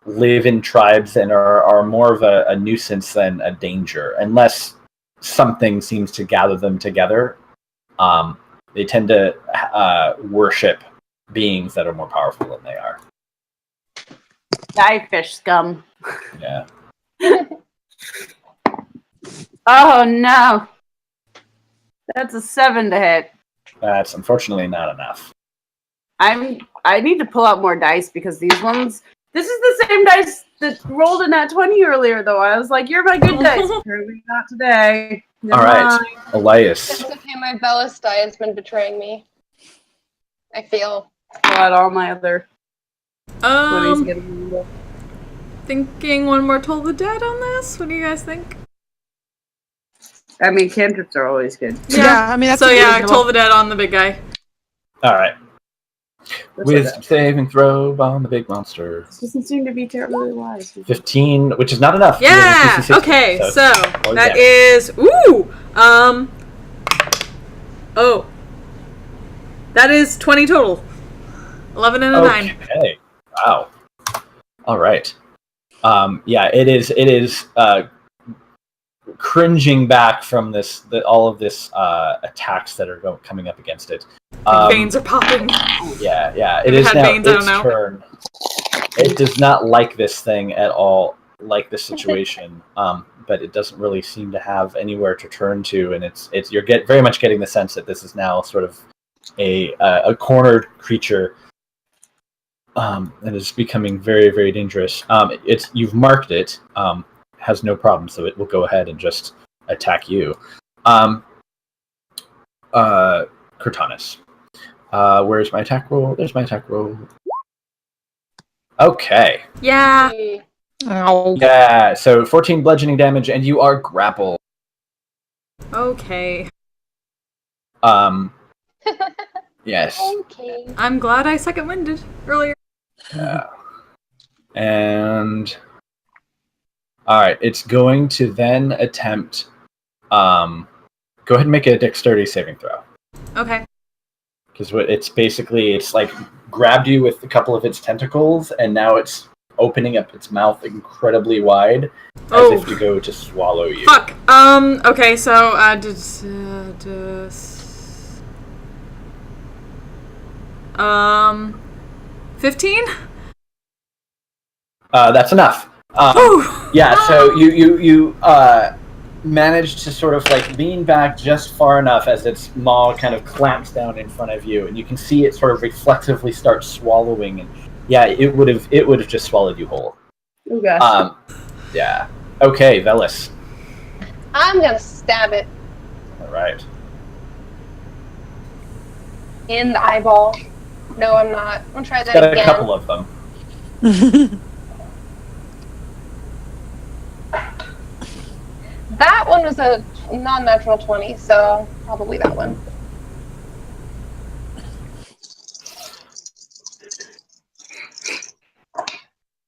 live in tribes and are more of a nuisance than a danger, unless something seems to gather them together. They tend to worship beings that are more powerful than they are. Die, fish scum. Yeah. Oh no. That's a 7 to hit. That's unfortunately not enough. I need to pull out more dice because these ones. This is the same dice that rolled in that 20 earlier, though. I was like, "You're my good dice." Apparently not today. All right, Elias. It's okay. My Bellis die has been betraying me. I feel. But all my other. 20s getting real. Thinking one more Toll the Dead on this. What do you guys think? I mean, cantrips are always good. Yeah, I mean that's Toll the Dead on the big guy. All right. Wisdom saving throw on the big monster. This doesn't seem to be terribly wise. 15, which is not enough. Yeah. Okay. So that is that is 20 total. 11 and a 9. Okay. Wow. All right. It is cringing back from all of this attacks that are coming up against it. Veins are popping. Yeah. It is now its turn. It does not like this thing at all, like this situation. But it doesn't really seem to have anywhere to turn to, and you're very much getting the sense that this is now sort of a cornered creature. And it's becoming very, very dangerous. You've marked it. Has no problem, so it will go ahead and just attack you. Cortanus. Where's my attack roll? There's my attack roll. Okay. Yeah. Ow. Yeah, so 14 bludgeoning damage, and you are grappled. Okay. Yes. Okay. I'm glad I second-winded earlier. Yeah. And... Alright, it's going to then attempt... go ahead and make a dexterity saving throw. Okay. Because it's like grabbed you with a couple of its tentacles, and now it's opening up its mouth incredibly wide, as if to go to swallow you. Fuck. Okay, so, 15? That's enough. Yeah, so you manage to sort of like lean back just far enough as its maw kind of clamps down in front of you, and you can see it sort of reflexively start swallowing. And yeah, it would have just swallowed you whole. Oh gosh. Yeah. Okay, Velis. I'm gonna stab it All right. in the eyeball. No, I'm not. I'm gonna try that Got again. a couple of them. That one was a non-natural 20, so probably that one.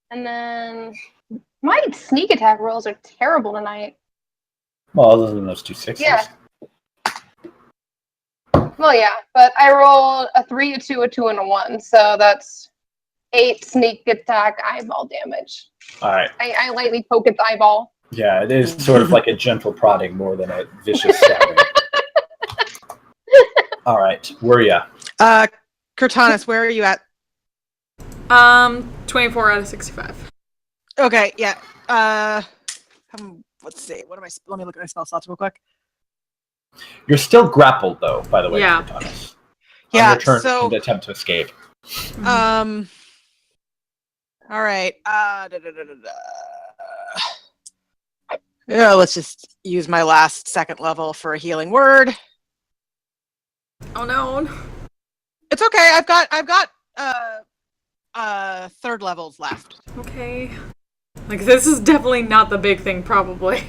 And then my sneak attack rolls are terrible tonight. Well, other than those 2 6s. Yeah. Well, yeah, but I rolled a 3, a 2, a 2, and a 1, so that's 8 sneak attack eyeball damage. All right. I lightly poke its eyeball. Yeah, it is sort of like a gentle prodding more than a vicious stabbing. All right, where are you? Cortanus, where are you at? 24 out of 65. Okay, yeah. Let's see. Let me look at my spell slots real quick. You're still grappled, though, by the way, Yeah. Cortanus. Yeah, On your turn so to attempt to escape. all right. Yeah, let's just use my last second level for a healing word. Oh no. It's okay. I've got third levels left. Okay. Like, this is definitely not the big thing, probably.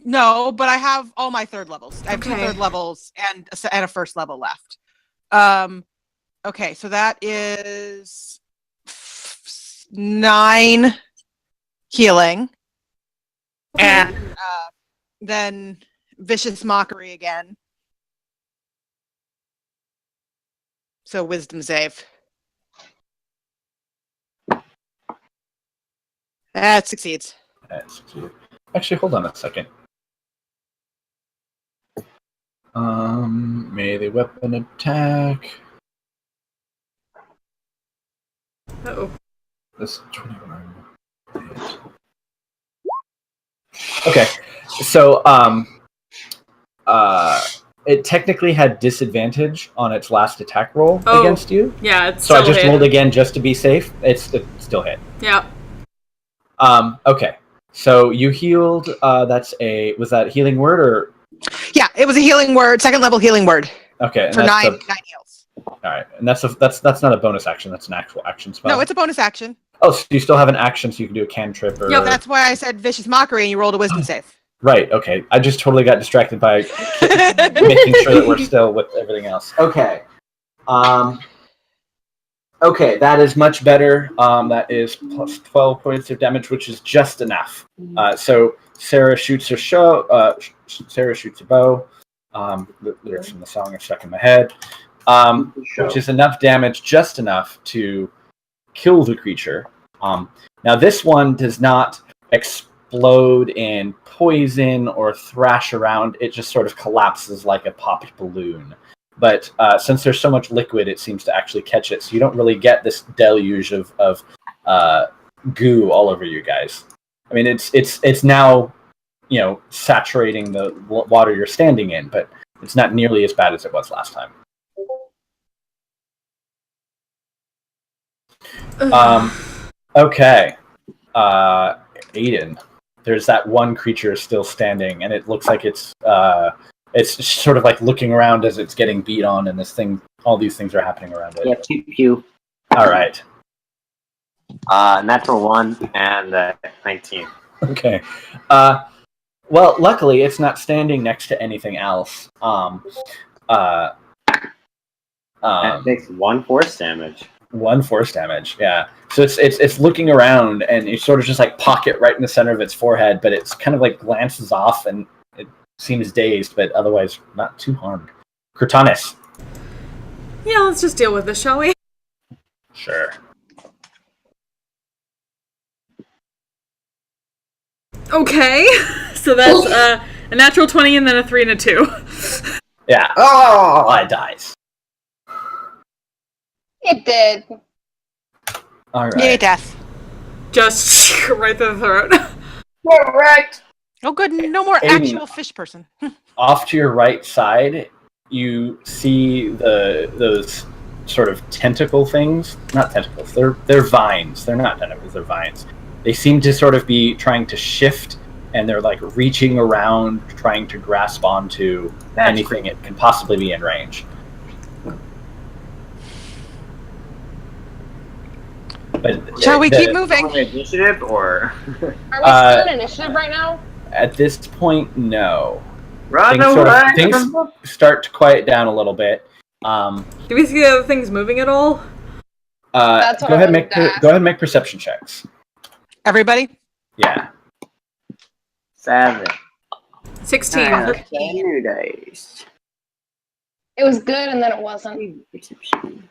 No, but I have all my third levels. I have 2 Okay. third levels and a first level left. Okay, so that is 9 healing. Okay. And then vicious mockery again. So wisdom save. That succeeds. Actually, hold on a second. Melee weapon attack. Uh-oh. This 21. Okay, so it technically had disadvantage on its last attack roll against you. Yeah, it's So I still just hit. rolled again just to be safe. It still hit. Yeah. Okay, so you healed. Was that healing word or? Yeah, it was a healing word, second level healing word Okay, and for that's 9 heals. all right, and that's not a bonus action. That's an actual action spell. No, it's a bonus action. Oh, so you still have an action, so you can do a cantrip or. Yep, That's why I said vicious mockery, and you rolled a wisdom save. Right. Okay. I just totally got distracted by making sure that we're still with everything else. Okay. Okay, that is much better. That is plus 12 points of damage, which is just enough. So Sarah shoots her Sarah shoots a bow. The lyrics from the song are stuck in my head. Which is enough damage, just enough to kill the creature. Now this one does not explode in poison or thrash around. It just sort of collapses like a popped balloon. But since there's so much liquid, it seems to actually catch it. So you don't really get this deluge of goo all over you guys. I mean, it's now, saturating the water you're standing in, but it's not nearly as bad as it was last time. Okay. Aiden, there's that one creature still standing, and it looks like it's sort of like looking around as it's getting beat on, and all these things are happening around it. Yeah, pew. All right. Natural 1 and 19. Okay. Well, luckily, it's not standing next to anything else. That takes 1 force damage. 1 force damage, yeah. So it's looking around, and you sort of just like pocket right in the center of its forehead, but it's kind of like glances off, and it seems dazed, but otherwise not too harmed. Cortanus. Yeah, let's just deal with this, shall we? Sure. Okay. So that's a natural 20 and then a 3 and a 2. Yeah. Oh, it dies. It did. All right. Yay, death. Just right through the throat. Correct. Oh, good. No more Aiden. actual fish person. Off to your right side, you see those sort of tentacle things. Not tentacles. They're vines. They're not tentacles. They're vines. They seem to sort of be trying to shift, and they're like reaching around, trying to grasp onto anything it can possibly be in range. But Shall we keep moving? Initiative or? Are we still in initiative right now? At this point, no. Run Things start to quiet down a little bit. Do we see the other things moving at all? Go ahead and make perception checks. Everybody? Yeah. 7. 16. New days. It was good and then it wasn't. Perception.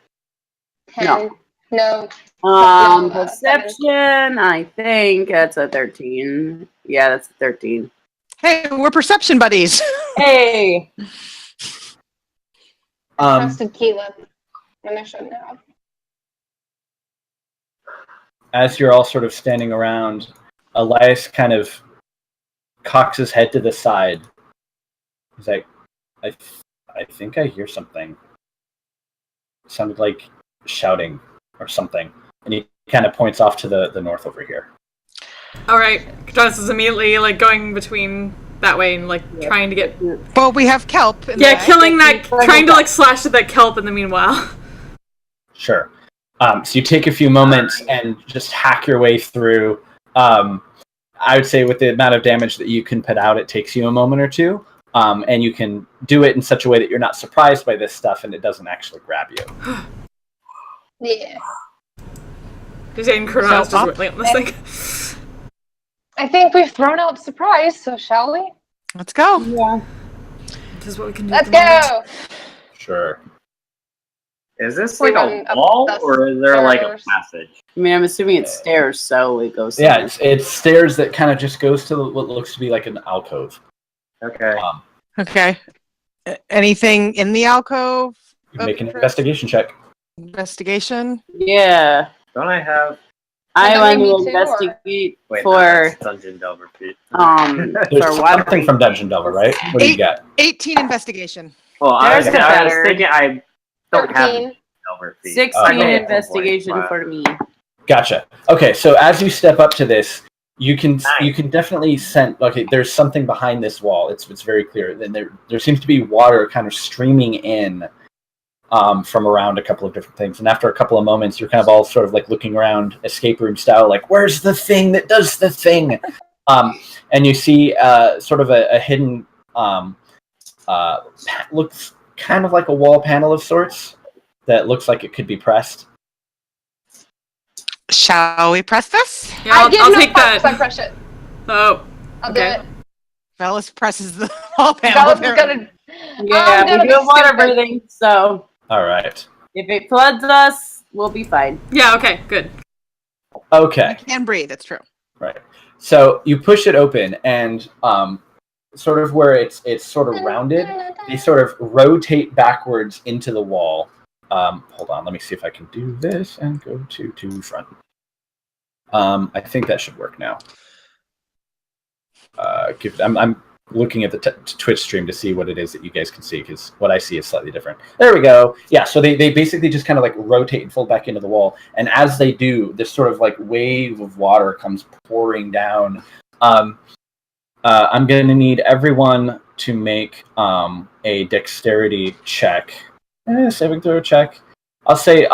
10. No. Perception, I think that's a 13. Yeah, that's a 13. Hey, we're perception buddies. Hey! I trusted Keelan when I shouldn't have. As you're all sort of standing around, Elias kind of cocks his head to the side. He's like, I think I hear something. It sounded like shouting or something. And he kind of points off to the north over here. All right, Jonas is immediately like going between that way and like trying to get. Well, we have kelp. Killing that, trying to like slash at that kelp in the meanwhile. Sure. So you take a few moments and just hack your way through. I would say with the amount of damage that you can put out, it takes you a moment or two. And you can do it in such a way that you're not surprised by this stuff and it doesn't actually grab you. Yeah. Just saying, Kurnos just whittling on this thing. I think we've thrown out surprise, so shall we? Let's go. Yeah. This is what we can do. Let's go! Sure. Is this like a wall, or is there like a passage? I mean, I'm assuming it's stairs, so it goes. Yeah, it's stairs that kind of just goes to what looks to be like an alcove. Okay. Okay. Anything in the alcove? You make an investigation check. Investigation? Yeah. Don't I have? I want to investigate for Dungeon Delver feat. There's something from Dungeon Delver, right? What do you got? 18 investigation. Well, I was better. thinking I don't 13. have Delver feat. 16 investigation for me. Gotcha. Okay, so as you step up to this, you can definitely sense. Okay, there's something behind this wall. It's very clear. Then there seems to be water kind of streaming in from around a couple of different things. And after a couple of moments, you're kind of all sort of like looking around escape room style, like, where's the thing that does the thing? And you see sort of a hidden, looks kind of like a wall panel of sorts that looks like it could be pressed. Shall we press this? Yeah, I'll take that. I press it. Oh, I'll do it. Velas presses the wall panel. Velas is gonna. Yeah, we do water breathing, so. All right. If it floods us, we'll be fine. Yeah, okay, good. Okay. You can breathe, it's true. Right. So you push it open, and sort of where it's sort of rounded, they sort of rotate backwards into the wall. Hold on, let me see if I can do this and go to front. I think that should work now. I'm looking at the Twitch stream to see what it is that you guys can see, because what I see is slightly different. There we go. Yeah, so they basically just kind of like rotate and fold back into the wall, and as they do, this sort of like wave of water comes pouring down. I'm going to need everyone to make a dexterity check. Saving throw check. I'll say,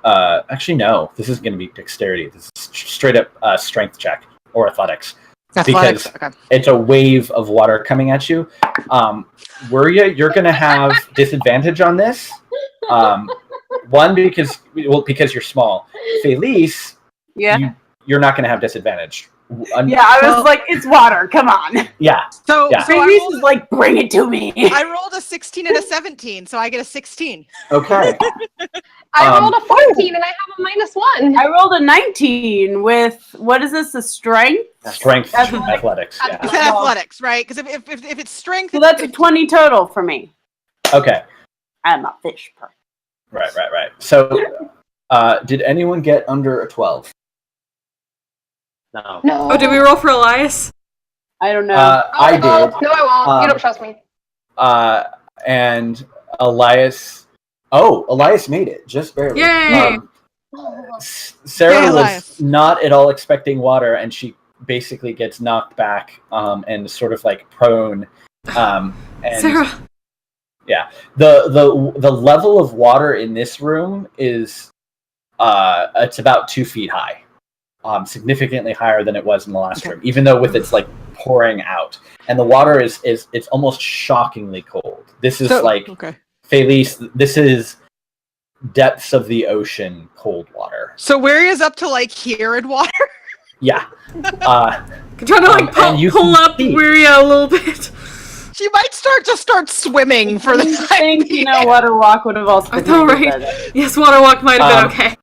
actually no, this isn't going to be dexterity. This is straight up strength check or athletics. Athletics, because okay. It's a wave of water coming at you. You're going to have disadvantage on this. One, because you're small. Felice, Yeah. you're not going to have disadvantage. Yeah, I was like, it's water. Come on. Yeah. So Felice is like, bring it to me. I rolled a 16 and a 17, so I get a 16. Okay. I rolled a 14 and I have a -1. I rolled a 19 with, what is this, a strength? Strength, athletics. Yeah. It's athletics, right? Because if it's strength, So that's a 20 total for me. Okay. I'm a fish person. Right. So, did anyone get under a 12? No. No. Oh, did we roll for Elias? I don't know. I did. No, I won't. You don't trust me. And Elias. Oh, Elias made it just barely. Yay! Sarah Yay, was Elias. not at all expecting water, and she basically gets knocked back and sort of like prone. And Sarah. yeah, the level of water in this room is it's about 2 feet high, significantly higher than it was in the last room. Even though with it's like pouring out, and the water is it's almost shockingly cold. This is Felice. This is depths of the ocean cold water. So Weary is up to like here in water. Yeah. I'm trying to like pull up Wiria a little bit. She might start swimming for the I think Water Walk would have also been right? Yes, Water Walk might have been okay.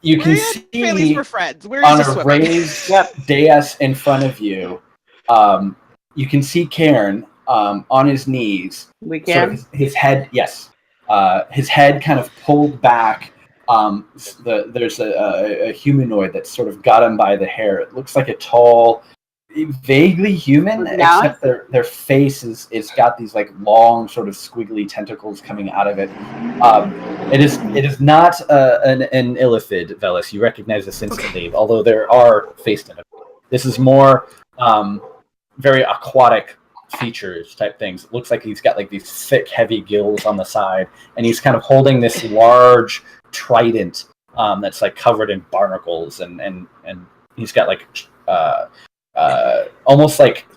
You can see were friends. on a raised dais in front of you. You can see Cairn on his knees. We can. Sort of his head, yes. His head kind of pulled back. There's a humanoid that's sort of got him by the hair. It looks like a tall, vaguely human, except their face is got these like long sort of squiggly tentacles coming out of it. It is not an illithid, Velis. You recognize this instantly, although there are face tentacles. This is more very aquatic features type things. It looks like he's got like these thick, heavy gills on the side, and he's kind of holding this large trident that's like covered in barnacles, and he's got like almost like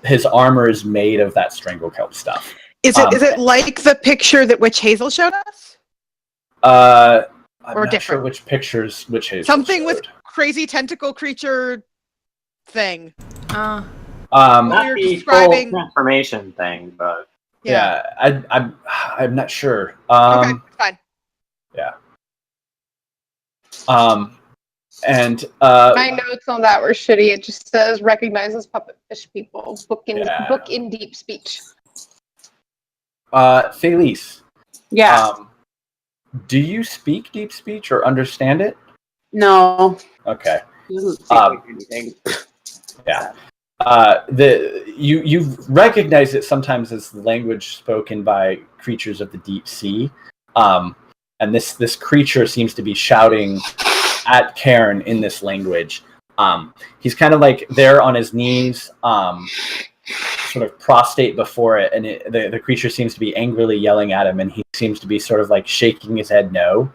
his armor is made of that stranglekelp stuff. Is it like the picture that Witch Hazel showed us? I'm or not different? sure which pictures Witch Hazel Something showed. with crazy tentacle creature thing. Not you're the describing full transformation thing, but I'm not sure. Okay, fine. Yeah. And My notes on that were shitty. It just says recognizes puppet fish people. Book in deep speech. Felice. Yeah. Do you speak deep speech or understand it? No. Okay. He doesn't speak like anything. Yeah. You recognize it sometimes as language spoken by creatures of the deep sea. And this creature seems to be shouting at Cairn in this language. He's kind of like there on his knees, sort of prostrate before it, and the creature seems to be angrily yelling at him, and he seems to be sort of like shaking his head no,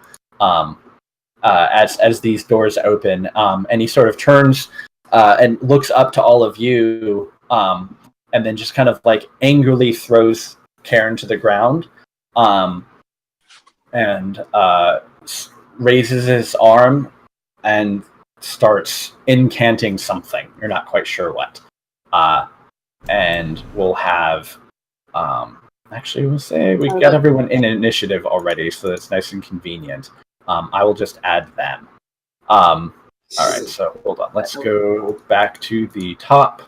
as these doors open, and he sort of turns and looks up to all of you, and then just kind of like angrily throws Cairn to the ground, and raises his arm and starts incanting something. You're not quite sure what. And we'll have actually we'll say we've got everyone in initiative already, so that's nice and convenient. I will just add them. All right, so hold on. Let's go back to the top.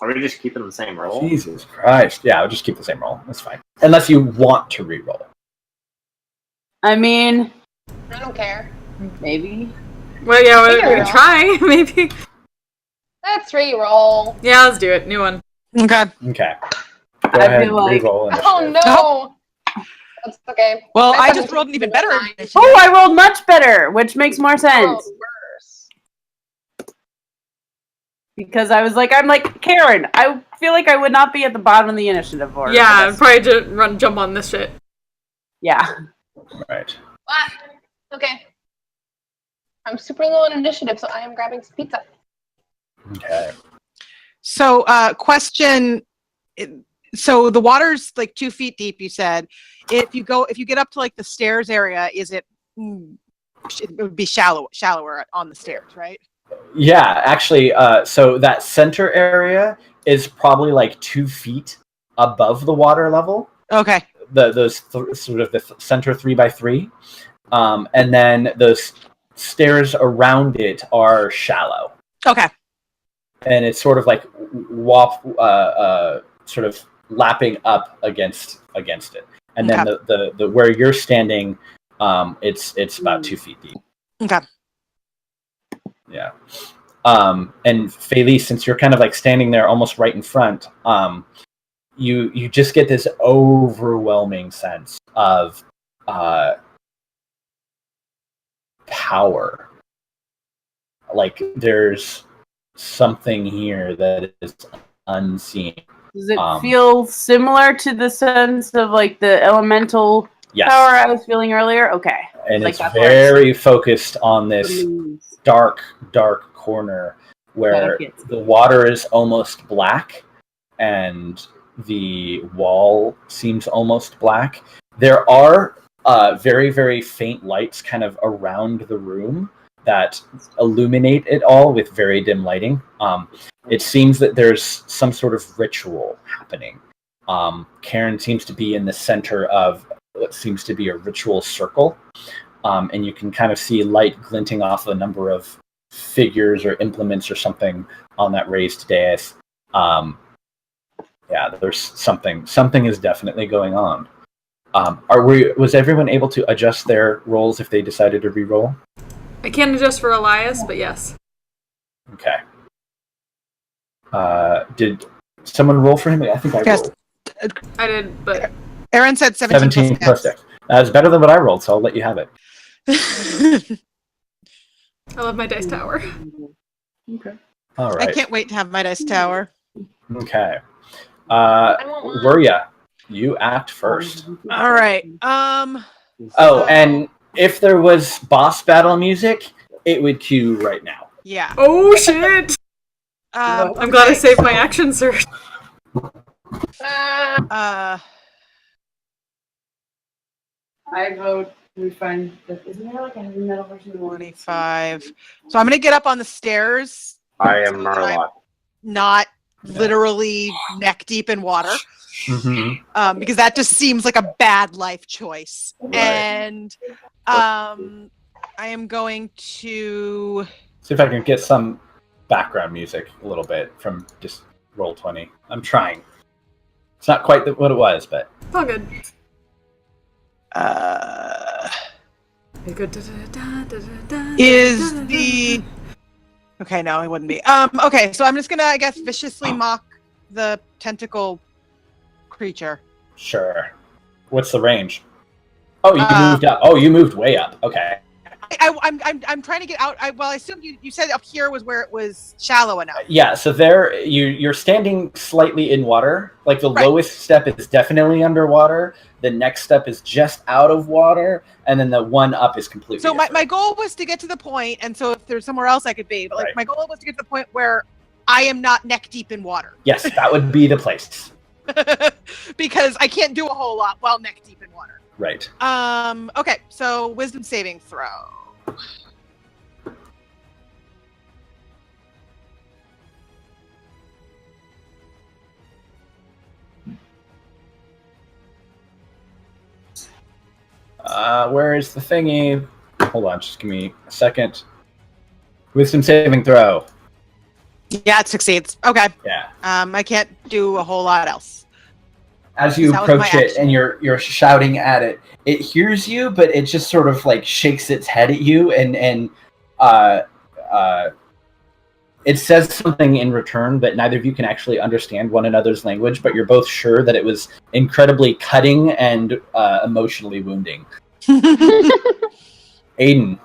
are we just keeping the same roll? Jesus Christ. Yeah, I'll just keep the same roll. That's fine. Unless you want to re-roll. I mean, I don't care. maybe. Well, yeah, we'll try, maybe. Let's re-roll. Yeah, let's do it. New one. Okay. Okay. Go I ahead feel and like- re-roll Oh initiative. no! That's okay. Well, My I just 17 rolled an even better was 9. initiative. Oh, I rolled much better, which makes more Oh, sense. worse. Because I'm like, Karen, I feel like I would not be at the bottom of the initiative order. Yeah, for I'd this. probably just jump on this shit. Yeah. Right. Ah, okay. I'm super low on initiative, so I am grabbing some pizza. Okay. So, question. So the water's like 2 feet deep. You said, if you get up to like the stairs area, it would be shallower on the stairs, right? Yeah, actually, so that center area is probably like 2 feet above the water level. Okay. Sort of the center 3x3, and then those stairs around it are shallow. Okay. And it's sort of like sort of lapping up against it. And then the where you're standing, it's about 2 feet deep. Okay. Yeah. And Felice, since you're kind of like standing there almost right in front, you just get this overwhelming sense of power. Like there's something here that is unseen. Does it feel similar to the sense of like the elemental power I was feeling earlier? Okay. And like it's very focused on this dark corner where the water is almost black and the wall seems almost black. There are very, very faint lights kind of around the room that illuminate it all with very dim lighting. It seems that there's some sort of ritual happening. Karen seems to be in the center of what seems to be a ritual circle. And you can kind of see light glinting off a number of figures or implements or something on that raised dais. Yeah, there's something is definitely going on. Was everyone able to adjust their rolls if they decided to re-roll? I can't adjust for Elias, but yes. Okay. Did someone roll for him? I think I rolled. I did, but Aaron said 17 plus Dex. That's better than what I rolled, so I'll let you have it. I love my dice tower. Okay. All right. I can't wait to have my dice tower. Okay. Wuria, you act first. All right. Oh, and if there was boss battle music, it would cue right now. Yeah. Oh shit! I'm glad I saved my action surge. I vote we find that isn't there like a heavy metal version of 25. So I'm gonna get up on the stairs. I am Murloc. Not literally neck deep in water. Mm-hmm. Because that just seems like a bad life choice. Right. And I am going to see if I can get some background music a little bit from just Roll20. I'm trying. It's not quite what it was, but it's all good. Is the okay? No, it wouldn't be. Okay, so I'm just gonna, I guess, viciously mock the tentacle creature. Sure. What's the range? Oh, you moved up. Oh, you moved way up. Okay. I'm trying to get out. I assume you said up here was where it was shallow enough. Yeah. So there, you're standing slightly in water. Like the lowest step is definitely underwater. The next step is just out of water, and then the one up is completely. So my goal was to get to the point, and so if there's somewhere else I could be, but like my goal was to get to the point where I am not neck deep in water. Yes, that would be the place. Because I can't do a whole lot while neck deep in water. Right. Okay, so wisdom saving throw. Where is the thingy? Hold on, just give me a second. Wisdom saving throw. Yeah, it succeeds. Okay. Yeah. I can't do a whole lot else. As you approach it and you're shouting at it, it hears you, but it just sort of like shakes its head at you and it says something in return, but neither of you can actually understand one another's language, but you're both sure that it was incredibly cutting and emotionally wounding. Aiden.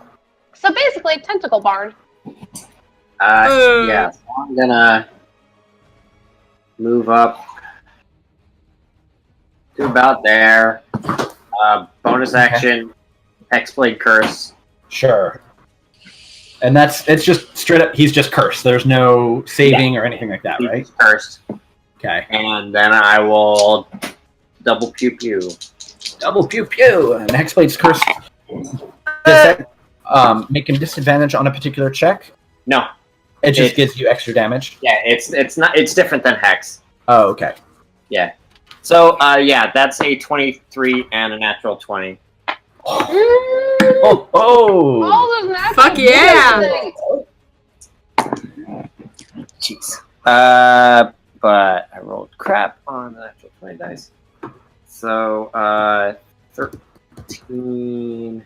So basically, tentacle bard. Yeah, so I'm gonna move up to about there. Bonus action, Hexblade Curse. Sure. And it's just straight up, he's just cursed. There's no saving or anything like that, right? He's cursed. Okay. And then I will double pew pew. Double pew pew! And Hexblade's cursed. Does that make him disadvantage on a particular check? No. It just gives you extra damage? Yeah, it's different than Hex. Oh, okay. Yeah. So, yeah, that's a 23 and a natural 20. Oh! All those natural fuck yeah! Jeez. But I rolled crap on the natural 20 dice. So, 13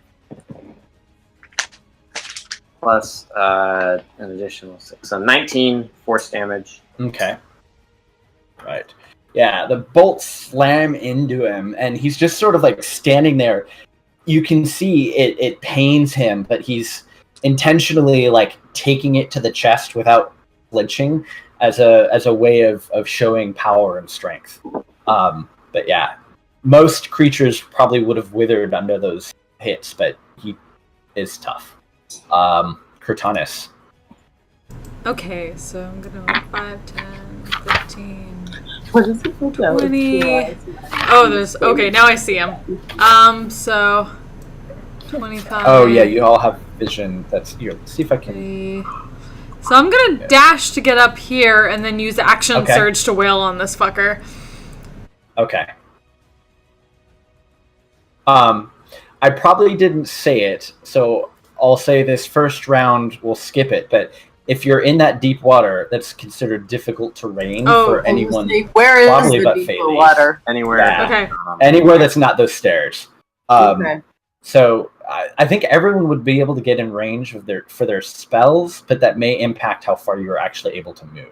plus an additional 6. So 19 force damage. Okay. Right. Yeah, the bolts slam into him, and he's just sort of like standing there. You can see it pains him, but he's intentionally like taking it to the chest without flinching as a way of showing power and strength. But yeah, most creatures probably would have withered under those hits, but he is tough. Cortanus. Okay, so I'm gonna 5, 10, 15. What is it? 20. Oh, there's okay. Now I see him. So 25. Oh yeah, you all have vision. That's here. Let's see if I can. 3. So I'm gonna dash to get up here and then use action surge to wail on this fucker. Okay. I probably didn't say it, so I'll say this first round we'll skip it. But if you're in that deep water, that's considered difficult terrain for anyone. Where is probably the but deeper Phalanx. water? Anywhere. Yeah. Okay. Anywhere that's not those stairs. Okay. So I think everyone would be able to get in range of for their spells, but that may impact how far you're actually able to move.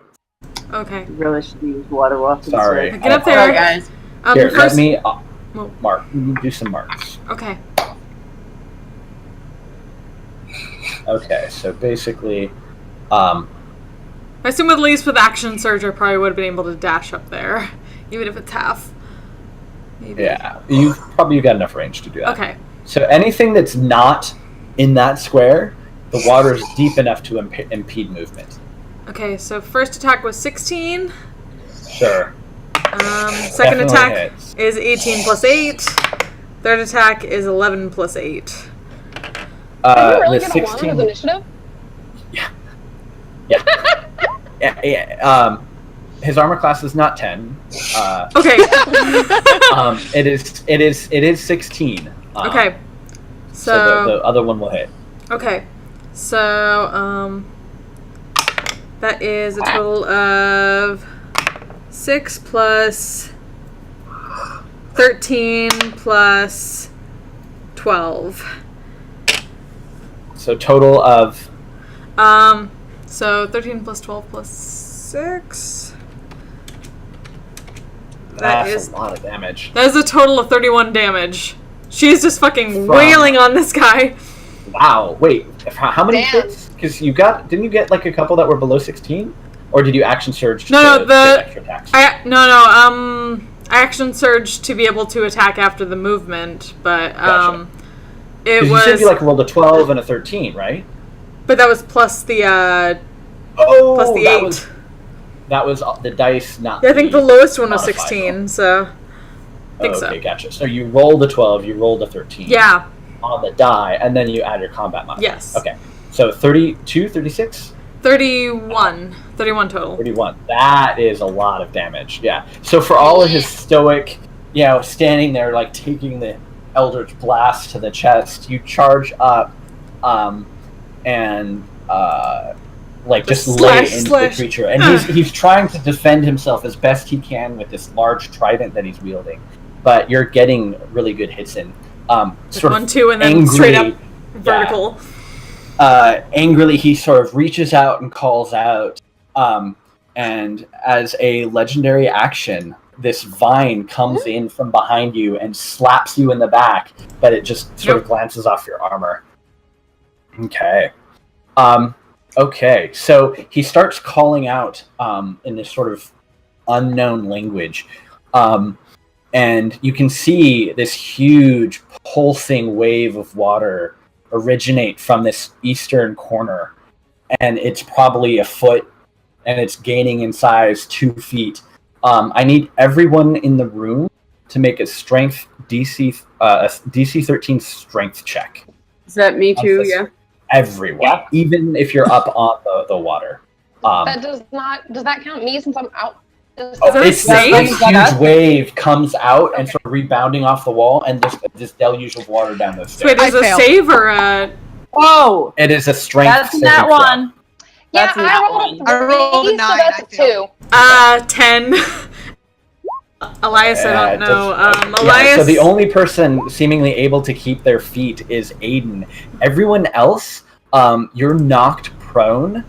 Okay. You really should use water walking. Sorry. Get up there, Sorry, guys. Here, first... let me mark. Do some marks. Okay. Okay, so basically, I assume at least with action surge, I probably would have been able to dash up there, even if it's half. Maybe. yeah, you've got enough range to do that. Okay. So anything that's not in that square, the water is deep enough to impede movement. Okay, so first attack was 16. Sure. Second Definitely attack hits. is 18 plus 8. Third attack is 11 plus 8. Are you really the going to want with initiative? Yeah. His armor class is not 10. Okay. It is 16. Okay. So the other one will hit. Okay. So, that is a total of 6 plus 13 plus 12. So total of... So 13 plus 12 plus 6. That's a lot of damage. That is a total of 31 damage. She's just fucking wailing on this guy. Wow. Wait, how many Damn. hits? Because didn't you get like a couple that were below 16? Or did you action surge to No, get extra attacks? I action surge to be able to attack after the movement, but Gotcha. it was. You said you like rolled a 12 and a 13, right? But that was plus the Oh, plus the 8. That was the dice, not. Yeah, I think the lowest one was modified 16, so I think okay, so. gotcha. So you rolled a 12, you rolled a 13. Yeah. On the die, and then you add your combat modifier. Yes. Okay. So 32, 36? 31. 31 total. 31. That is a lot of damage. Yeah. So for all of his stoic, standing there like taking the Eldritch Blast to the chest, you charge up, and just lay into the creature, and he's trying to defend himself as best he can with this large trident that he's wielding, but you're getting really good hits in. Sort 1, of 2, and then angrily, straight up vertical. Angrily, he sort of reaches out and calls out, and as a legendary action, this vine comes in from behind you and slaps you in the back, but it just sort of glances off your armor. Okay. Okay, so he starts calling out in this sort of unknown language. And you can see this huge pulsing wave of water originate from this eastern corner. And it's probably a foot, and it's gaining in size 2 feet. I need everyone in the room to make a strength DC 13 strength check. Is that me too? Yeah. Everyone, even if you're up on the water. That does that count me since I'm out? This huge wave comes out and sort of rebounding off the wall, and this deluge of water down those stairs. Wait, is it a save or a... Whoa! It is a strength. That's that one. Yeah, I rolled a 9. So that's a 2. 10. Elias, I don't know. Elias. So the only person seemingly able to keep their feet is Aiden. Everyone else you're knocked prone.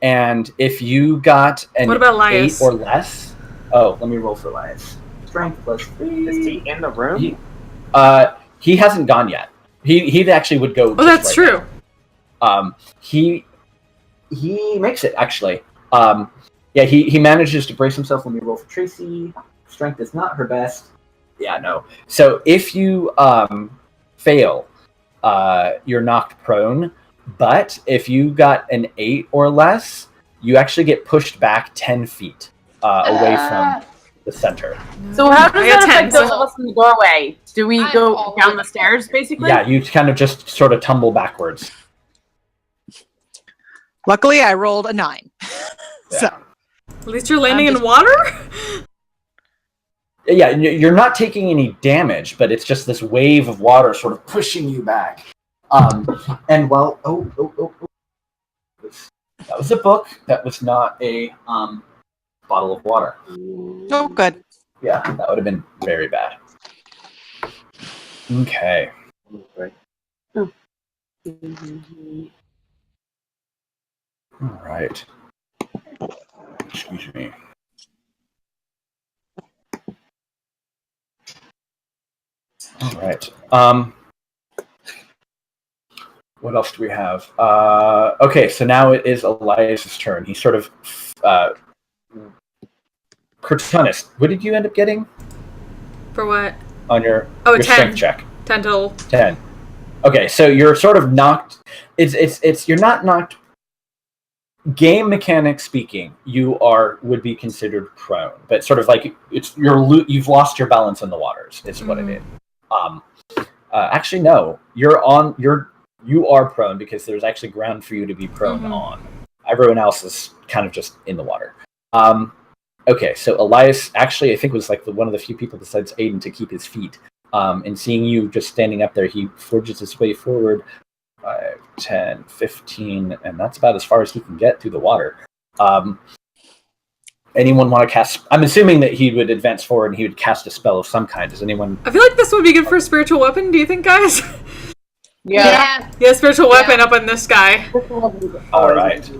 And if you got an What about 8 Elias? or less... Oh, let me roll for Elias. Strength plus 3. Is he in the room? He hasn't gone yet. He actually would go. Oh, that's true. Now. He makes it actually. Yeah, he manages to brace himself. When we roll for Tracy, strength is not her best. Yeah, no. So if you fail, you're knocked prone. But if you got an 8 or less, you actually get pushed back 10 feet away from the center. So how does that affect 10, those so- of us in the doorway? Do we I'm go all down over the stairs, basically? Yeah, you kind of just sort of tumble backwards. Luckily, I rolled a 9. Yeah. So At least you're landing I'm in water? Yeah, you're not taking any damage, but it's just this wave of water sort of pushing you back. And while that was a book. That was not a bottle of water. oh, good. Yeah, that would have been very bad. Okay. All right. Excuse me. All right. What else do we have? Okay, so now it is Elias's turn. He sort of Cortunus, what did you end up getting For what? on your, Oh, your 10. strength check? 10 total. 10. Okay, so you're sort of knocked. It's you're not knocked. Game mechanics speaking, you would be considered prone, but sort of like you've lost your balance in the waters. Is what it is. Actually, no. You are prone because there's actually ground for you to be prone on. Everyone else is kind of just in the water. Okay, so Elias actually, I think, was like one of the few people besides Aiden to keep his feet. And seeing you just standing up there, he forges his way forward 5, 10, 15, and that's about as far as he can get through the water. Anyone want to cast... I'm assuming that he would advance forward and he would cast a spell of some kind. Does anyone... I feel like this would be good for a spiritual weapon, do you think, guys? Yeah. Yeah, spiritual weapon up in this guy. All right.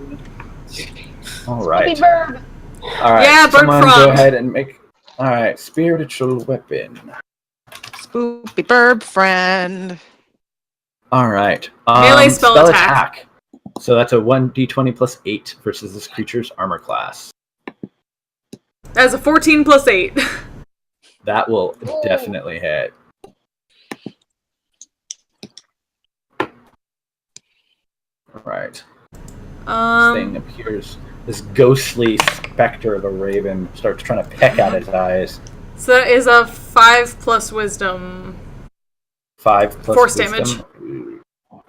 All right. Happy bird. All right. Yeah, bird someone frog. go ahead and make... All right, spiritual weapon. Spoopy burb friend. All right. Melee spell attack. So that's a 1d20 plus 8 versus this creature's armor class. That's a 14 plus 8. That will definitely hit. All right. This thing appears. This ghostly specter of a raven starts trying to peck at his eyes. So that is a 5 plus wisdom. 5 plus Force wisdom. Damage.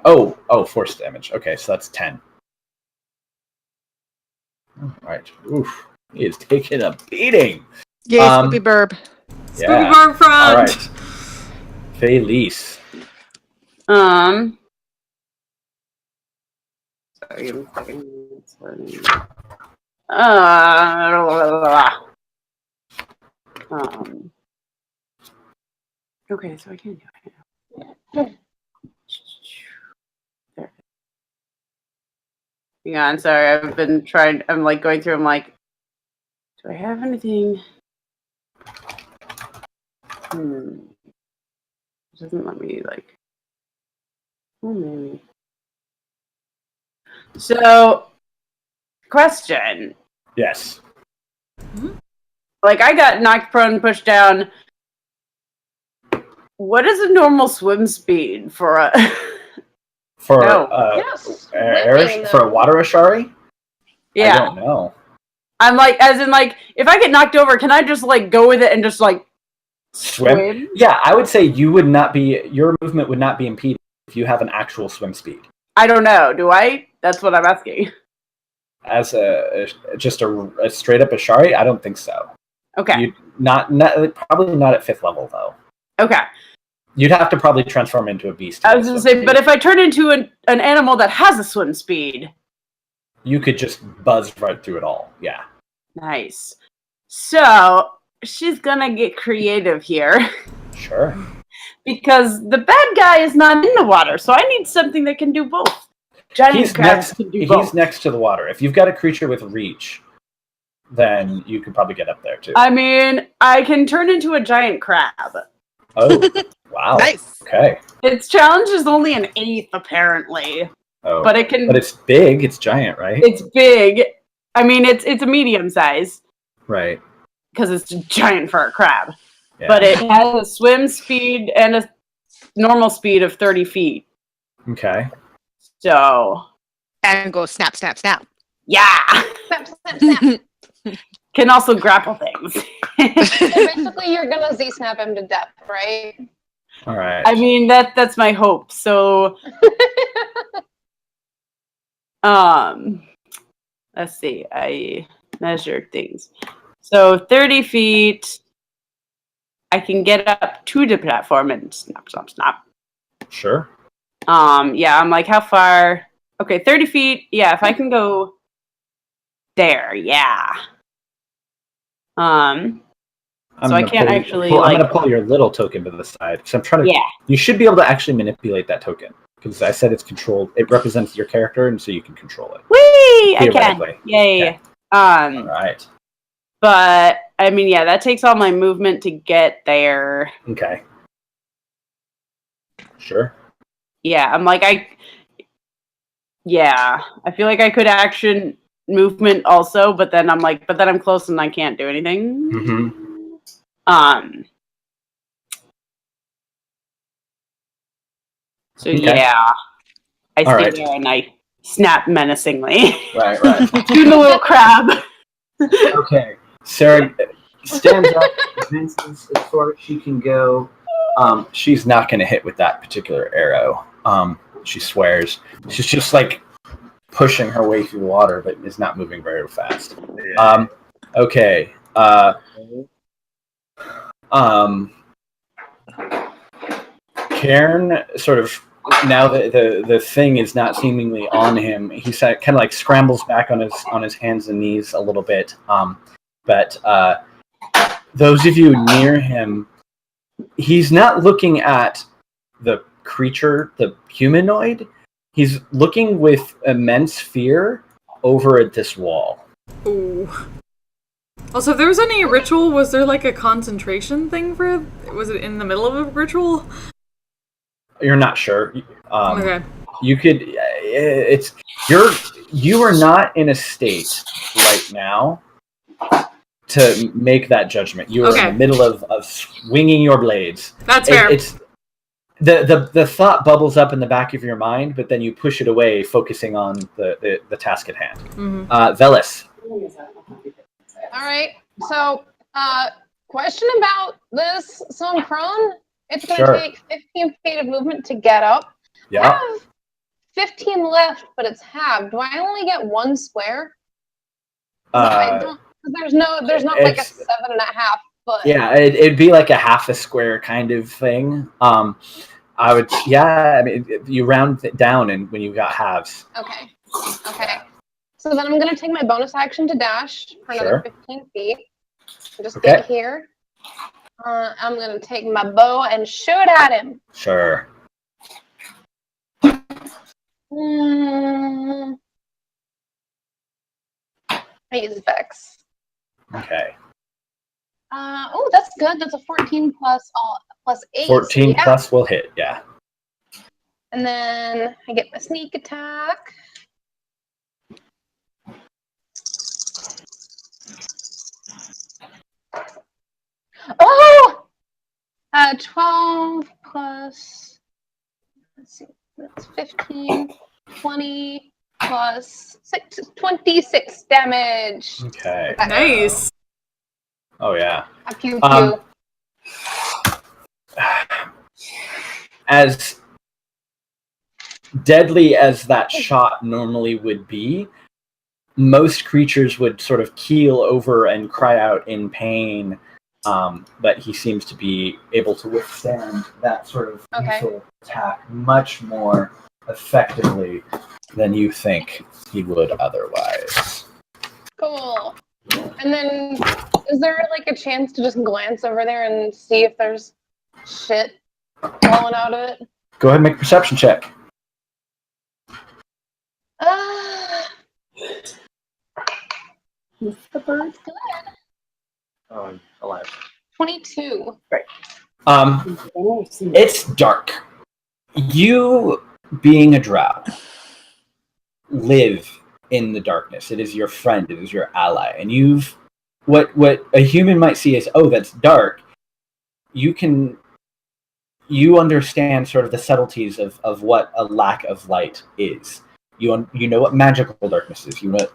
Oh, force damage. Okay, so that's 10. All right. Oof. He is taking a beating. Yay, Spoopy burb. Spooky barb front. All right. Felice. Sorry, I'm fucking sorry. Okay, so I can't do it now. There. Hang on, sorry, I've been trying, I'm like going through, I'm like, do I have anything? It doesn't let me, like, oh, maybe. So, question. Yes. Like, I got knocked prone, pushed down. What is a normal swim speed for a... For Yes. for a water Ashari? Yeah. I don't know. I'm like, as in, like, if I get knocked over, can I just, like, go with it and just, like, swim? Yeah, I would say your movement would not be impeded if you have an actual swim speed. I don't know. Do I? That's what I'm asking. As just a straight up Ashari, I don't think so. Okay. You'd probably not at 5th level though. Okay. You'd have to probably transform into a beast. I was going to say, but if I turn into an animal that has a swim speed, you could just buzz right through it all. Yeah. nice. So she's gonna get creative here. Sure. because the bad guy is not in the water, so I need something that can do both. Giant crabs can do both. He's next to the water. If you've got a creature with reach, then you could probably get up there too. I mean, I can turn into a giant crab. Oh, wow. Nice. Okay. Its challenge is only an 8th, apparently. Oh, but it can. But it's big. It's giant, right? It's big. I mean, it's a medium size. Right. Because it's giant for a crab. Yeah. But it has a swim speed and a normal speed of 30 feet. Okay. So. And go snap, snap, snap. Yeah. Snap, snap, snap. Can also grapple things. So basically, you're gonna Z-snap him to death, right? All right. I mean, that's my hope. So. Let's see. I measured things. So 30 feet. I can get up to the platform and snap, snap, snap. Sure. Yeah, I'm like, how far? Okay, 30 feet. Yeah, if I can go there, yeah. So I can't actually I'm gonna pull your little token to the side because I'm trying to. Yeah. You should be able to actually manipulate that token because I said it's controlled. It represents your character, and so you can control it. Whee! I can. Theoretically. Yay. Okay. All right. But I mean, yeah, that takes all my movement to get there. Okay. Sure. Yeah, I'm like I feel like I could action movement also, but then I'm like, I'm close and I can't do anything. Mm-hmm. So Okay. yeah, I All stay right. there and I snap menacingly. Right. To the little crab. Okay. Sarah stands up, advances as far as she can go. She's not going to hit with that particular arrow. She swears. She's just like pushing her way through the water, but is not moving very fast. Okay. Cairn sort of, now that the thing is not seemingly on him, he kind of like scrambles back on his hands and knees a little bit. But those of you near him, he's not looking at the creature, the humanoid. He's looking with immense fear over at this wall. Ooh. Also, if there was any ritual, was there like a concentration thing for it? Was it in the middle of a ritual? You're not sure. Okay. You could. You are not in a state right now to make that judgment. You are in the middle of swinging your blades. That's fair. It's the thought bubbles up in the back of your mind, but then you push it away, focusing on the task at hand. Mm-hmm. Velis. All right. So, question about this. So I'm prone. It's going to take 15 feet of movement to get up. Yeah. I have 15 left, but it's halved. Do I only get one square? I don't. There's not like a 7.5 foot. Yeah, it'd be like a half a square kind of thing. I would. Yeah. I mean, you round it down, and when you got halves. Okay. So then I'm going to take my bonus action to dash for another 15 feet. Just get here. I'm going to take my bow and shoot at him. Sure. I use Vex. Okay. Oh, that's good. That's a 14 plus 8. 14 plus will hit, yeah. And then I get my sneak attack. Oh! 12 plus, let's see, that's 15, 20 plus 6, 26 damage. Okay. Nice. Oh, yeah. A pew pew. As deadly as that shot normally would be, most creatures would sort of keel over and cry out in pain, but he seems to be able to withstand that sort of lethal attack much more effectively than you think he would otherwise. Cool. And then, is there like a chance to just glance over there and see if there's shit falling out of it. Go ahead and make a perception check. With the bird. Oh, I'm alive. 22. It's dark. You, being a drow, live in the darkness. It is your friend. It is your ally. And you've what a human might see as, oh, that's dark. You understand sort of the subtleties of what a lack of light is. You know what magical darkness is. You know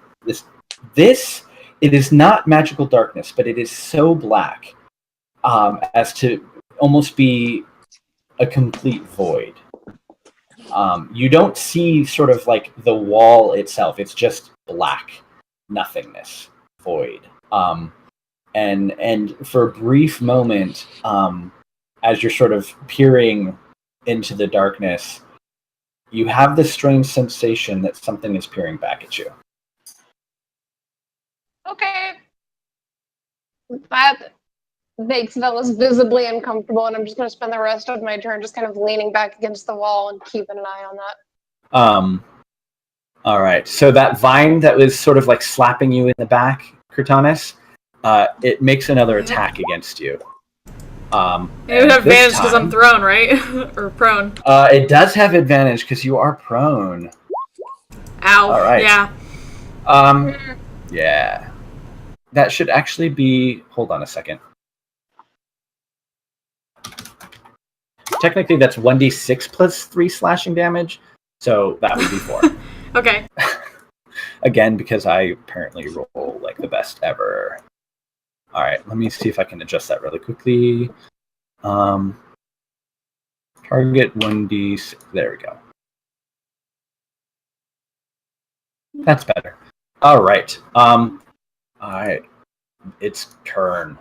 this. It is not magical darkness, but it is so black as to almost be a complete void. You don't see sort of like the wall itself. It's just black, nothingness, void. And for a brief moment, as you're sort of peering into the darkness, you have this strange sensation that something is peering back at you. Okay. That makes Velas visibly uncomfortable, and I'm just going to spend the rest of my turn just kind of leaning back against the wall and keeping an eye on that. All right. So that vine that was sort of like slapping you in the back, Kurtanis, it makes another attack against you. It would have advantage because I'm thrown, right? Or prone. It does have advantage because you are prone. Ow. All right. Yeah. Yeah. That should actually be... Hold on a second. Technically, that's 1d6 plus 3 slashing damage, so that would be 4. Okay. Again, because I apparently roll like the best ever. All right, let me see if I can adjust that really quickly. Target 1d6. There we go. That's better. All right. All right. Its turn.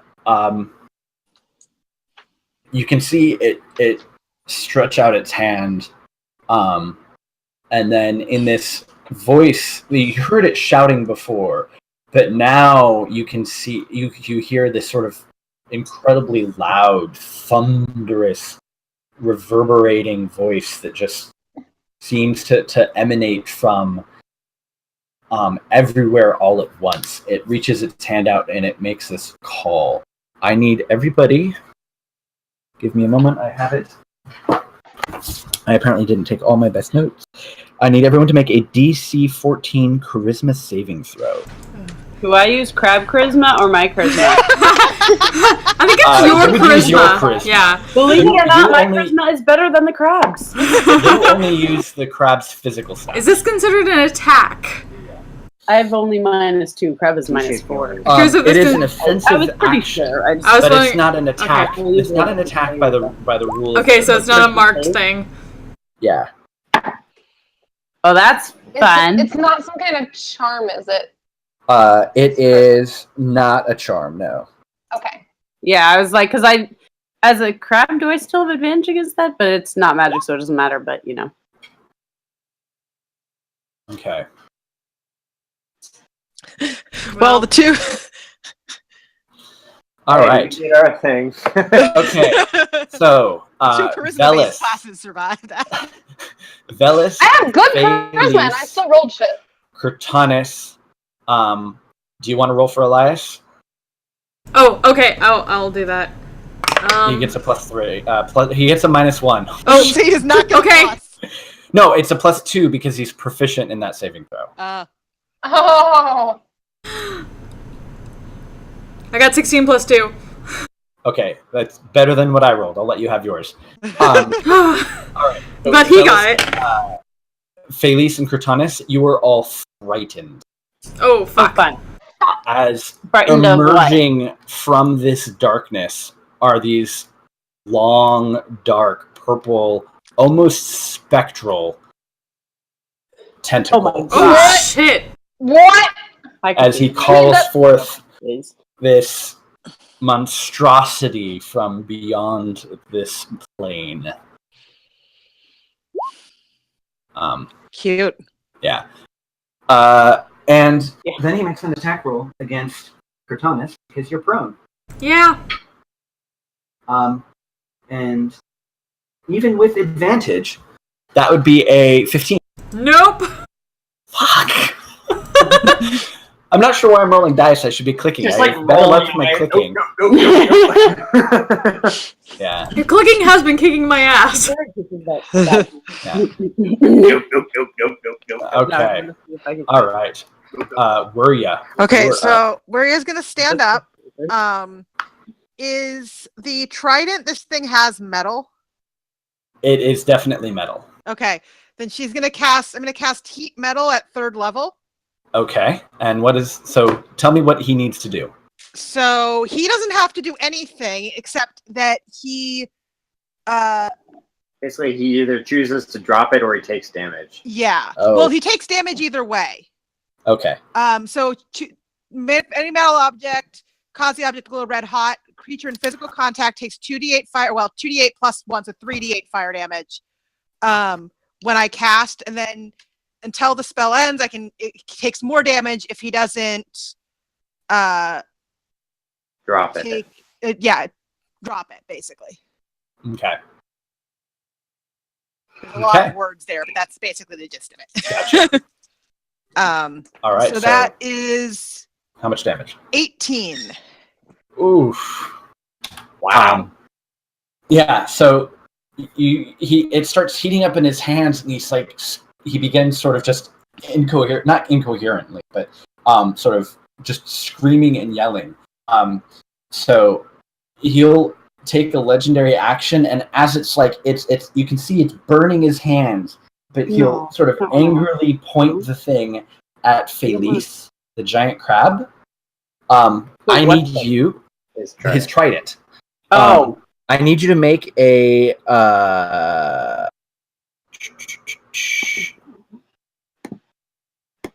You can see it stretch out its hand, and then in this voice, you heard it shouting before, but now you can see you hear this sort of incredibly loud, thunderous, reverberating voice that just seems to emanate from everywhere all at once. It reaches its hand out and it makes this call. I need everybody. Give me a moment. I have it. I apparently didn't take all my best notes. I need everyone to make a DC 14 charisma saving throw. Do I use crab charisma or my charisma? I think it's your charisma. Use your charisma. Yeah. Believe it or not, my charisma is better than the crabs. You only use the crab's physical stats. Is this considered an attack? I have only -2. Crab is -4. It is an offensive I was pretty action, sure. but it's not an attack. Okay. It's not an attack by the rules. Okay, so it's not a marked thing. Yeah. Oh, that's fun. It's not some kind of charm, is it? It is not a charm, no. Okay. Yeah, I was like, because as a crab, do I still have advantage against that? But it's not magic, so it doesn't matter. But you know. Okay. Well, the two. All right. We did our thing. Okay. So, Two charisma-based classes survived that. Velis. I have good charisma, and I still rolled shit. Kurtanis. Do you want to roll for Elias? Oh, okay. I'll do that. He gets a +3. He gets a -1. Oh, he is not going okay. plus. No, it's a +2 because he's proficient in that saving throw. Oh. I got 16 plus 2. Okay, that's better than what I rolled. I'll let you have yours. All right. So But he got it. Felice and Kurtanis, you were all frightened. Oh, fuck. Fun. As Frightened of what? emerging from this darkness are these long, dark, purple, almost spectral tentacles. Oh, What? shit. What? As he calls forth this monstrosity from beyond this plane. Cute. Yeah. And then he makes an attack roll against Kurtanis because you're prone. Yeah. And even with advantage, that would be a 15. Nope. Fuck. I'm not sure why I'm rolling dice. I should be clicking. Just I like have better luck rolling with my away. clicking. No. Yeah. Your clicking has been kicking my ass. Yeah. Nope. Okay. All right. Wuria. Okay, You're so Wuria's gonna stand up. Is the trident, this thing has metal? It is definitely metal. Okay, then I'm gonna cast heat metal at 3rd level. Okay. And so tell me what he needs to do. So he doesn't have to do anything except that he Basically, he either chooses to drop it or he takes damage. yeah. Oh. Well, he takes damage either way. Okay. So any metal object cause the object to glow red hot. Creature in physical contact takes 2d8 fire. Well, 2d8 plus 1, so 3d8 fire damage. When I cast, and then until the spell ends, it takes more damage if he doesn't Drop it. drop it basically. Okay. There's a lot of words there, but that's basically the gist of it. Gotcha. All right. So that is how much damage? 18. Oof. Wow. Yeah. So it starts heating up in his hands, and he begins sort of just not incoherently, but sort of just screaming and yelling. So he'll take a legendary action, and as it's you can see it's burning his hands, but he'll sort of angrily point the thing at Felice, the giant crab. I need you. His trident. I need you to make a.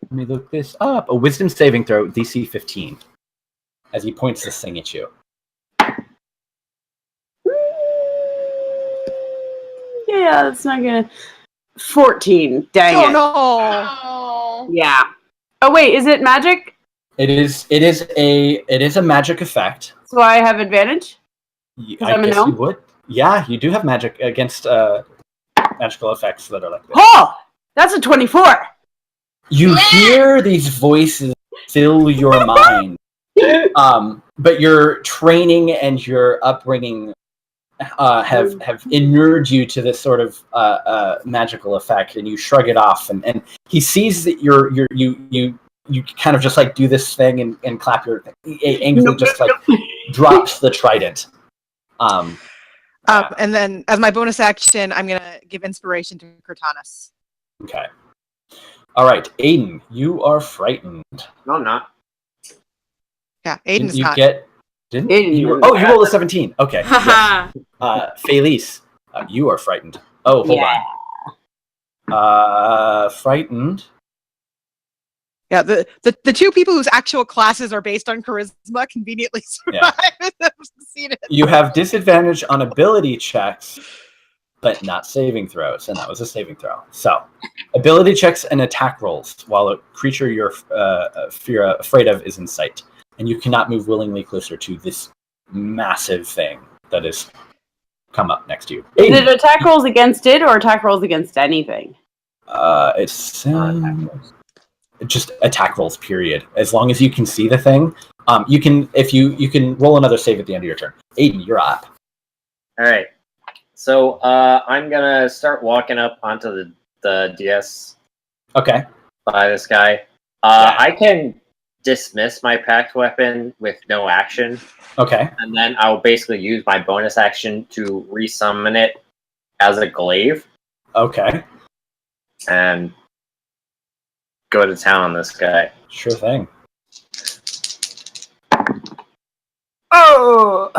Let me look this up. A wisdom saving throw, DC 15, as he points this thing at you. Yeah, that's not gonna. 14. Dang it. No. Oh. Yeah. Oh wait, is it magic? It is a magic effect. So I have advantage? I I'm a guess gnome? you would. Yeah, you do have magic against magical effects that are like this. Oh! That's a 24! You hear these voices fill your mind. But your training and your upbringing have inured you to this sort of magical effect, and you shrug it off, and he sees that you kind of just like do this thing and clap your angrily just like drops the trident. And then as my bonus action, I'm gonna give inspiration to Cortanus. Okay. All right, Aiden, you are frightened. No, I'm not. Yeah, Aiden's Didn't you not. Didn't Aiden, you? you You rolled a 17. Okay. Yes. Felice, you are frightened. Oh, hold on. Frightened. Yeah, the two people whose actual classes are based on charisma conveniently survive. You have disadvantage on ability checks, but not saving throws, and that was a saving throw. So, ability checks and attack rolls while a creature you're afraid of is in sight, and you cannot move willingly closer to this massive thing that is come up next to you. Is it attack rolls against it or attack rolls against anything? It's just attack rolls. Period. As long as you can see the thing, you can roll another save at the end of your turn. Aiden, you're up. All right. So I'm gonna start walking up onto the DS. Okay. By this guy. I can dismiss my packed weapon with no action. Okay. And then I'll basically use my bonus action to resummon it as a glaive. Okay. And go to town on this guy. Sure thing. Oh!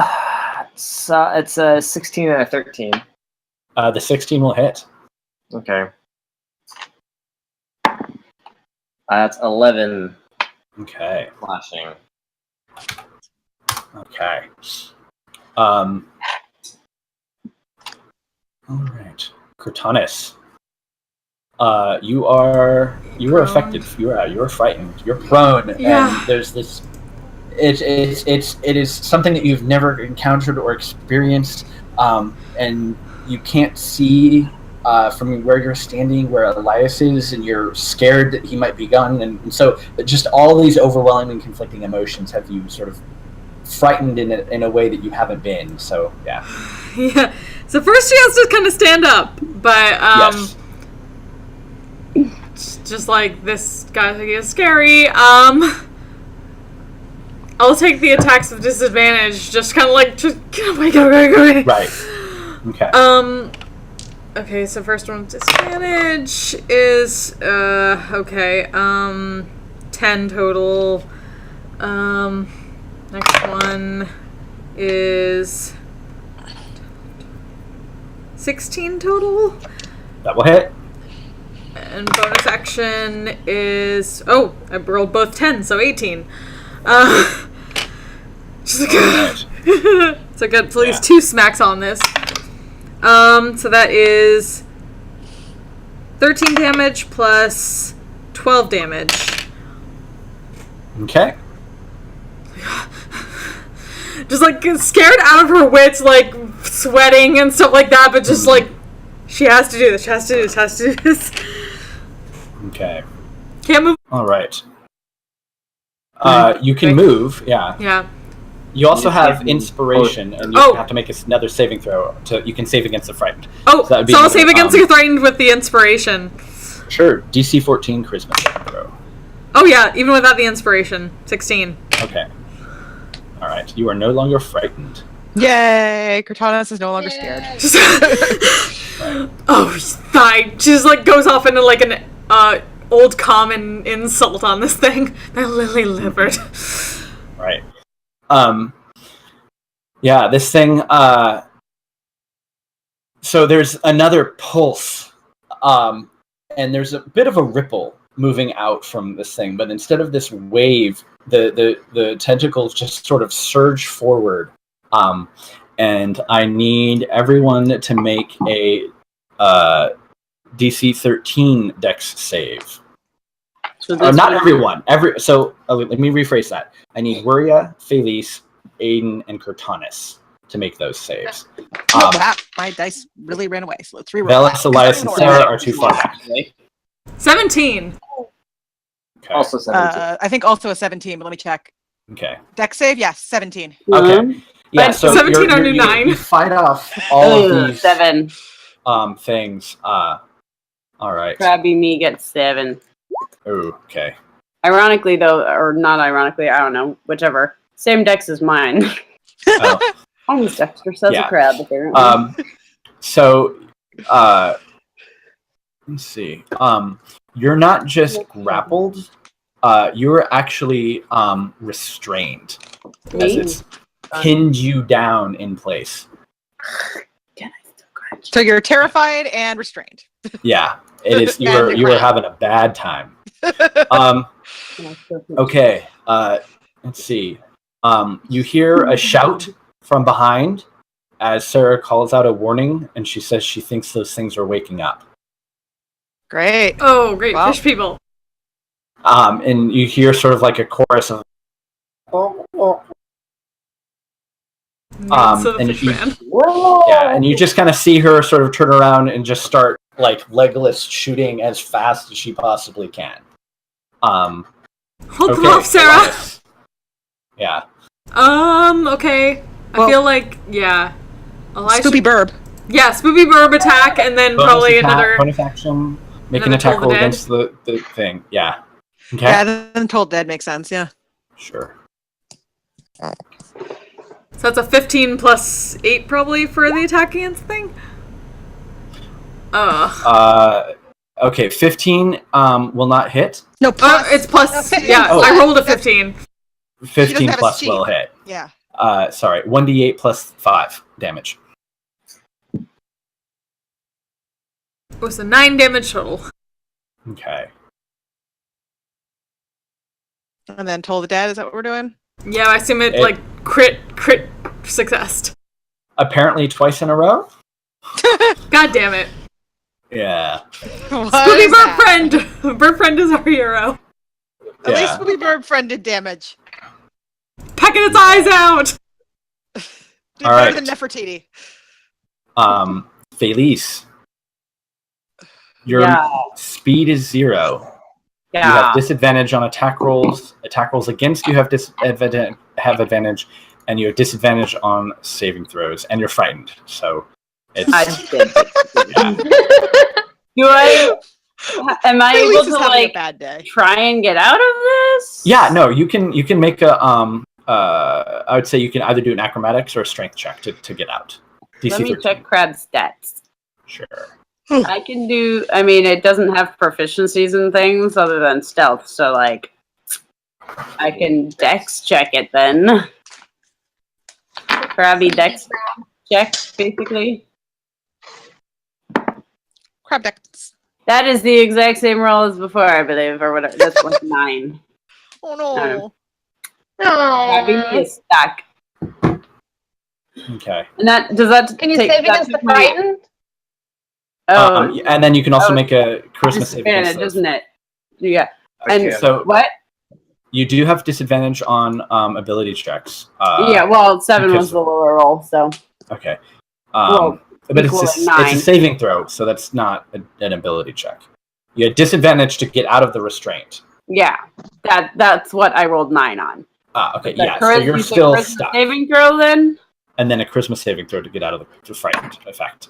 It's a 16 and a 13. The 16 will hit. Okay. That's 11. Okay. Flashing. Okay. All right. Cortanus. You are affected. You are frightened. You're prone, and there's this. It is something that you've never encountered or experienced, and you can't see from where you're standing where Elias is, and you're scared that he might be gone, and so just all these overwhelming and conflicting emotions have you sort of frightened in a way that you haven't been. So yeah. Yeah. So first she has to kind of stand up, but Yes. just like this guy is scary. I'll take the attacks with disadvantage. Just kind of like just get away, go away. Right. Okay. Okay, so first one with disadvantage is okay. 10 total. Next one is 16 total. That will hit. And bonus action is I rolled both 10, so 18. Just like, so I got at least 2 smacks on this. So that is 13 damage plus 12 damage. Okay. Just like scared out of her wits, like sweating and stuff like that, but just like she has to do this. She has to do this. Okay. Can't move. All right. You can move. Yeah. Yeah. You also have inspiration, and you have to make another saving throw. You can save against the frightened. So I'll save against the frightened with the inspiration. Sure. DC 14 charisma saving throw. Oh yeah, even without the inspiration, 16. Okay. All right. You are no longer frightened. Yay! Cortanas is no longer scared. Oh, she just like goes off into like an old common insult on this thing. That lily livered. Right. Yeah, this thing, so there's another pulse, and there's a bit of a ripple moving out from this thing, but instead of this wave, the tentacles just sort of surge forward, and I need everyone to make a DC 13 Dex save. So not everyone. Let me rephrase that. I need Wuria, Felice, Aiden, and Cortanis to make those saves. Wow, my dice really ran away. So let's reroll. Velas, Elias, and Sarah are too far back. 17. Okay. Also 17. I think also a 17, but let me check. Okay. Dex save, yes, 17. Okay. Yeah, so 17 on your 9. You fight off all of these 7. things. All right. Crabby me gets 7. Ooh, okay. Ironically, though, or not ironically, I don't know, whichever. Same dex as mine. Oh. Almost dexterous as a crab, apparently. So, let's see. You're not just grappled. You're actually restrained, as it's pinned you down in place. So you're terrified and restrained. Yeah, it is. You are having a bad time. Okay. Let's see. You hear a shout from behind as Sarah calls out a warning, and she says she thinks those things are waking up. Great. Oh, great. Well. Fish people. And you hear sort of like a chorus of So the and fish you- man. yeah, and you just kind of see her sort of turn around and just start like Legolas shooting as fast as she possibly can. Hold them okay, off, Sarah. Elias. Yeah. Okay. Well- I feel like, yeah. Elisha- Spoopy Burb. Yeah, Spoopy Burb attack, and then Bonus probably attack, another. bonus action. Make an another attack Toll the roll Dead. against the thing. Yeah. Okay. Yeah, then Told Dead makes sense, yeah. Sure. So that's a 15 plus 8 probably for the attack against thing? Okay, 15 will not hit. No, plus. It's plus. 15 Yeah, Oh. I rolled a 15. 15 have a plus sheet. will hit. Yeah. Sorry, 1d8 plus 5 damage. It was a 9 damage total. Okay. And then Told the Dead, is that what we're doing? Yeah, I assume it, It- like, crit success. Apparently twice in a row? God damn it. Yeah. What Spoopy is Burp that? Friend! Burp Friend is our hero. At least Yeah. Spoopy Burb friend did damage. Pecking its eyes out! Did All better right. than Nefertiti. Felice, your speed is 0. Yeah. You have disadvantage on attack rolls. Attack rolls against you have advantage, and you have disadvantage on saving throws, and you're frightened. So it's Am I able to like bad day. try and get out of this? Yeah, no, you can make a I would say you can either do an acrobatics or a strength check to get out. DC Let me 13. check Crab's stats. Sure. I can do. I mean, it doesn't have proficiencies and things other than stealth, so like, I can dex check it then. Crabby dex check, basically. Crab dex. That is the exact same roll as before, I believe, or whatever. That's like 9. Oh no. Crabby is stuck. Okay. And that does that. Can you take, save against the my- frightened? Oh, And then you can also make a charisma save against disadvantage, those. isn't it? Yeah. Okay. And So what? you do have disadvantage on ability checks. Yeah. Well, 7 because- was the lower roll, so. Okay. Well, but equal it's to 9. a saving throw, so that's not an ability check. You had disadvantage to get out of the restraint. Yeah. That's what I rolled 9 on. Okay, The yeah. So you're you say still charisma stuck. Saving throw then. And then a charisma saving throw to get out of the frightened effect.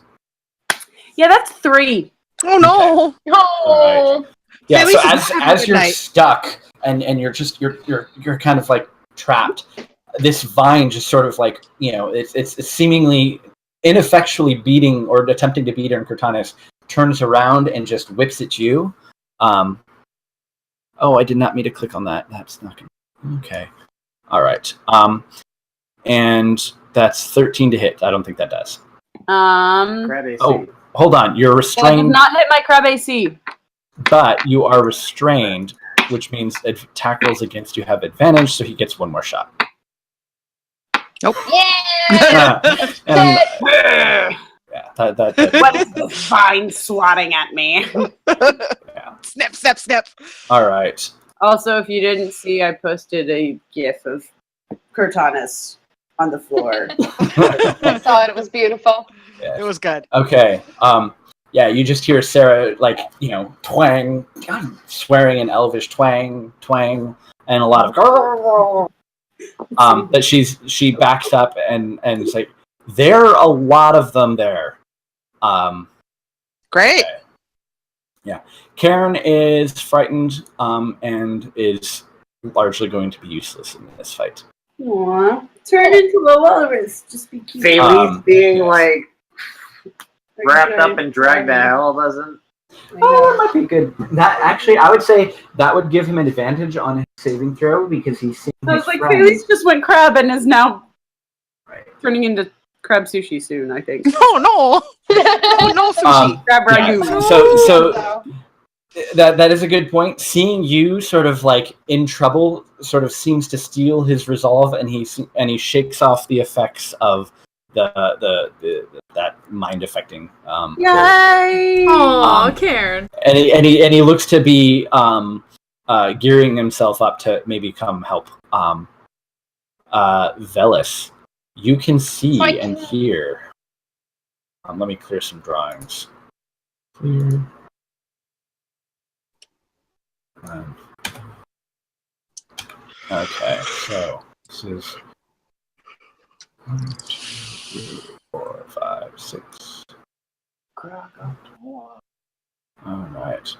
Yeah, that's 3. Oh no. Oh, Yeah. Felice So is not having a as good you're night. stuck and you're just you're kind of like trapped, this vine just sort of like it's seemingly ineffectually beating or attempting to beat Cortanis, turns around and just whips at you. Oh, I did not mean to click on that. That's not gonna. Okay. All right. And that's 13 to hit. I don't think that does. Crab AC. Oh, hold on. You're That does restrained, not hit my crab AC. but you are restrained, which means attack rolls against you have advantage, so he gets one more shot. yeah! And, yeah, that What is this vine swatting at me? Snip, snip, snip. all right. Also, if you didn't see, I posted a GIF of Cortanis on the floor. I saw it. It was beautiful. Yeah. It was good. Okay. Yeah, you just hear Sarah twang, swearing in Elvish, twang, twang, and a lot of but she backs up and it's like, there are a lot of them there. Great. Okay. Yeah. Karen is frightened and is largely going to be useless in this fight. Aww. Turn into a walrus. Just be cute. Felice being yes. like wrapped up and dragged to hell doesn't. Oh, that might be good. That actually, I would say that would give him an advantage on his saving throw because he's seen I his was like, friends. Felice just went crab and is now Right. turning into crab sushi soon, I think. Oh no. Oh no, sushi. Crab Yeah, ragu. so that is a good point. Seeing you sort of like in trouble sort of seems to steal his resolve, and he shakes off the effects of the that mind affecting. Yay! Aw, Karen. And he looks to be gearing himself up to maybe come help. Velis, you can see and hear. Let me clear some drawings. Clear. Okay, so this is 1, 2, 3, 4, 5, 6. All right.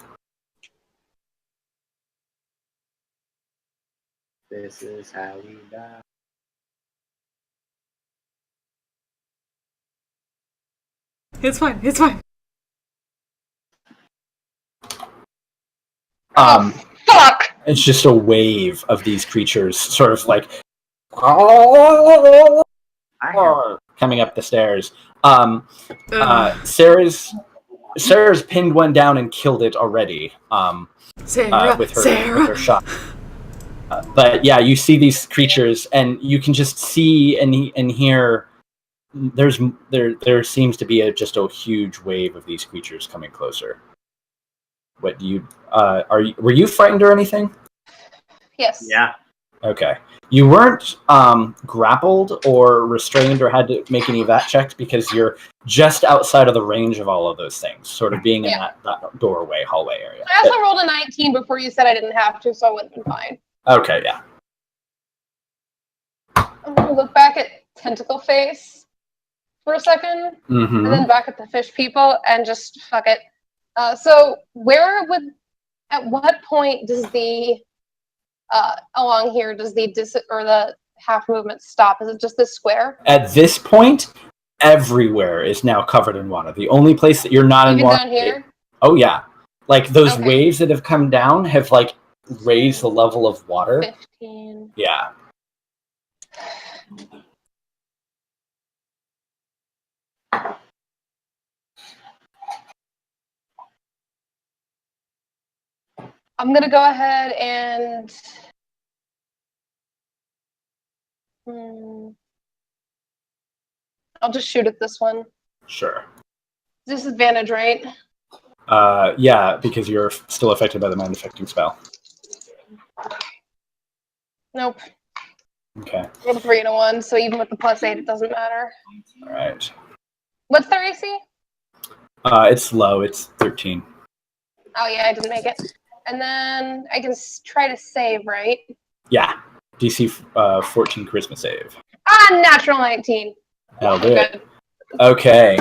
This is how we die. It's fine. It's fine. Fuck! It's just a wave of these creatures, sort of like coming up the stairs. Sarah's pinned one down and killed it already. Sarah, With Sarah. her shot. But yeah, you see these creatures, and you can just see and hear. There seems to be just a huge wave of these creatures coming closer. What do you? Were you frightened or anything? Yes. Yeah. Okay. You weren't grappled or restrained or had to make any VAT checks because you're just outside of the range of all of those things, sort of being in that doorway, hallway area. I also rolled a 19 before you said I didn't have to, so I would have been fine. Okay, yeah. I'm going to look back at Tentacle Face for a second, and then back at the fish people, and just fuck it. So at what point does the along here does the half movement stop? Is it just this square? At this point, everywhere is now covered in water. The only place that you're not in water. Even down here? Oh yeah, like those waves that have come down have like raised the level of water. 15. Yeah. I'm gonna go ahead and I'll just shoot at this one. Sure. Disadvantage, right? Yeah, because you're still affected by the mind affecting spell. Nope. Okay. Roll a 3 and a 1, so even with the +8, it doesn't matter. All right. What's their AC? It's low. It's 13. Oh yeah, I didn't make it. And then I can try to save, right? Yeah. DC 14 charisma save. Natural 19. That'll do it. Okay.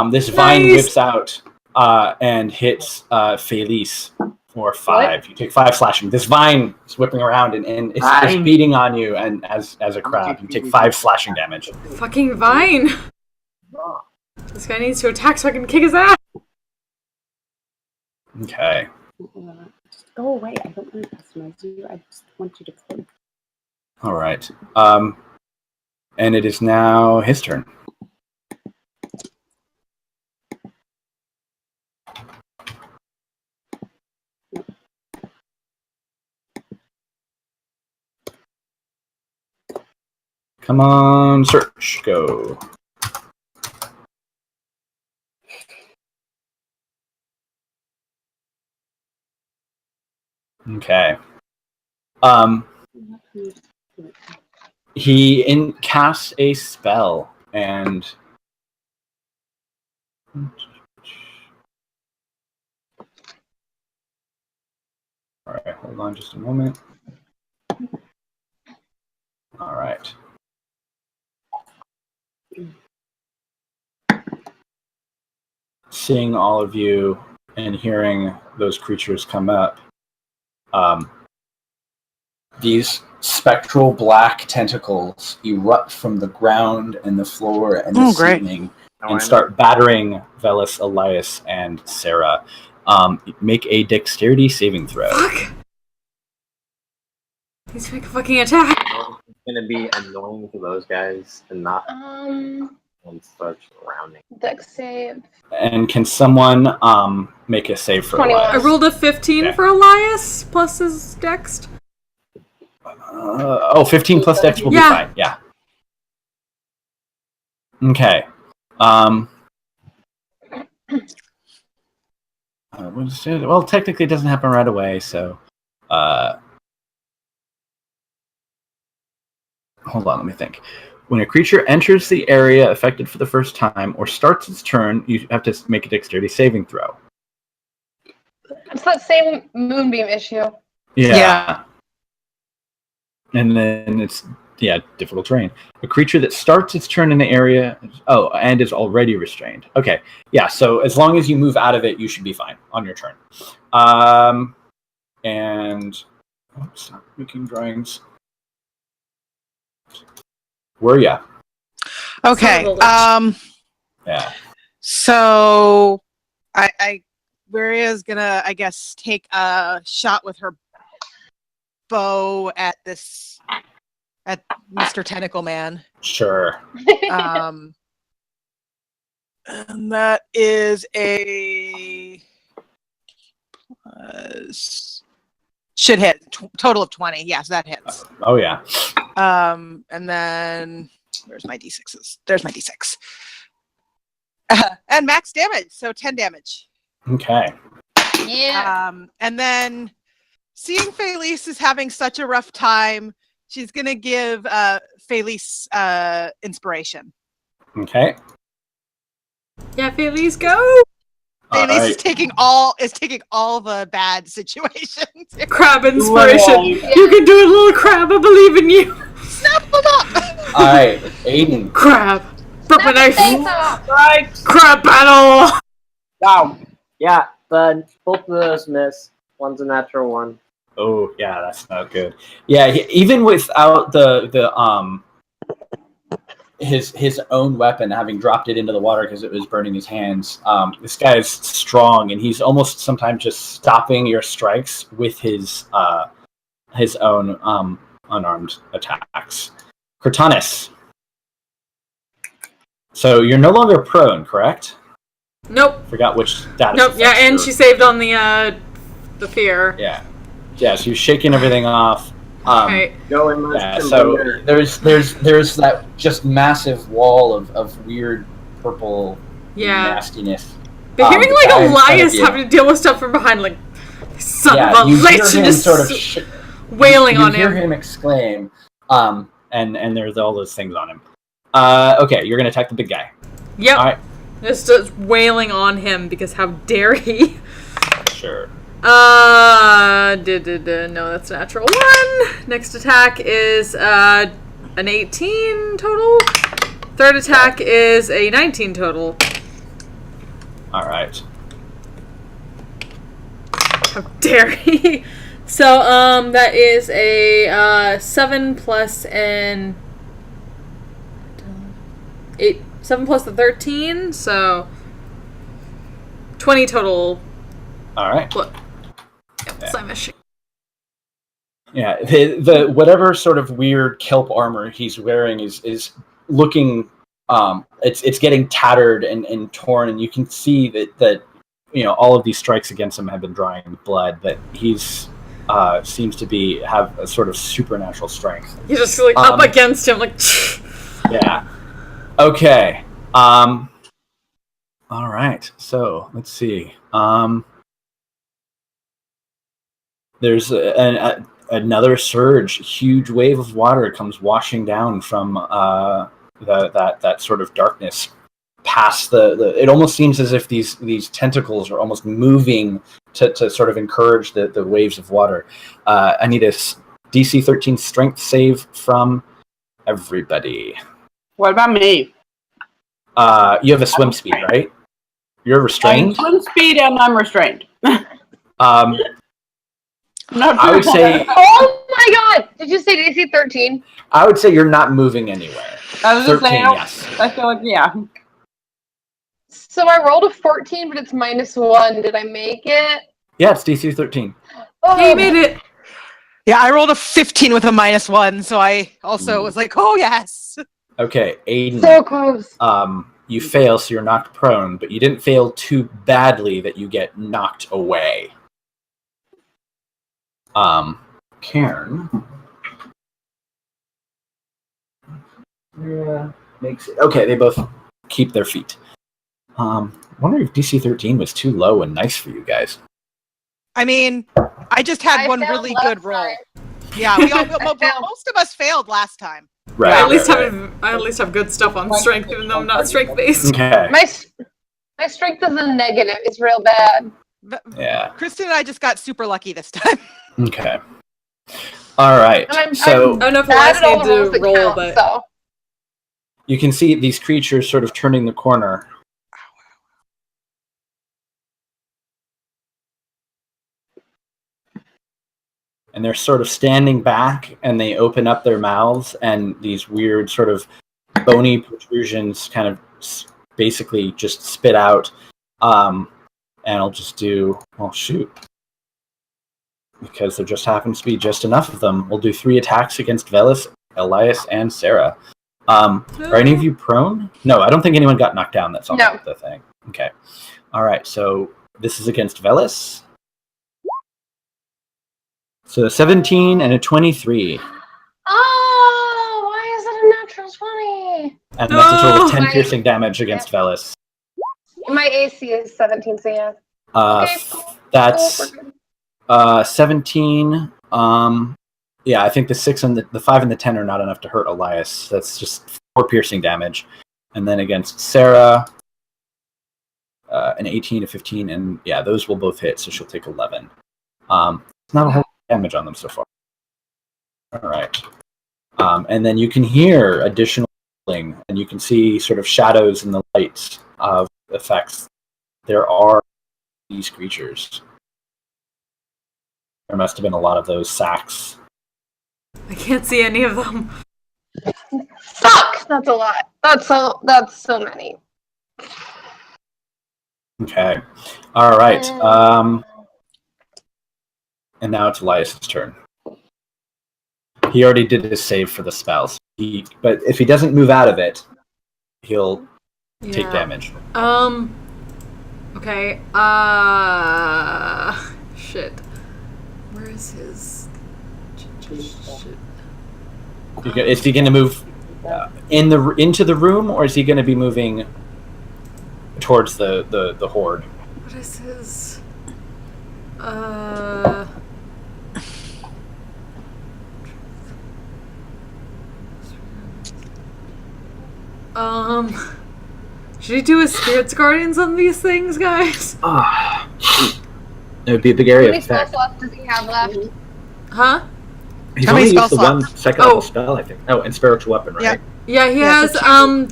This vine whips out and hits Felice for 5. What? You take 5 slashing. This vine is whipping around and it's beating on you, and as a crab, you take 5 slashing damage. Fucking vine! This guy needs to attack so I can kick his ass! Okay. Just go away. I don't want to customize you. I just want you to click. All right. And it is now his turn. Come on, search, go. Okay. He casts a spell and all right, hold on just a moment. All right. Seeing all of you and hearing those creatures come up, these spectral black tentacles erupt from the ground and the floor and the ceiling and start battering Velis, Elias, and Sarah. Make a dexterity saving throw. Fuck! He's make a fucking attack. It's gonna be annoying to those guys and not and start surrounding. Dex save. And can someone make a save for 21. Elias? I rolled a 15 for Elias plus his dex. 15 plus dex will be fine. Yeah. Okay. Well, technically it doesn't happen right away, so hold on, let me think. When a creature enters the area affected for the first time or starts its turn, you have to make a dexterity saving throw. It's that same moonbeam issue. Yeah. And then it's difficult terrain. A creature that starts its turn in the area and is already restrained. Okay. Yeah, so as long as you move out of it, you should be fine on your turn. Stop making drawings. Where ya? Okay. Yeah. So Maria's gonna, I guess, take a shot with her bow at Mr. Tentacle Man. Sure. And that is a should hit total of 20. Yes, that hits. Oh yeah. And then where's my d6s? There's my d6. And max damage, so 10 damage. Okay. Yeah. And then seeing Felice is having such a rough time, she's gonna give Felice inspiration. Okay. Yeah, Felice, go! Felice is taking all the bad situations. Crab inspiration. Literally. You can do it, little crab. I believe in you. Snap them up! Alright, Aiden. Crab. Broke my knife. Right. Crab battle. Wow. Yeah, but both of those miss. One's a natural one. Oh, yeah, that's not good. Yeah, even without his own weapon, having dropped it into the water because it was burning his hands, this guy is strong, and he's almost sometimes just stopping your strikes with his own unarmed attacks. Cortanus. So you're no longer prone, correct? Nope. Forgot which status. Nope. Yeah, and she saved on the fear. Yeah. Yeah. So you're shaking everything off. Right. Yeah. So there's that just massive wall of weird purple nastiness. But hearing like Elias having to deal with stuff from behind, like son of a bitch, and just sort of wailing on him. You him. hear him exclaim, and there's all those things on him. Okay, you're gonna attack the big guy. Yep. All right. Just wailing on him because how dare he? Sure. No, that's natural one. Next attack is an 18 total. Third attack is a 19 total. All right. How dare he? So that is a 7 plus an 8. 7 plus the 13, so 20 total. All right. Look. Yeah, the whatever sort of weird kelp armor he's wearing is looking it's getting tattered and torn, and you can see that all of these strikes against him have been drying blood, but he's seems to have a sort of supernatural strength. You're just like up against him, like yeah. Okay. All right. So let's see. There's another surge. Huge wave of water comes washing down from that sort of darkness past the. It almost seems as if these tentacles are almost moving to sort of encourage the waves of water. I need a DC 13 strength save from everybody. What about me? You have a swim speed, right? You're restrained? I'm swim speed and I'm restrained. I would say... Oh my god! Did you say DC 13? I would say you're not moving anywhere. I was 13, just saying, yes. I feel like, yeah. So I rolled a 14, but it's -1. Did I make it? Yeah, it's DC 13. Oh, he made it. Yeah, I rolled a 15 with a -1, so I also was like, oh yes. Okay, Aiden. So close. You fail, so you're knocked prone, but you didn't fail too badly that you get knocked away. Cairn. Yeah, makes it. Okay, they both keep their feet. I wonder if DC 13 was too low and nice for you guys. I mean, I just had one really good roll. Time. Yeah, most of us failed last time. Right. I at least have good stuff on strength, even though I'm not strength based. Okay. My strength is a negative. It's real bad. Yeah. Kristen and I just got super lucky this time. Okay. All right. I'm I don't know if bad Elias at all needs the rules to that roll, count, but so. You can see these creatures sort of turning the corner. And they're sort of standing back, and they open up their mouths, and these weird sort of bony protrusions kind of basically just spit out. And I'll just do, well, shoot. Because there just happens to be just enough of them. We'll do 3 attacks against Velis, Elias, and Sarah. Are any of you prone? No, I don't think anyone got knocked down. That's all the thing. Okay. All right, so this is against Velis. So 17 and a 23. Oh, why is it a natural 20? And that's a total of 10 piercing damage against Velis. My AC is 17, so yeah. Okay, cool. That's 17. Yeah, I think the 6 and the 5 and the 10 are not enough to hurt Elias. That's just 4 piercing damage. And then against Sarah, an 18, a 15, and yeah, those will both hit, so she'll take 11. Not a whole lot of damage on them so far. All right. And then you can hear additional and you can see sort of shadows in the lights of effects. There are these creatures. There must have been a lot of those sacks. I can't see any of them. Fuck! That's a lot. That's so many. Okay. All right. And now it's Elias's turn. He already did his save for the spells. But if he doesn't move out of it, he'll take damage. Okay. Shit. Where is his? Shit. Is he going to move into the room, or is he going to be moving towards the horde? What is his? Should he do his spirits guardians on these things, guys? It would be a big area How many of effect. spell slots does he have left? Huh? He's How many only used the spell one slots? second level spell, I think. Oh, and spiritual weapon, right? Yeah. Yeah, he Yeah, has so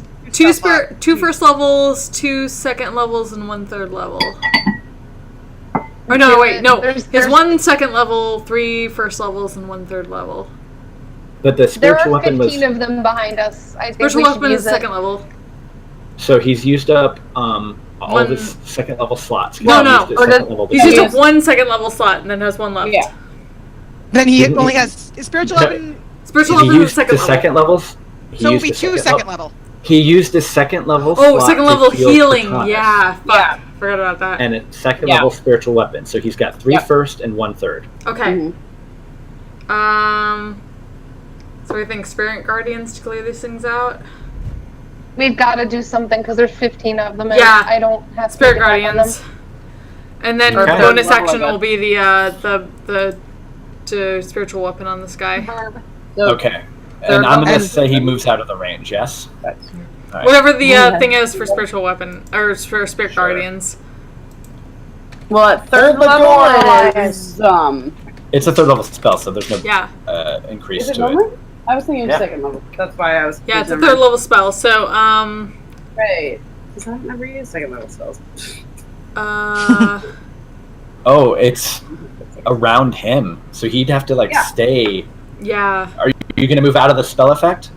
two first levels, 2 second levels, and 1 third level. Or no, wait, no. There's 1 second level, 3 first levels, and 1 third level. But the There spiritual are weapon 15 was... of them behind us. I think Spiritual we should weapon use is it. second level. So he's used up all One- of his second level slots. No, no. He's used his second level He's just defense. a 1 second level slot, and then has 1 left. Yeah. Then he Didn't only he- has his spiritual No. weapon. Spiritual He weapon is used second the level. second levels. He So it would used be the 2 second level. level. He used his second level Oh, slot second to level heal healing. Cortanus. Yeah. Fuck. Yeah. Forgot about that. And a second Yeah. level spiritual weapon. So he's got 3 Yep. first and 1 third. Okay. Mhm. So we think spirit guardians to clear these things out. We've got to do something because there's 15 of them, and Yeah. I don't have Spirit to get back on them. guardians. And then Okay. bonus Level action of it. will be the spiritual weapon on this guy. Verb. Okay. Third And I'm going level. to say he moves out of the range, yes? All right. Whatever the Yeah. thing is for spiritual weapon or for spirit Sure. guardians. Well, at third Hold the level door. it is It's a third level spell, so there's no Yeah. increase Is it to it. normal? I was thinking Yeah. second level. That's why I was. Yeah, it's a confused. third level spell. So Right. Because I've never used second level spells. Oh, it's around him. So he'd have to Yeah. stay. yeah. Are you going to move out of the spell effect?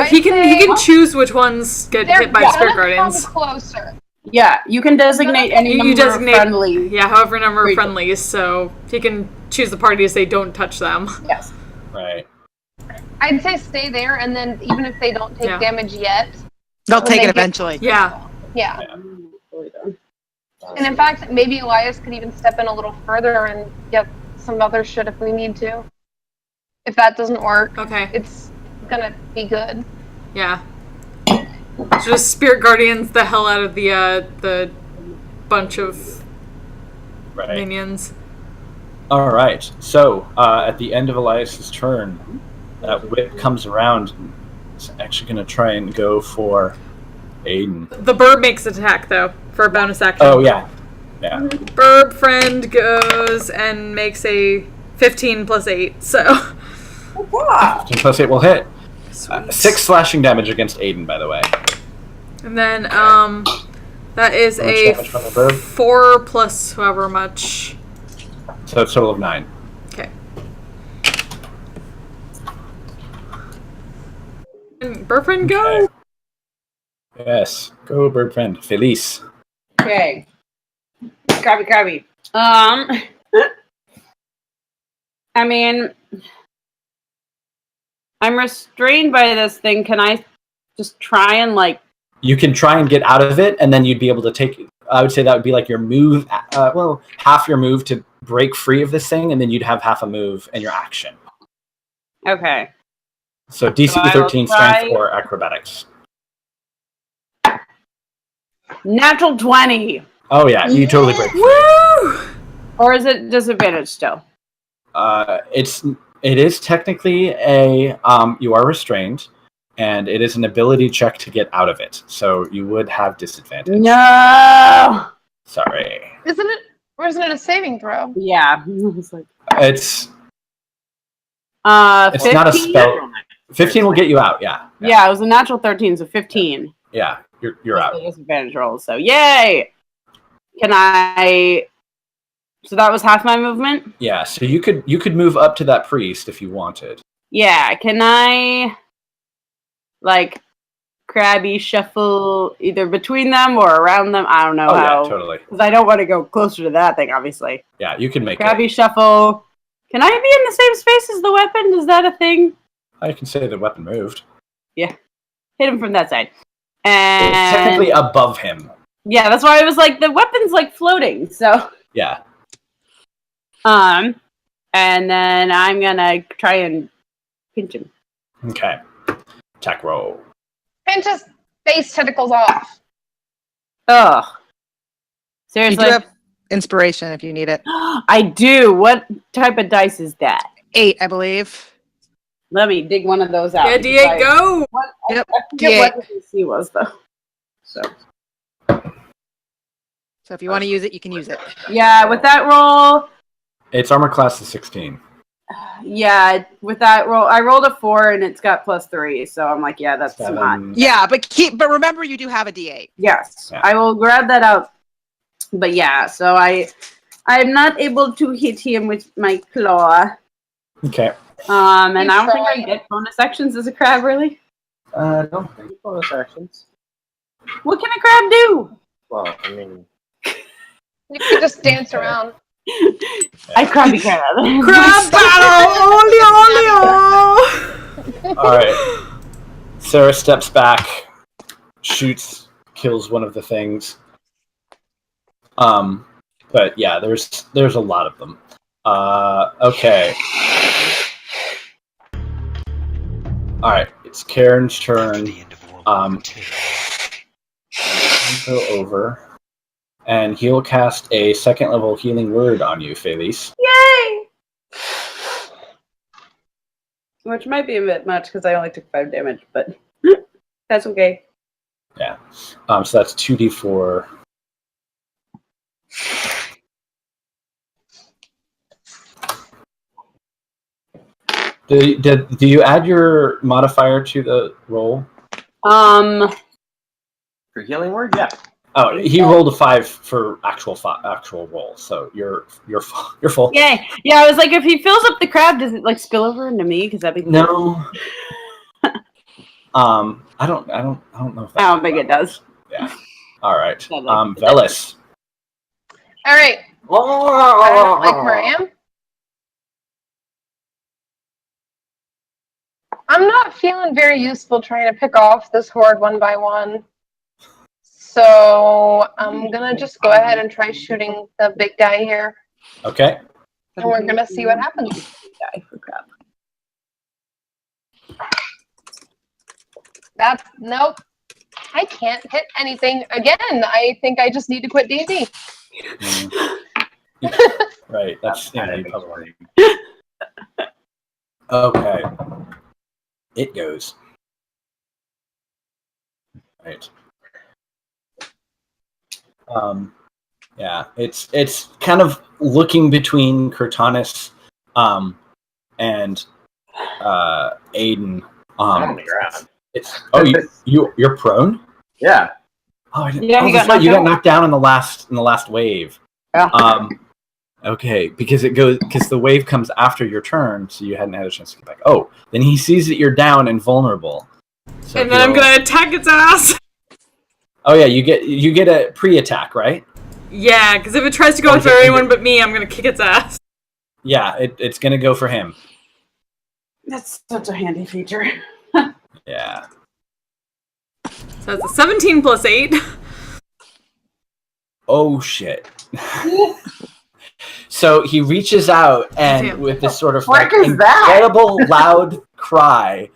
He can I'd say- choose which ones get They're hit by gonna spirit come guardians. closer. Yeah, you can designate any You number designate- of friendly. Yeah, however number of Creature. friendlies, so he can choose the party to say don't touch them. Yes. Right. I'd say stay there, and then even if they don't take Yeah. damage yet, They'll When take they it get- eventually. Yeah. yeah. Fully done. And in fact, maybe Elias could even step in a little further and get some other shit if we need to. If that doesn't work, Okay. it's gonna be good. Yeah. So just spirit guardians the hell out of the bunch of Right. minions. All right. So at the end of Elias's turn, that whip comes around. It's actually going to try and go for Aiden. The burb makes an attack though for a bonus action. Oh yeah, yeah. Burb friend goes and makes a 15 plus 8. So 15 plus 8 will hit. 6 slashing damage against Aiden, by the way. and then that is How much a damage from the burb? 4 plus however much. So it's a total of 9. Okay. And burb friend go. Okay. Yes. Go, bird friend. Felice. Okay. Crabby. I mean, I'm restrained by this thing. Can I just try and You can try and get out of it, and then you'd be able to take... I would say that would be like your move... half your move to break free of this thing, and then you'd have half a move and your action. Okay. So DC So I will 13 try- strength or acrobatics. Natural 20. Oh yeah, you totally break free. Woo! Or is it disadvantage still? It is technically a you are restrained, and it is an ability check to get out of it. So you would have disadvantage. No. Sorry. Isn't it? Or isn't it a saving throw? Yeah. It's 15? not a spell. 15 will get you out. Yeah. Yeah, it was a natural 13, so 15. Yeah, you're That's out. the disadvantage roll. So yay! Can I? So that was half my movement. Yeah, so you could move up to that priest if you wanted. Yeah. Can I? Like, crabby shuffle either between them or around them. I don't know how. Yeah, totally. Because I don't want to go closer to that thing, obviously. Yeah, you can make Crabby it. shuffle. Can I be in the same space as the weapon? Is that a thing? I can say the weapon moved. Yeah. Hit him from that side. And It's technically above him. yeah, that's why I was like, the weapon's like floating. So Yeah. and then I'm gonna try and pinch him. Okay. Attack roll. Pinch his face tentacles off. Ugh. You Seriously? do have inspiration if you need it. I do. What type of dice is that? 8, I believe. Let me dig one of those out. Yeah, D8, go! Yep. I forget D8. what the DC was though. So So if you want to use it, you can use it. yeah, with that roll, Its armor class is 16. yeah, with that roll, I rolled a 4 and it's got +3, so I'm like, yeah, that's not. 7. Yeah, but remember you do have a D8. Yes, Yeah. I will grab that out. But yeah, so I'm not able to hit him with my claw. Okay. And I You don't think I tried. get bonus actions as a crab, really. No, bonus actions. What can a crab do? Well, I mean, You could just dance around. I crabby crab. Crab battle! Olio! All right. Sarah steps back, shoots, kills one of the things. But yeah, there's a lot of them. Okay. All right, it's Karen's turn. He'll go over, and he'll cast a second level healing word on you, Felice. Yay! Which might be a bit much because I only took 5 damage, but that's okay. Yeah. So that's 2d4. Do you add your modifier to the roll? for healing word, yeah. Oh, he rolled a 5 for actual roll, so you're full. Yay! Yeah, I was like, if he fills up the crab, does it like spill over into me? Because that'd be No. I don't know if I don't think it does. Yeah. All right. That Velis. All right. I don't like where I am. I'm not feeling very useful trying to pick off this horde one by one. So I'm going to just go ahead and try shooting the big guy here. Okay. And we're going to see what happens. Nope. I can't hit anything again. I think I just need to quit D&D. Right. That's kind of probably. Okay. It goes. Right. Yeah, it's kind of looking between Cortanus and Aiden. On the ground. It's you're prone? Yeah. Oh, I didn't, Yeah, he got that's right, knocked you got out. knocked down in the last wave. Yeah. Okay, because the wave comes after your turn, so you hadn't had a chance to get back. Oh, then he sees that you're down and vulnerable. So And then I'm gonna attack its ass. Oh yeah, you get a pre-attack, right? Yeah, because if it tries to go for anyone but me, I'm gonna kick its ass. Yeah, it's gonna go for him. That's such a handy feature. Yeah. So it's a 17 plus 8. Oh shit. So he reaches out and Damn. with this sort of What is that? incredible loud cry,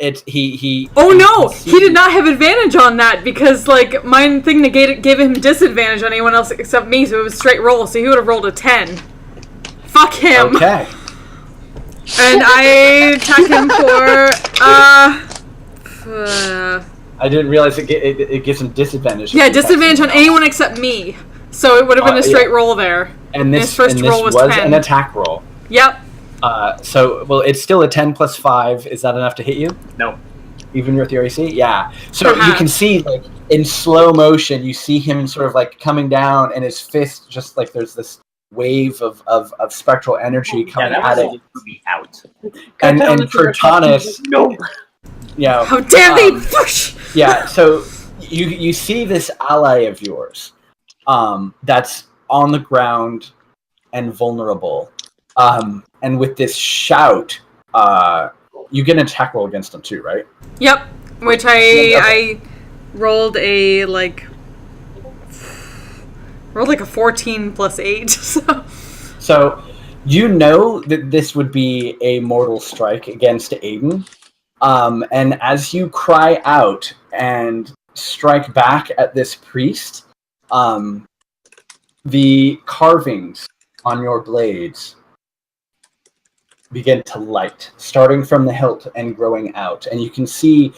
he. Oh no! He did not have advantage on that because like my thing gave him disadvantage on anyone else except me, so it was straight roll. So he would have rolled a 10. Fuck him. Okay. And I attack him for I didn't realize it gives him disadvantage. Yeah, disadvantage on anyone except me. So it would have been a straight roll there. And his first roll was 10. An attack roll. Yep. So it's still a 10 plus 5. Is that enough to hit you? No. Even with your AC? Yeah. So you can see, like, in slow motion, you see him sort of, like, coming down, and his fist just, like, there's this wave of spectral energy coming at it. Out. And Cortanus... No. Yeah. How dare they push! Yeah, so you see this ally of yours that's on the ground and vulnerable. And with this shout, you get an attack roll against him too, right? Yep. Which I rolled a 14 plus 8. So you know that this would be a mortal strike against Aiden. And as you cry out and strike back at this priest, the carvings on your blades begin to light, starting from the hilt and growing out. And you can see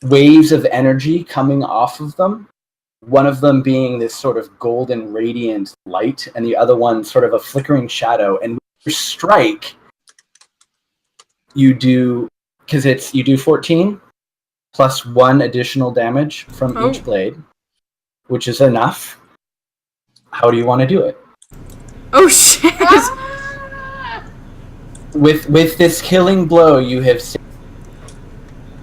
waves of energy coming off of them, one of them being this sort of golden radiant light, and the other one sort of a flickering shadow. And with your strike, you do 14 plus 1 additional damage from each blade, which is enough. How do you want to do it? Oh shit! With this killing blow, you have saved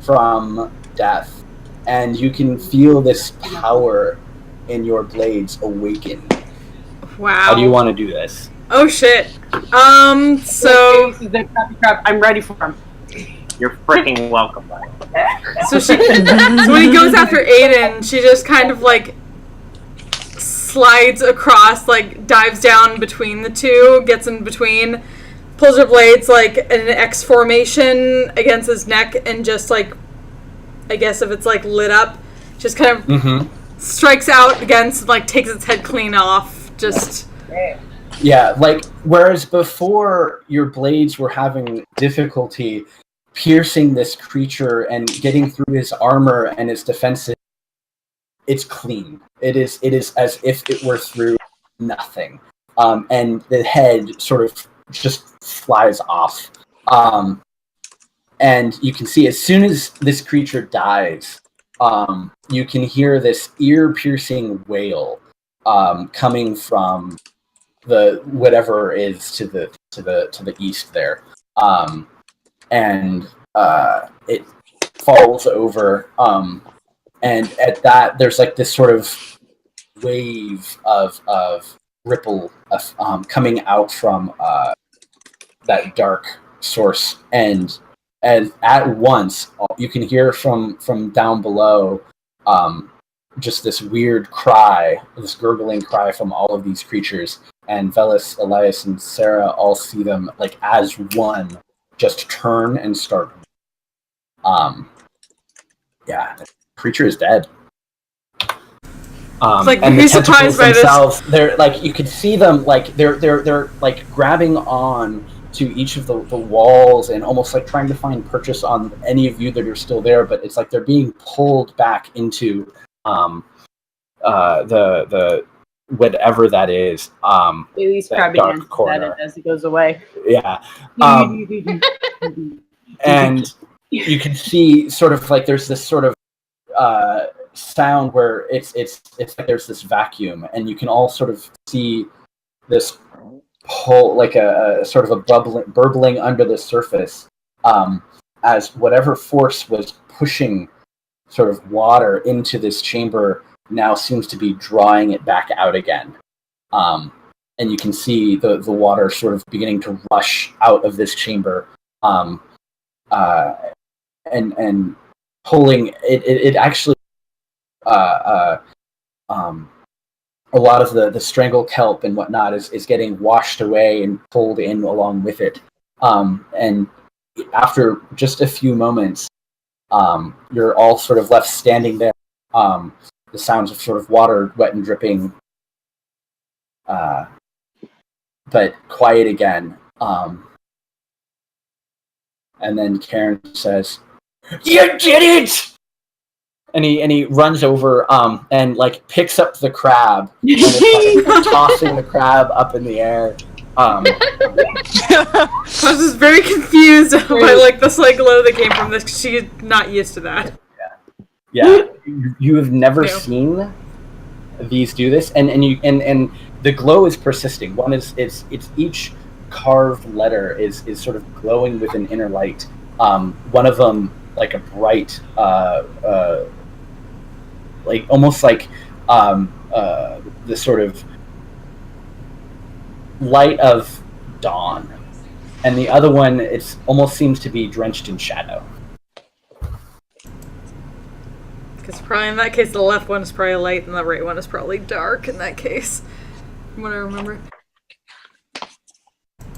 from death, and you can feel this power in your blades awaken. Wow. How do you want to do this? Oh shit. So I'm ready for him. You're freaking welcome, buddy. So when he goes after Aiden, she just kind of like slides across, like dives down between the two, gets in between, pulls her blades like in an X formation against his neck, and just like, I guess if it's like lit up, just kind of strikes out against, like takes its head clean off. Just yeah, like whereas before your blades were having difficulty piercing this creature and getting through his armor and his defenses, it's clean. It is as if it were through nothing. And the head sort of just flies off. And you can see as soon as this creature dies, you can hear this ear-piercing wail coming from the whatever is to the east there. And it falls over, and at that there's like this sort of wave of ripple coming out from that dark source, and at once you can hear from down below just this weird cry, this gurgling cry from all of these creatures, and Velis, Elias, and Sarah all see them like as one just turn and start. Yeah, the creature is dead. like, and the surprised tentacles by themselves, they're like, you can see them like they're like grabbing on to each of the walls and almost like trying to find purchase on any of you that are still there, but it's like they're being pulled back into the whatever that is. Bailey's that crabbing dark at corner. it as he goes away. Yeah. And you can see sort of like there's this sort of sound where it's like there's this vacuum, and you can all sort of see this pull, like a sort of a burbling under the surface, as whatever force was pushing sort of water into this chamber now seems to be drawing it back out again. And you can see the water sort of beginning to rush out of this chamber, and pulling it actually a lot of the strangle kelp and whatnot is getting washed away and pulled in along with it. And after just a few moments, you're all sort of left standing there. The sounds of sort of water, wet and dripping, but quiet again. And then Karen says, "You did it!" And he runs over and like picks up the crab and is like tossing the crab up in the air. I was just very confused by like the slight glow that came from this because she's not used to that. Yeah. You have never seen these do this, and the glow is persisting. One is it's each carved letter is sort of glowing with an inner light. One of them like a bright like almost like the sort of light of dawn, and the other one it's almost seems to be drenched in shadow. Because probably in that case the left one is probably light and the right one is probably dark in that case, from what I remember.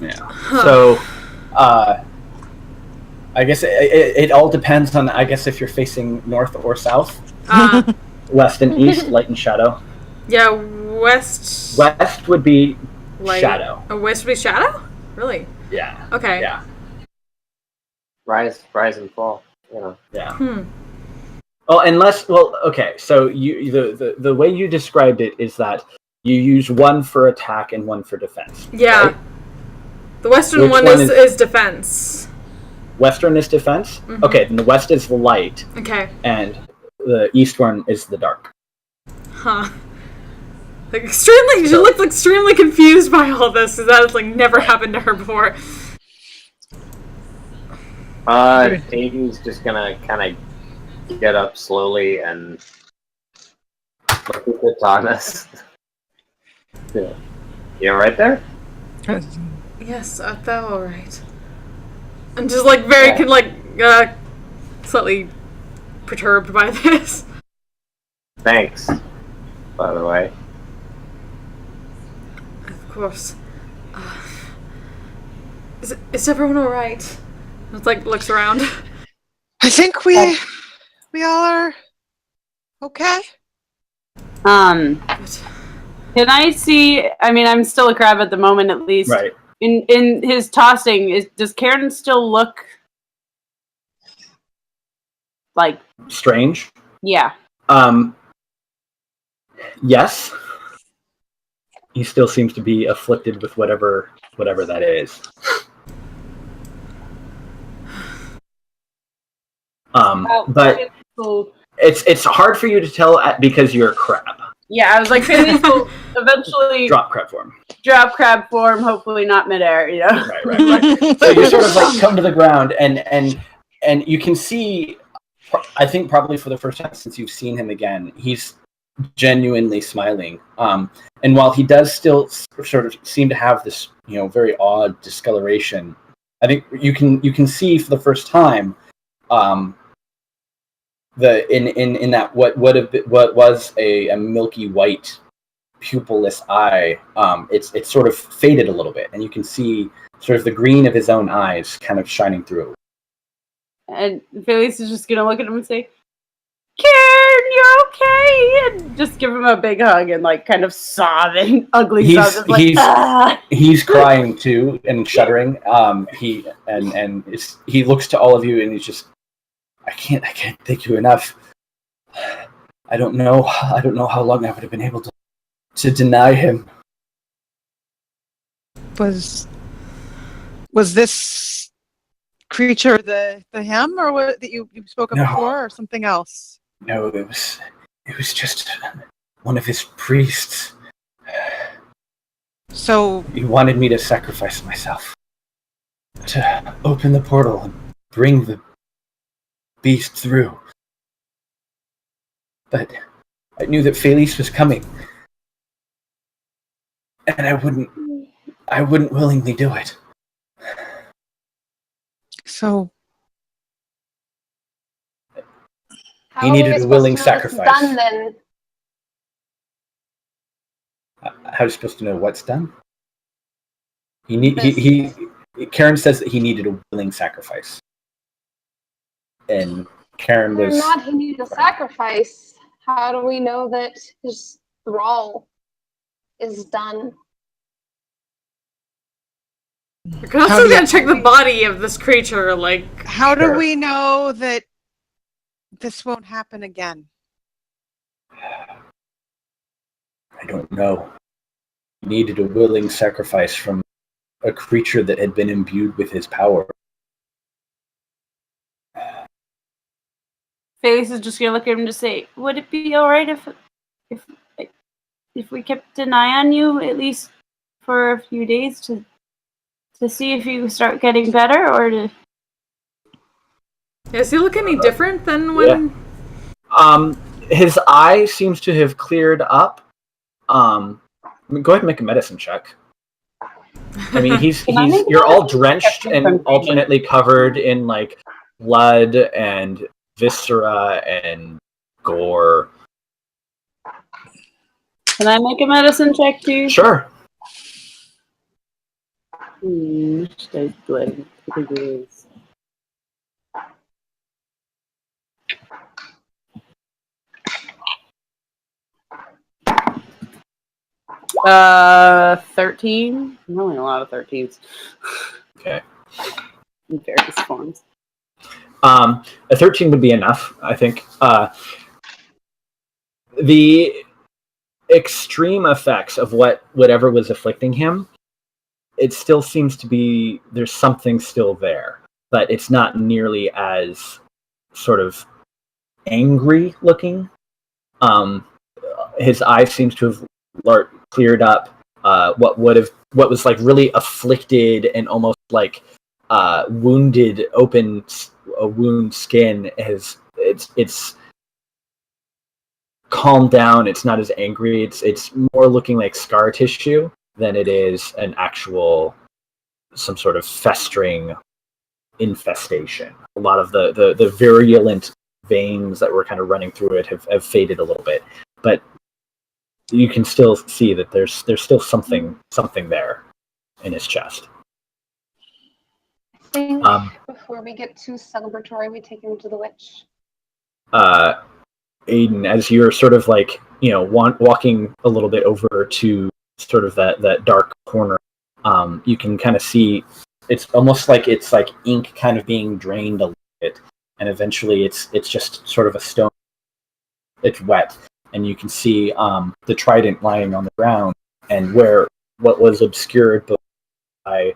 Yeah. So I guess it all depends on, I guess, if you're facing north or south. West and east, light and shadow. Yeah, west. West would be light. Shadow. Oh, west would be shadow? Really? Yeah. Okay. Yeah. Rise and fall. You know. Yeah. Well, okay. So the way you described it is that you use one for attack and one for defense. Yeah. Right? The western one is defense. Western is defense? Mm-hmm. Okay, then the west is the light. Okay. And the east one is the dark. Huh. Like extremely, she looked extremely confused by all this, because that has like never happened to her before. Aiden's just gonna kind of get up slowly and look at Thomas. Yeah. You right there? Yes, that all right. I'm just like very slightly perturbed by this. Thanks, by the way. Of course. Is everyone all right? It's like looks around. I think we all are okay. Can I see? I mean, I'm still a crab at the moment, at least. Right. In his tossing, does Karen still look like strange? Yeah. Yes. He still seems to be afflicted with whatever that is. But it's hard for you to tell because you're a crab. Yeah, I was like, Phineas will eventually drop crab form. Drop crab form, hopefully not midair, you know. Right. So you sort of like come to the ground, and you can see. I think probably for the first time since you've seen him again, he's genuinely smiling. And while he does still sort of seem to have this, very odd discoloration, I think you can see for the first time, in that what was a milky white pupilless eye, it's sort of faded a little bit, and you can see sort of the green of his own eyes kind of shining through. And Felix is just gonna look at him and say, "Karen, you're okay," and just give him a big hug and like kind of sobbing, ugly sobbing. He's crying too and shuddering. He looks to all of you and he's just, I can't thank you enough. I don't know how long I would have been able to deny him. Was this creature the him, or what that you spoke of before, or something else? No, it was just one of his priests. So he wanted me to sacrifice myself to open the portal and bring the beast through. But I knew that Felix was coming, and I wouldn't willingly do it. So he needed a willing sacrifice. Done, then? How are you supposed to know what's done? He Karen says that he needed a willing sacrifice. And Karen Whether or was... not he needed a sacrifice, how do we know that his thrall is done? We're also gonna check the body of this creature, like... How do we know that this won't happen again? I don't know. He needed a willing sacrifice from a creature that had been imbued with his power. Felix is just gonna look at him to say, "Would it be all right if we kept an eye on you at least for a few days to see if you start getting better, or to?" Does he look any different than when? Yeah. His eye seems to have cleared up. Go ahead and make a medicine check. I mean, you're all drenched and alternately covered in like blood and viscera and gore. Can I make a medicine check too? Sure. Blood. 13. I'm rolling a lot of 13s. Okay. In various forms. A 13 would be enough, I think. The extreme effects of whatever was afflicting him, it still seems to be there's something still there, but it's not nearly as sort of angry looking. His eye seems to have cleared up. What was like really afflicted and almost like wounded, open wound skin it's calmed down. It's not as angry. It's more looking like scar tissue than it is an actual some sort of festering infestation. A lot of the virulent veins that were kind of running through it have faded a little bit, but you can still see that there's still something there in his chest. I think before we get too celebratory, we take him to the witch. Aiden, as you're sort of like, walking a little bit over to sort of that dark corner, you can kind of see it's almost like it's like ink kind of being drained a little bit, and eventually it's just sort of a stone. It's wet, and you can see the trident lying on the ground, and what was obscured by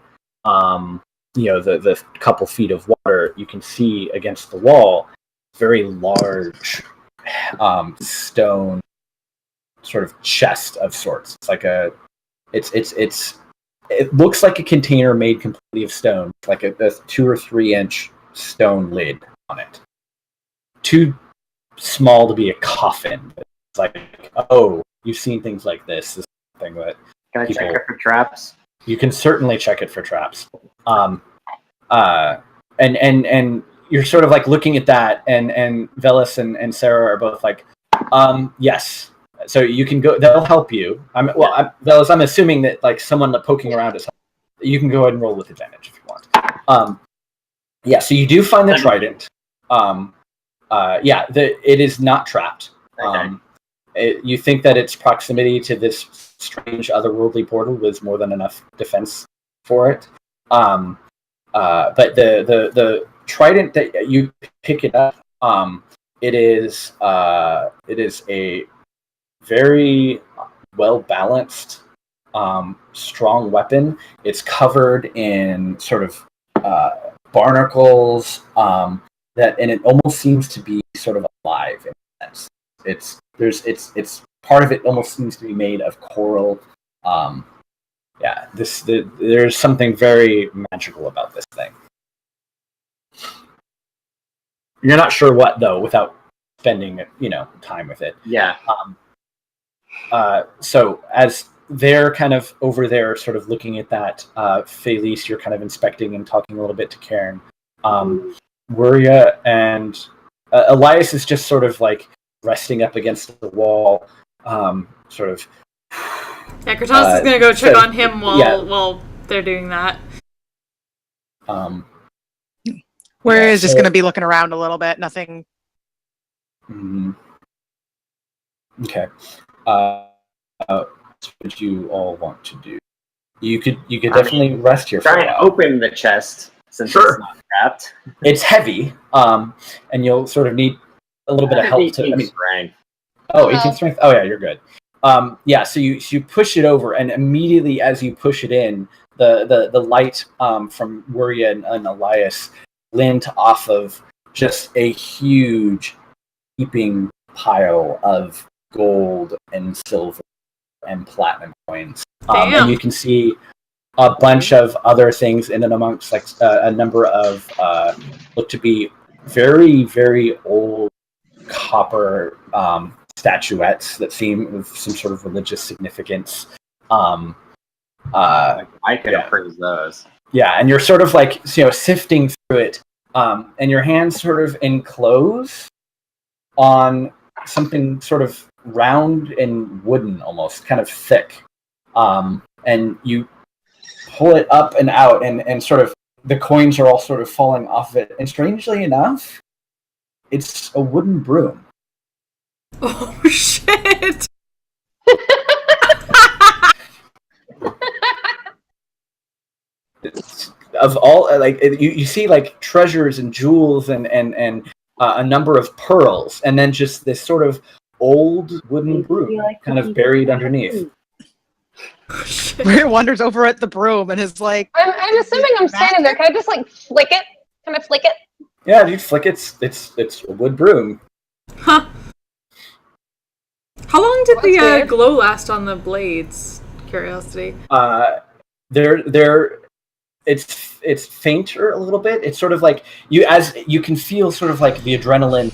the couple feet of water, you can see against the wall very large stone sort of chest of sorts. It's like it looks like a container made completely of stone, like a 2 or 3 inch stone lid on it. Too small to be a coffin. It's like, oh, you've seen things like this. This is something that Can I check it for traps? You can certainly check it for traps. And you're sort of like looking at that, and Velis and Sarah are both like, yes. So you can go. They'll help you. Velis, I'm assuming that like someone poking around is. You can go ahead and roll with advantage if you want. Yeah. So you do find the trident. It is not trapped. Okay. You think that its proximity to this strange otherworldly portal was more than enough defense for it. But the trident that you pick it up, it is a very well balanced, strong weapon. It's covered in sort of barnacles, and it almost seems to be sort of alive in a sense. It's part of it almost seems to be made of coral. There's something very magical about this thing. You're not sure what though, without spending time with it. Yeah. So as they're kind of over there, sort of looking at that, Felice, you're kind of inspecting and talking a little bit to Karen. Wuria and Elias is just sort of like resting up against the wall, sort of. Yeah, Kratos is gonna go check on him while they're doing that. We're Yeah, just so- going to be looking around a little bit. Nothing. Okay. What would you all want to do? You could definitely rest here for Try a and while. open the chest since Sure. it's not trapped. It's heavy, and you'll sort of need a little bit of help to. I mean, strength. 18 strength. Oh yeah, you're good. Yeah. So you push it over, and immediately as you push it in, the light from Wuria and Elias glint off of just a huge heaping pile of gold and silver and platinum coins. And you can see a bunch of other things in and amongst, like a number of look to be very, very old copper statuettes that seem of some sort of religious significance. I can appraise those. Yeah, and you're sort of like sifting through it, and your hands sort of enclose on something sort of round and wooden, almost kind of thick, and you pull it up and out, and sort of the coins are all sort of falling off of it. And strangely enough, it's a wooden broom. Oh shit! Of all, like you see, like treasures and jewels and a number of pearls, and then just this sort of old wooden broom kind of buried underneath. Maria wanders over at the broom and is like, I'm assuming I'm standing there. Can I just like flick it? Can I flick it? Yeah, you flick it. It's a wood broom. Huh. How long did the glow last on the blades? Curiosity. It's fainter a little bit. It's sort of like you can feel sort of like the adrenaline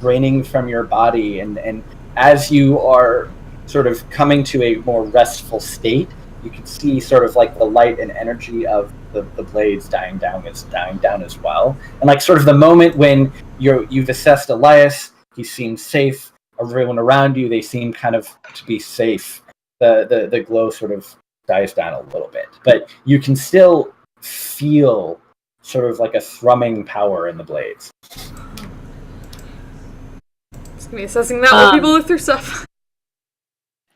draining from your body, and as you are sort of coming to a more restful state, you can see sort of like the light and energy of the blades dying down as well. And like sort of the moment when you've assessed Elias, he seems safe. Everyone around you, they seem kind of to be safe. The glow sort of dies down a little bit, but you can still feel sort of like a thrumming power in the blades. It's gonna be assessing that while people look through stuff.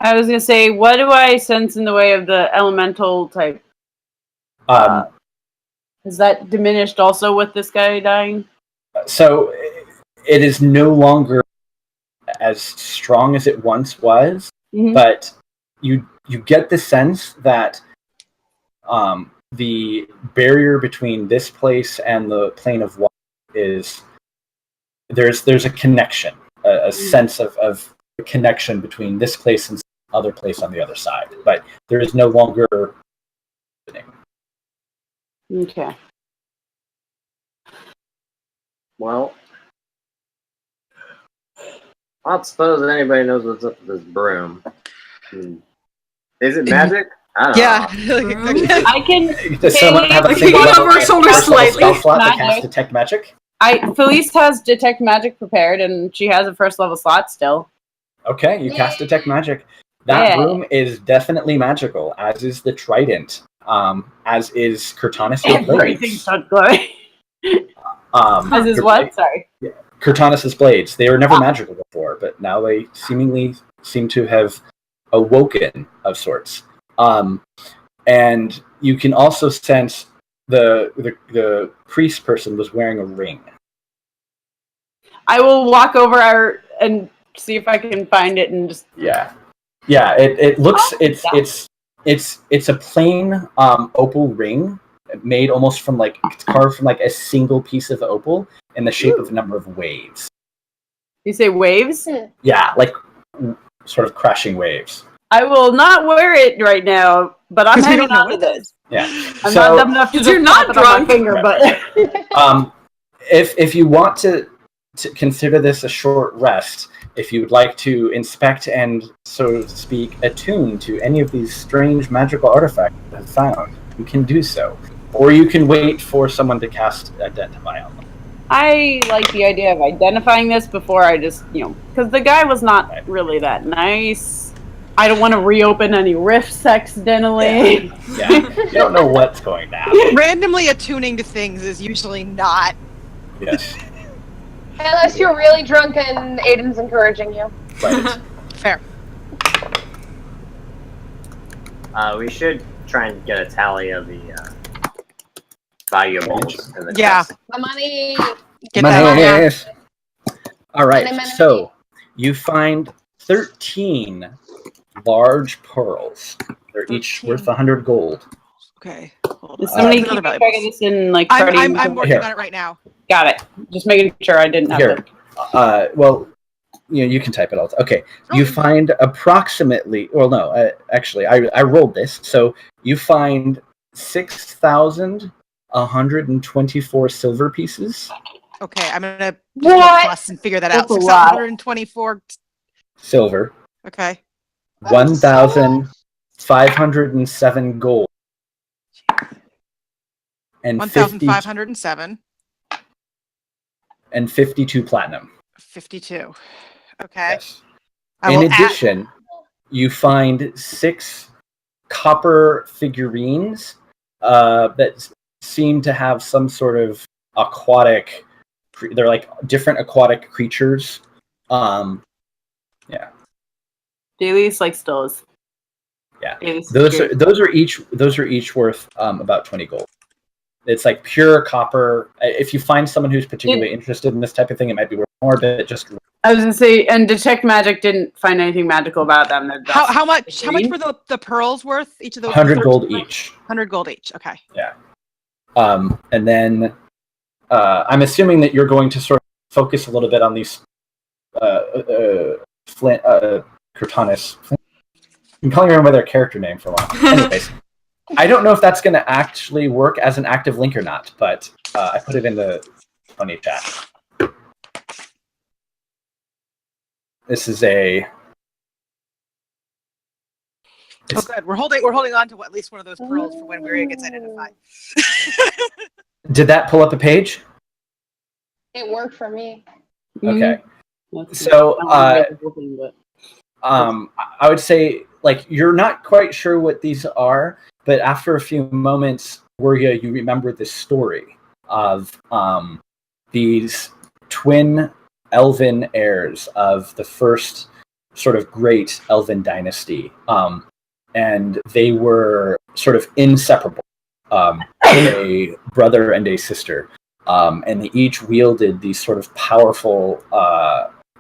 I was gonna say, what do I sense in the way of the elemental type? Is that diminished also with this guy dying? So it is no longer as strong as it once was, but you get the sense that the barrier between this place and the plane of water is there's a connection, a sense of a connection between this place and other place on the other side, but there is no longer. Okay. Well, I don't suppose anybody knows what's up with this broom. Is it magic? I don't know. I can. Does someone have a thing over her shoulder slightly? Spell slot that casts detect magic? Felice has detect magic prepared, and she has a first level slot still. Okay, you cast detect magic. That broom is definitely magical, as is the trident, as is Cortanus' blades. Everything's not glowing. As is what? Sorry. Cortanus' blades. They were never magical before, but now they seemingly seem to have awoken of sorts. And you can also sense the priest person was wearing a ring. I will walk over and see if I can find it and just It looks it's a plain opal ring made almost from it's carved from a single piece of opal in the shape of a number of waves. You say waves? Yeah, like sort of crashing waves. I will not wear it right now, but I'm hanging on to this. Yeah, I'm not dumb enough to you're not drunk on my finger, but if you want to consider this a short rest, if you would like to inspect and, so to speak, attune to any of these strange magical artifacts you have found, you can do so. Or you can wait for someone to cast Identify on them. I like the idea of identifying this before I just, because the guy was not really that nice. I don't want to reopen any rifts accidentally. Yeah, you don't know what's going to happen. Randomly attuning to things is usually not. Yes. Unless you're really drunk and Aiden's encouraging you. Right. Fair. We should try and get a tally of the valuables in the Yeah. chest. The money. Get that on down. Yes. All right. Money. So you find 13 large pearls. They're each 13. worth 100 gold. Okay. Hold Is on. somebody Another keeping track of valuables. this in like I'm Guardian? working Here. on it right now. Got it. Just making sure I didn't have Here. it. Well, you can type it all. Okay. You find approximately. Well, no. Actually, I rolled this. So you find 6,124 silver pieces. Okay, I'm gonna What? plus and figure that That's out. a lot. 624. Silver. Okay. 1,507 gold. And 1,507. and 52 platinum. 52. Okay. Yes. I In will add- addition, you find 6 copper figurines that seem to have some sort of aquatic. They're like different aquatic creatures. Yeah. Dailies like stills. Yeah. Dailies Those security. are each worth about 20 gold. It's like pure copper. If you find someone who's particularly interested in this type of thing, it might be worth more. But just I was gonna say, and detect magic didn't find anything magical about them. They're just How much green. were the pearls worth? Each of those 100 gold each. 100 gold each. Okay. And then I'm assuming that you're going to sort of focus a little bit on these Cortanis. I'm calling her by their character name for a while. Anyways, I don't know if that's going to actually work as an active link or not, but I put it in the funny chat. This is a. Oh, good. We're holding on to at least one of those pearls for when Weria gets identified. Did that pull up a page? It worked for me. Okay. That's So, not hoping, but- I would say, like, you're not quite sure what these are, but after a few moments, Weria, you remember this story of these twin elven heirs of the first sort of great elven dynasty. And they were sort of inseparable, a brother and a sister. And they each wielded these sort of powerful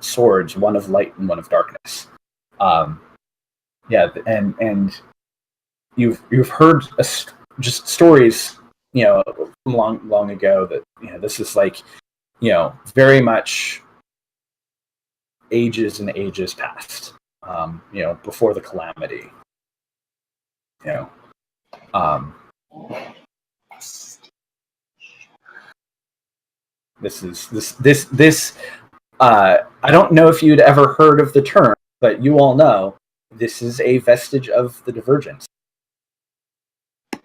swords, one of light and one of darkness. And you've heard just stories, long ago that this is like, very much ages and ages past, before the calamity. This I don't know if you'd ever heard of the term, but you all know this is a vestige of the Divergence.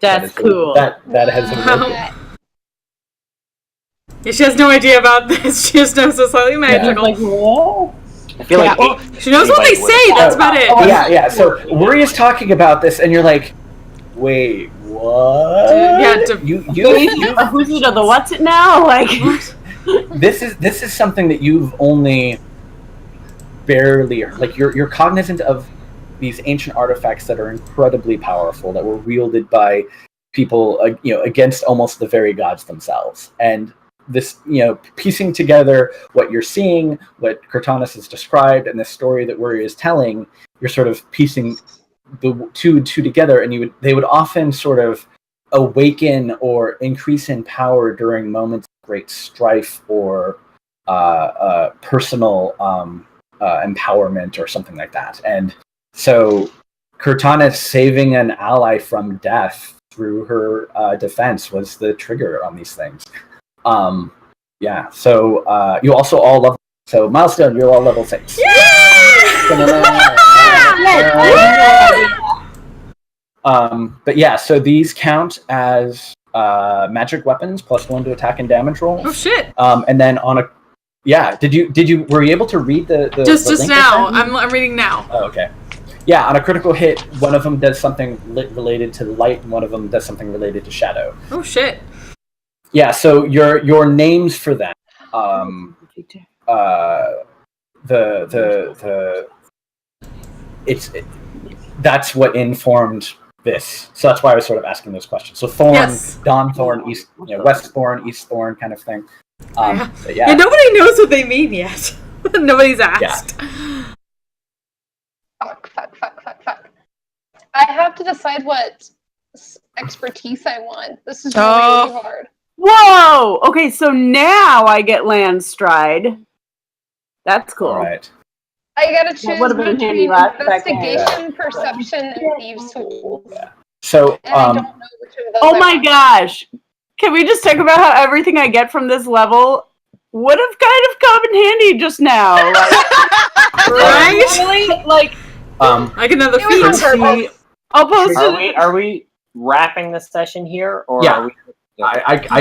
That's That is- cool. That has been Wow. working. Yeah, she has no idea about this. She just knows it's slightly magical. Like, whoa. I feel like She knows what they anybody say. would've That's thought about it. Yeah. So Wuria's talking about this, and you're like, "Wait, what? Yeah, Who's it or the what's it now? Like, This is something that you've only barely, like, you're cognizant of these ancient artifacts that are incredibly powerful, that were wielded by people, against almost the very gods themselves. And this, piecing together what you're seeing, what Cortanis has described, and this story that Wuria is telling, you're sort of piecing the two together, and they would often sort of awaken or increase in power during moments of great strife or personal empowerment or something like that. And so Cortanis saving an ally from death through her defense was the trigger on these things. So you also all level. So milestone, you're all level 6. But yeah, so these count as magic weapons +1 to attack and damage rolls. Oh shit! And then on a were you able to read the Just link now. I sent you? I'm reading now. Oh, okay. Yeah, on a critical hit, one of them does something related to light, and one of them does something related to shadow. Oh shit! Yeah, so your names for them. That's what informed this. So that's why I was sort of asking those questions. So Thorn, Yes. Dawn Thorn, East, West Thorn, East Thorn, kind of thing. Yeah. But yeah. Nobody knows what they mean yet. Nobody's asked. Yeah. Fuck. I have to decide what expertise I want. This is really hard. Whoa! Okay, so now I get land stride. That's cool. All right. I gotta choose would've been handy between last investigation, perception, and thieves' tools. Yeah. So, And I don't know which of those. Oh I my want. gosh! Can we just talk about how everything I get from this level would have kind of come in handy just now? Like, Right? really? Like, Like another It was on feat. purpose. I'll post it. Are we wrapping this session here, or Yeah. are we?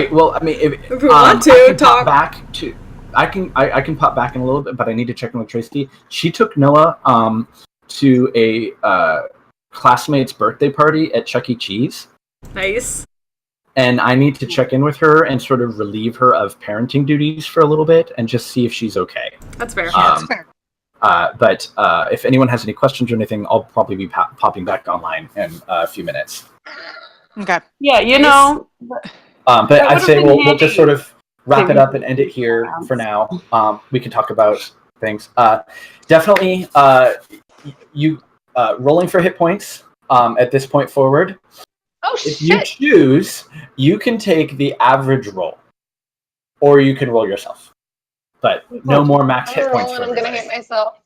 Well, I mean, If we want to I can talk. pop back to. I can pop back in a little bit, but I need to check in with Tracy. She took Noah to a classmate's birthday party at Chuck E. Cheese. Nice. And I need to check in with her and sort of relieve her of parenting duties for a little bit and just see if she's okay. That's fair. That's fair. But if anyone has any questions or anything, I'll probably be popping back online in a few minutes. Okay. Yeah, you Nice. know. But That I'd would've say been we'll handy. just sort of wrap it up and end it Maybe. here for now. We can talk about things. Definitely, you rolling for hit points at this point forward. Oh If you shit! choose, you can take the average roll, or you can roll yourself. But no more max I'm hit gonna points roll for and I'm gonna everybody. hit myself.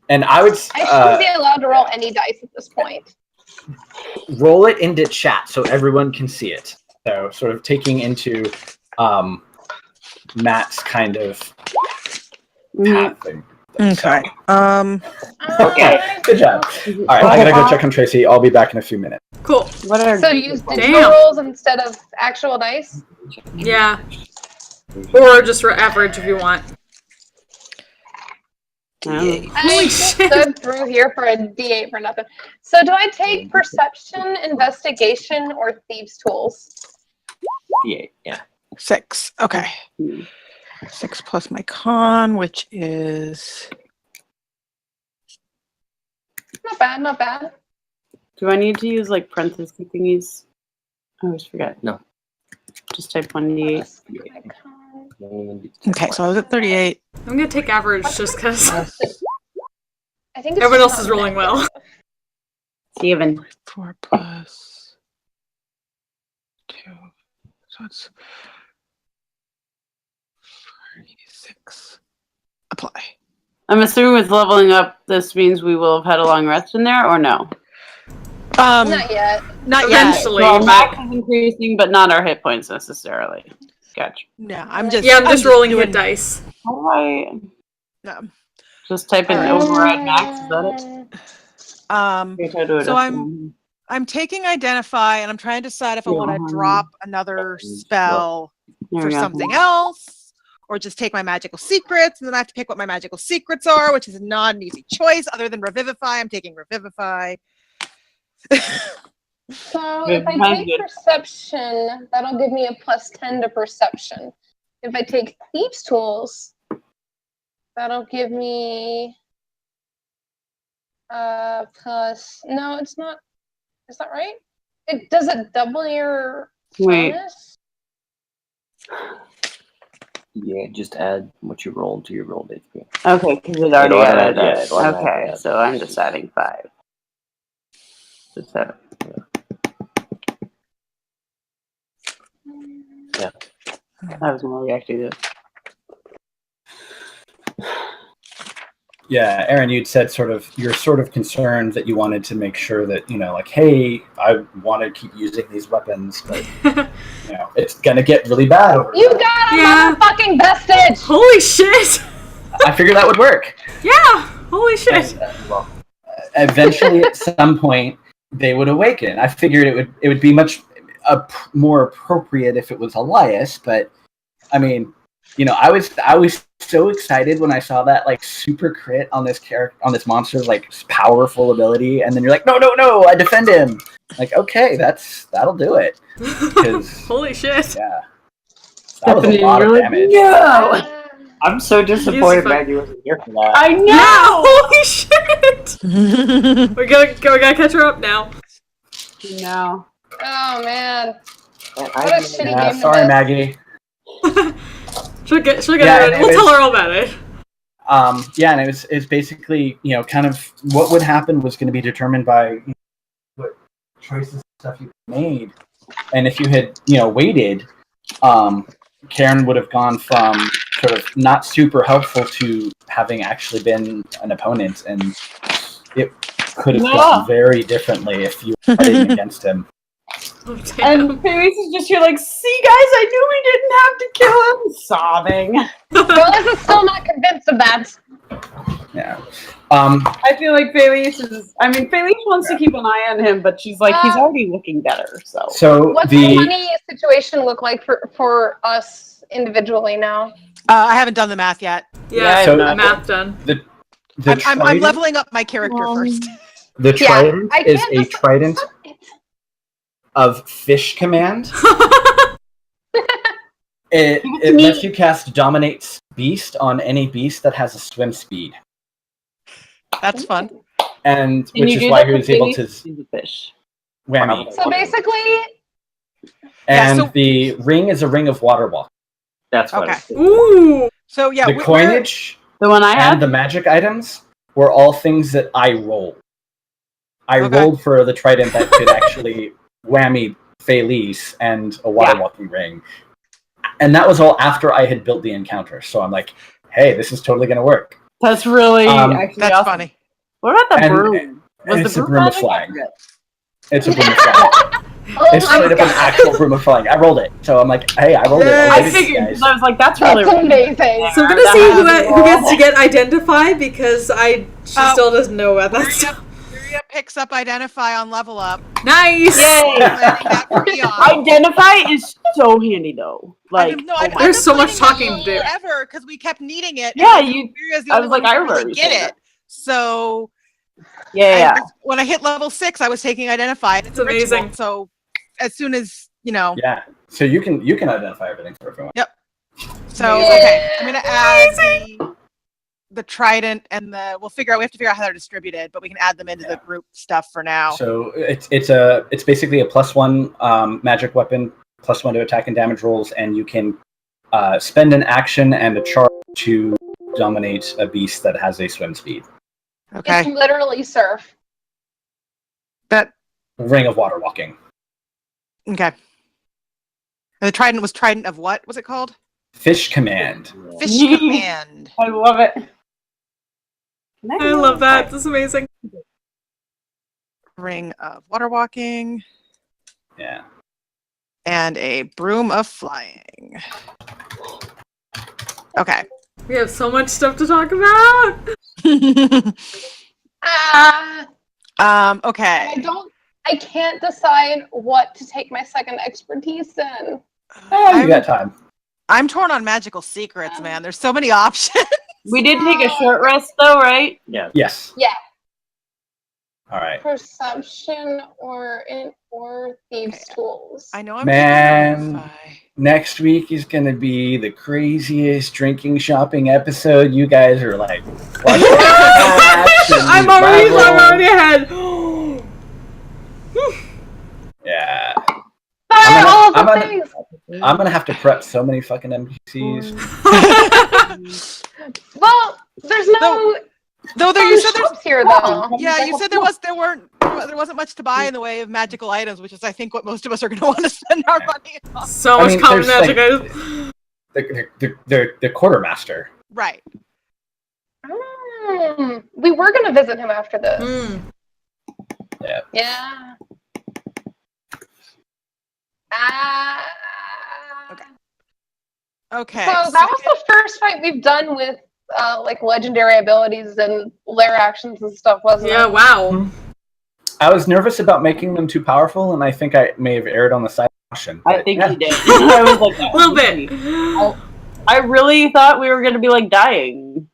And I would I shouldn't be allowed to roll any dice at this point. roll it into chat so everyone can see it. So sort of taking into Matt's kind of path thing. Okay. Okay, good job. All right, I gotta go check on Tracy. I'll be back in a few minutes. Cool. What are So use digital Damn. rolls instead of actual dice. Yeah. Or just average if you want. I Holy just shit. stood through here for a D8 for nothing. So do I take perception, investigation, or thieves' tools? D8, yeah. 6. Okay. 6 plus my con, which is Not bad, not bad. Do I need to use like parentheses thingies? I always forget. No. Just type 1d8. okay. So I was at 38. I'm gonna take average just because I think it's everyone just else is not rolling well. negative. 7. 4 plus 2. So it's 36. Apply. I'm assuming with leveling up, this means we will have had a long rest in there, or no? Not yet. Not yet. Eventually, Well, but max is increasing, but not our hit points necessarily. Gotcha. No, I'm just. yeah, I'm just rolling doing, hit dice. How do I No. just type in override max? Is that it? Okay, try to do it So up I'm- one. I'm taking identify, and I'm trying to decide if I want to Yeah. drop another spell There for we go. something else, or just take my magical secrets, and then I have to pick what my magical secrets are, which is not an easy choice. Other than revivify, I'm taking revivify. So Good, if I mine's take good. perception, that'll give me a +10 to perception. If I take thieves' tools, that'll give me plus. No, it's not. Is that right? Does it double your Wait. bonus? Yeah, just add what you rolled to your rolled HP. Okay, because it already automatically- added yeah, it. it automatically Okay, adds so I'm just adding 5. So 7. Yeah. I was more reacting to Yeah, Aaron, you'd said you're sort of concerned that you wanted to make sure that, like, hey, I want to keep using these weapons, but, it's going to get really bad over You time. got a Yeah. motherfucking vestige! Holy shit! I figured that would work. Yeah! Holy shit! And, eventually, at some point, they would awaken. I figured it would be much more appropriate if it was Elias, but, I mean, I was so excited when I saw that like super crit on this on this monster's like powerful ability, and then you're like, no, I defend him. Like, okay, that'll do it. Holy shit! Yeah, that was a lot of damage. No! I'm so disappointed Maggie wasn't here for that. I know! Yeah, holy shit! we gotta catch her up now. No. Oh man. What a I- shitty Yeah, game. sorry, Maggie. She'll get Yeah, it. and We'll it tell was- her all about it. Yeah, and it's basically kind of what would happen was going to be determined by what choices and stuff you made, and if you had waited, Karen would have gone from sort of not super helpful to having actually been an opponent, and it could have gone very differently if you were fighting against him. Oh, damn. And Phoenix is just here like, see guys, I knew we didn't have to kill him. Sobbing. Phyllis is still not convinced of that. Yeah. I feel like Felice wants to keep an eye on him, but she's like, he's already looking better, so. So What's the money situation look like for us individually now? I haven't done the math yet. Yeah, so math done. I'm leveling up my character first. The trident I is can't a just- trident of fish command. It lets you cast Dominate Beast on any beast that has a swim speed, That's fun. and And which you is do why that he with was able to Felice? He's a fish. whammy. So basically, And so- the ring is a ring of water walk. That's what Okay. it's Ooh. So yeah, The we're- coinage The one I and had? the magic items were all things that I rolled. I Okay. rolled for the trident that could actually whammy Felice and a water walking ring. And that was all after I had built the encounter. So I'm like, hey, this is totally going to work. That's really actually that's awesome. funny. What about the And- broom? Was it's the a broom broom of magic? flying. It's a broom of flying. oh It's my straight up an god, actual broom of flying. I rolled it. So I'm like, hey, I rolled it. Yes. I'll I give it to you figured, guys. 'cause I was like, that's really that's amazing. So I'm gonna see who gets to get identify because she still doesn't know about that stuff. Maria picks up Identify on Level Up. Nice. Yay! Landing that for Eon. Identify is so handy though. Like, There's so much talking to do. Forever because we kept needing it. Yeah, and you- Maria's the I only was like, one who I remember really you get saying it. So yeah. when I hit level 6, I was taking Identify. And it's a amazing. ritual, so as soon as Yeah. So you can identify everything for everyone. So Yeah. okay, I'm gonna add the trident and we'll have to figure out how they're distributed, but we can add them into the group stuff for now. So it's basically a +1 magic weapon, +1 to attack and damage rolls, and you can spend an action and a charge to dominate a beast that has a swim speed. It's Okay. literally surf. That Ring of water walking. okay. And the trident was trident of what was it called? Fish command. Fish command. I love it. I love that. That's amazing. Ring of water walking Yeah. and a broom of flying. Okay. We have so much stuff to talk about. Okay. I can't decide what to take my second expertise in. Oh, you got time. I'm torn on magical secrets, man. There's so many options. We did take a short rest though, right? Yeah. Yes. Yeah. All right. Perception or thieves' tools. I know I'm Man. taking Next week is going to be the craziest drinking shopping episode. You guys are like, watch I'm already ahead. Yeah. All I'm the gonna- things. I'm gonna have to prep so many fucking NPCs. Well, there's no Though there fun you said there's shops here though. yeah, you said there wasn't much to buy in the way of magical items, which is I think what most of us are going to want to spend our money on. So I much mean, common there's, magic like- items. The quartermaster. Right. We were gonna visit him after this. Mm. Yeah. Okay. So that was the first fight we've done with like legendary abilities and lair actions and stuff, wasn't Yeah, it? wow. I was nervous about making them too powerful, and I think I may have erred on the side of caution. I but think yeah. you did. I was like, A little bit. I really thought we were going to be like dying.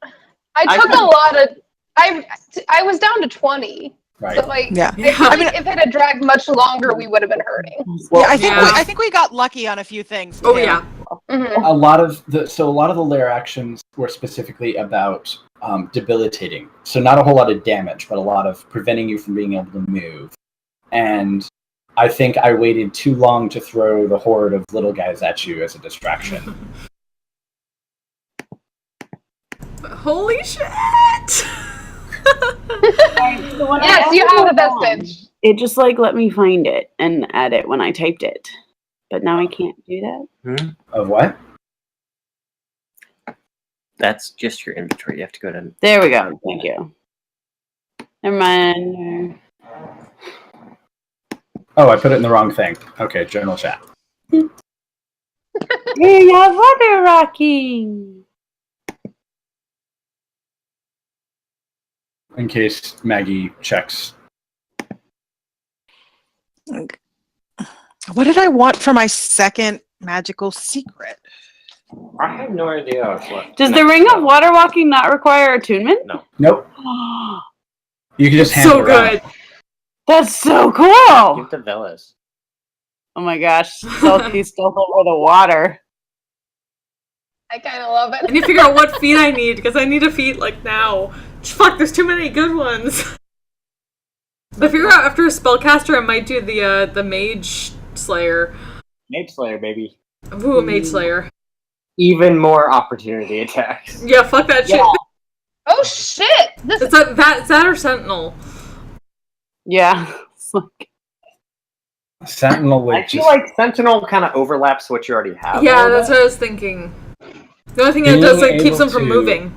I took a lot of. I was down to 20. Right. So like, Yeah. I feel like if it had dragged much longer, we would have been hurting. Well, I think we got lucky on a few things. Oh too. yeah. Mhm. a lot of the lair actions were specifically about debilitating. So not a whole lot of damage, but a lot of preventing you from being able to move. And I think I waited too long to throw the horde of little guys at you as a distraction. Holy shit! Yes, you have the best bitch. It just like let me find it and add it when I typed it. But now I can't do that. Of what? That's just your inventory. You have to go to. There we go. Thank you. Never mind. Oh, I put it in the wrong thing. Okay, general chat. Hey, yeah, water rocking. In case Maggie checks. What did I want for my second magical secret? I have no idea. What Does the ring of water walking not require attunement? No. Nope. You can just hand So it around. good. That's so cool. Give to Velas. Oh my gosh, Salty stealth over the water. I kind of love I it. need to figure out what feat I need because I need a feat like now. Fuck, there's too many good ones. I figure out after a spellcaster, I might do the Mage Slayer. Mage Slayer, baby. Ooh, Mage Slayer. Even more opportunity attacks. Yeah, fuck that shit. Oh shit! This It's that or Sentinel. Yeah. It's like, Sentinel would I feel like Sentinel kind of overlaps what you already have. Yeah, that's what I was thinking. The only thing it does is it keeps them from moving.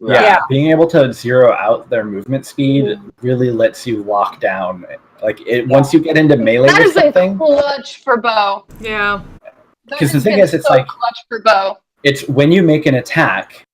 Yeah, being able to zero out their movement speed really lets you lock down. Like it once you get into melee that with is something. a clutch for bow. Yeah. Because the That thing has is, been it's so like clutch for bow. it's when you make an attack.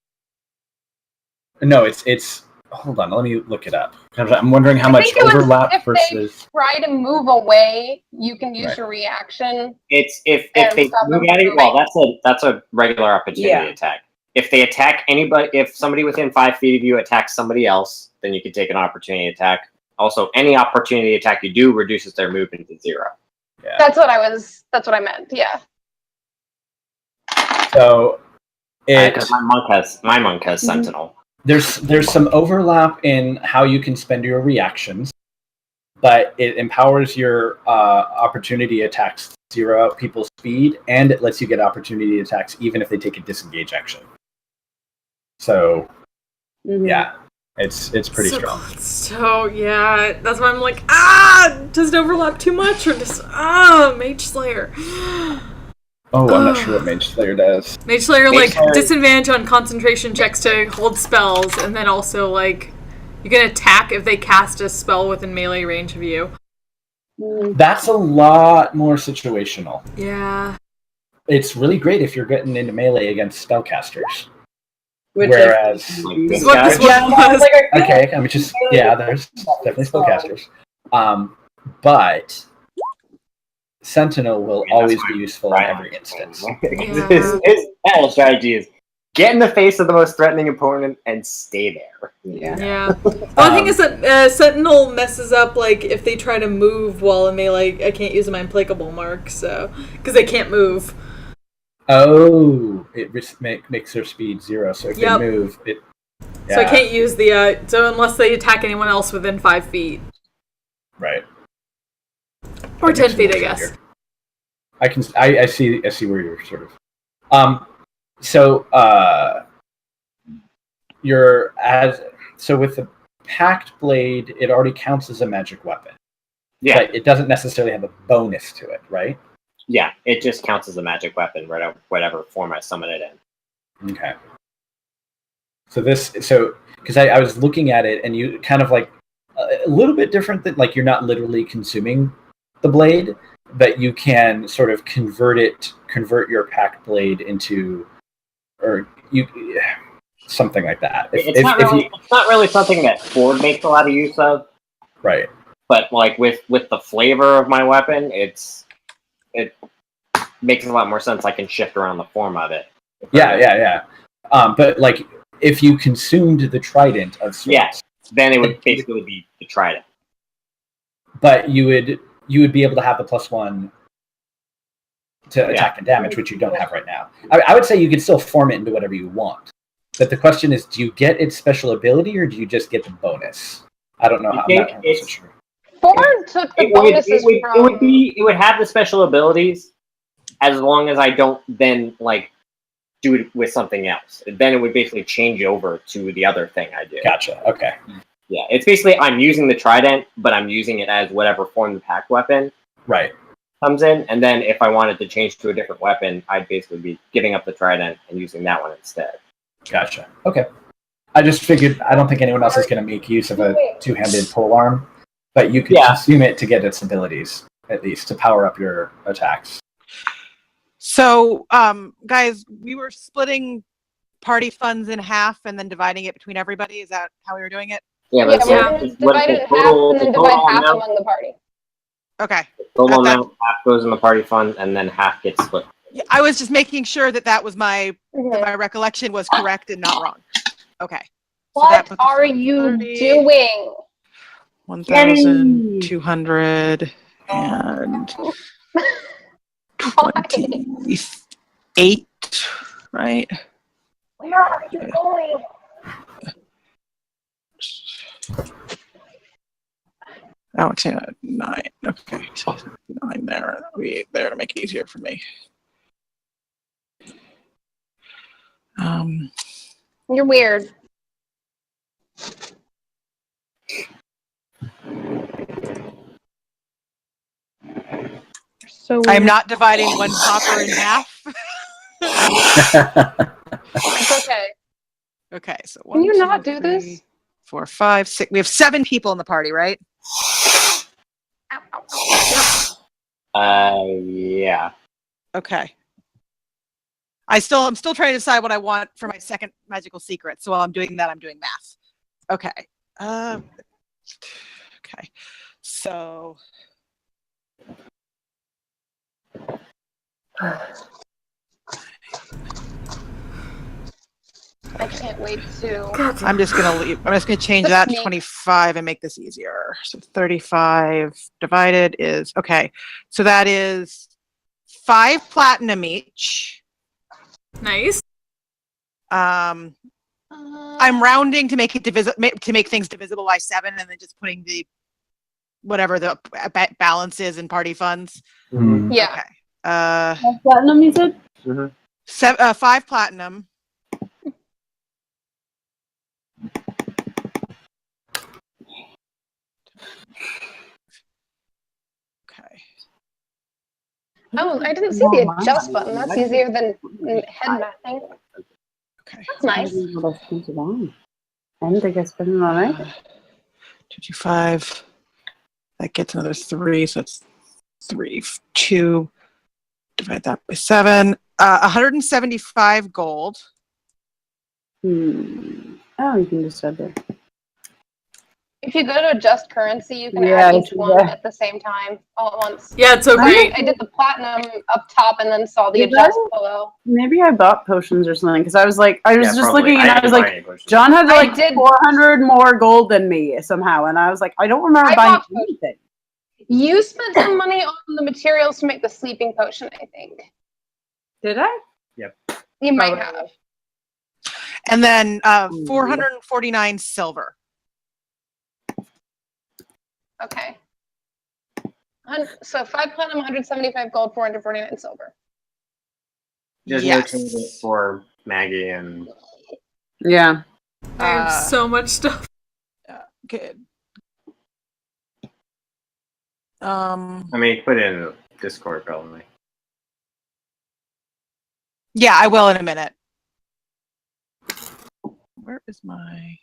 No, it's. Hold on, let me look it up. I'm wondering how much think it was overlap if versus. Try to move away, you can use Right. your reaction. It's if And they stop move them at you. from Well, that's a regular opportunity attack. If they attack anybody, if somebody within 5 feet of you attacks somebody else, then you can take an opportunity attack. Also, any opportunity attack you do reduces their movement to 0. Yeah. That's what I meant. Yeah. So, Because my monk has Sentinel. There's some overlap in how you can spend your reactions, but it empowers your opportunity attacks to zero out people's speed, and it lets you get opportunity attacks even if they take a disengage action. So, yeah, it's pretty strong. So yeah, that's why I'm like, does it overlap too much or just Mage Slayer? Oh, I'm not sure what Mage Slayer does. Mage Slayer, Mage Slayer- disadvantage on concentration checks to hold spells, and then also, like, you can attack if they cast a spell within melee range of you. That's a lot more situational. Yeah. It's really great if you're getting into melee against spellcasters. which Whereas, This is what this one was. okay, I mean, just there's definitely spellcasters, but Sentinel will always be useful in every instance. His battle strategy is get in the face of the most threatening opponent and stay there. Yeah. The only thing is that Sentinel messes up, like, if they try to move while in melee, I can't use my implacable mark, so... Because they can't move. Oh, it makes their speed 0, so if they move, it... Yeah. So I can't use the, so unless they attack anyone else within 5 feet. Right. Or 10 feet, I guess. I see where you're sort of... So with the Pact Blade, it already counts as a magic weapon. Yeah. But it doesn't necessarily have a bonus to it, right? Yeah, it just counts as a magic weapon, whatever form I summon it in. Okay. So because I was looking at it, and you kind of like a little bit different than, like, you're not literally consuming the blade, but you can sort of convert your Pact Blade into, or something like that. It's not really something that Ford makes a lot of use of. Right. But like with the flavor of my weapon, it makes a lot more sense. I can shift around the form of it. Yeah. But like, if you consumed the trident of sorts, Yes, then it would basically be the trident. But you would be able to have the +1 to attack and damage, which you don't have right now. I would say you could still form it into whatever you want. But the question is, do you get its special ability or do you just get the bonus? I don't know how. I'm not 100% sure. Ford took the bonuses from. It would have the special abilities as long as I don't then like do it with something else. Then it would basically change over to the other thing I did. Gotcha. Okay. Yeah, it's basically I'm using the trident, but I'm using it as whatever form the pack weapon Right. comes in. And then if I wanted to change to a different weapon, I'd basically be giving up the trident and using that one instead. Gotcha. Okay. I just figured I don't think anyone else is going to make use of a two-handed polearm, but you could consume it to get its abilities, at least, to power up your attacks. So, guys, we were splitting party funds in half and then dividing it between everybody. Is that how we were doing it? Yeah, We're going to divide it in half and then divide half among the party. Okay. The total amount, half goes in the party fund, and then half gets split. Yeah, I was just making sure that was my my recollection was correct and not wrong. Okay. What are you doing? 1,200 and 28, right? Where are you going? Oh, it's 9. Okay, so 9 there. That'll be 8 there to make it easier for me. You're weird. So I'm not dividing one copper in half. It's okay. Okay, so Can you not do this? 4, 5, 6. We have 7 people in the party, right? Yeah. Okay. I'm still trying to decide what I want for my second magical secret. So while I'm doing that, I'm doing math. Okay. Okay. So. I can't wait to. I'm just gonna leave. I'm just gonna change that to 25 and make this easier. So 35 divided is okay. So that is 5 platinum each. Nice. I'm rounding to make it to make things divisible by 7, and then just putting the whatever the balance is in party funds. Mm-hmm. Yeah. Okay. Platinum, you said? Mm-hmm. 5 platinum. Okay. Oh, I didn't see the adjust button. That's easier than head mathing. Okay. That's nice. I didn't think I spent it on it. 225. That gets another 3, so that's 3, 2. Divide that by 7. 175 gold. Oh, you can just add there. If you go to adjust currency, you can add each one at the same time, all at once. Yeah, it's so great. I did the platinum up top and then saw the adjust below. Maybe I bought potions or something because I was just probably. looking and I was like, John had like 400 more gold than me somehow, and I was like, I don't remember buying anything. You spent some money on the materials to make the sleeping potion, I think. Did I? Yep. You might have. And then 449 silver. Okay. So 5 platinum, 175 gold, 449 silver. There's no change for Maggie and. Yeah. I have so much stuff. Good. I mean, put it in the Discord probably. Yeah, I will in a minute. Where is my?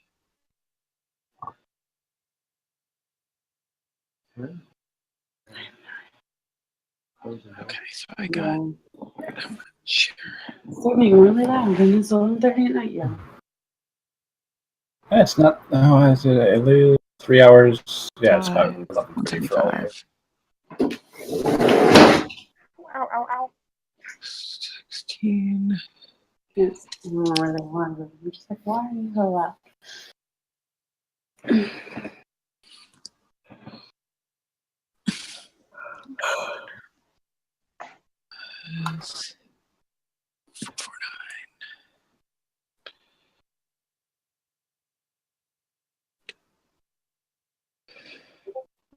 Okay, so I got. I'm not sure. It's getting really loud, and it's 11:30 at night. Yeah. It's not. Oh, is it at least 3 hours? Yeah, it's about 11:30 for all of it. Ow, ow, ow. 16. Yes. I don't know where they are. I'm just like, why are you so loud?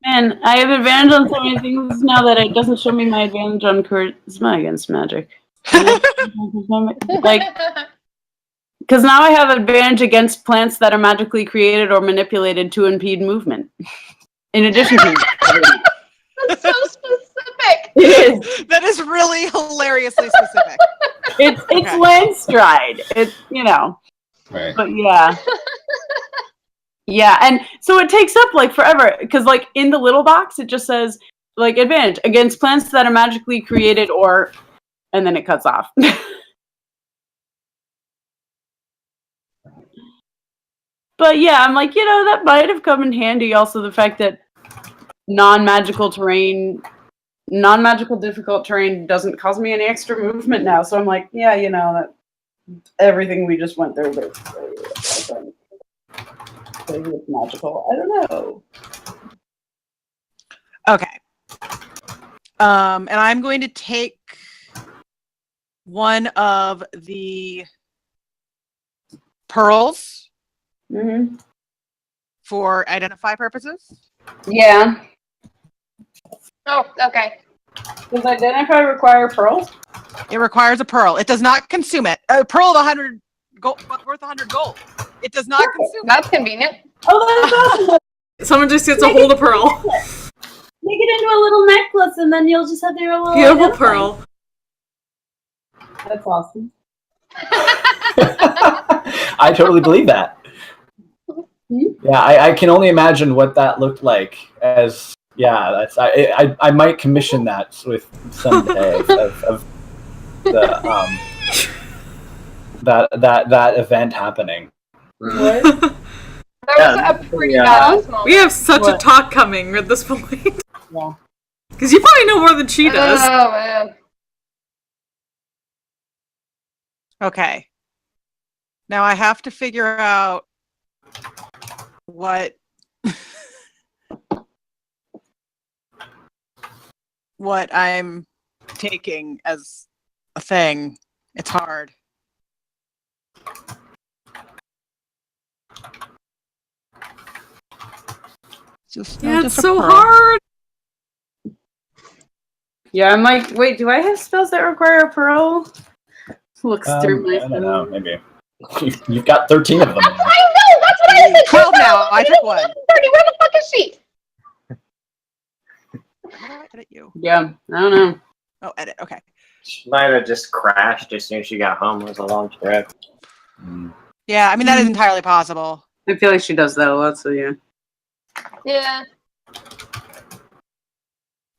Man, I have advantage on so many things now that it doesn't show me my advantage on charisma against magic. Like, because now I have advantage against plants that are magically created or manipulated to impede movement. In addition to That's so specific. it is. That is really hilariously specific. It's Okay. landstride. It's Right. but yeah. Yeah, and so it takes up like forever because like in the little box it just says like advantage against plants that are magically created or, and then it cuts off. But yeah, I'm like, that might have come in handy. Also, the fact that non-magical difficult terrain doesn't cause me any extra movement now. So I'm like, yeah, that everything we just went through basically. Maybe it's magical. I don't know. Okay. And I'm going to take one of the pearls Mm-hmm. for identify purposes. Yeah. Oh, okay. Does identify require pearls? It requires a pearl. It does not consume it. A pearl of 100 gold, worth 100 gold. It does not consume That's convenient. Oh, that's awesome. Someone just gets a hold of pearl. Make it into a little necklace, and then you'll just have your little Beautiful identify. pearl. That's awesome. I totally believe that. Yeah, I can only imagine what that looked like. As that's I might commission that with someday of the that event happening. What? That was a pretty badass moment. We have such a What? talk coming at this point. Yeah. Because you probably know more than she does. Oh, man. Okay. Now I have to figure out what I'm taking as a thing. It's hard. Just It's a so pearl. hard. Yeah, I'm like, wait, do I have spells that require a pearl? Looks through my I don't know, maybe. You've got 13 of them. I know! That's what I said! 12 now. I took one. 30. Where the fuck is she? How do I edit you? Yeah, I don't know. Oh, edit. Okay. She might have just crashed as soon as she got home. It was a long trip. Yeah, I mean that is entirely possible. I feel like she does that a lot, so yeah. Yeah.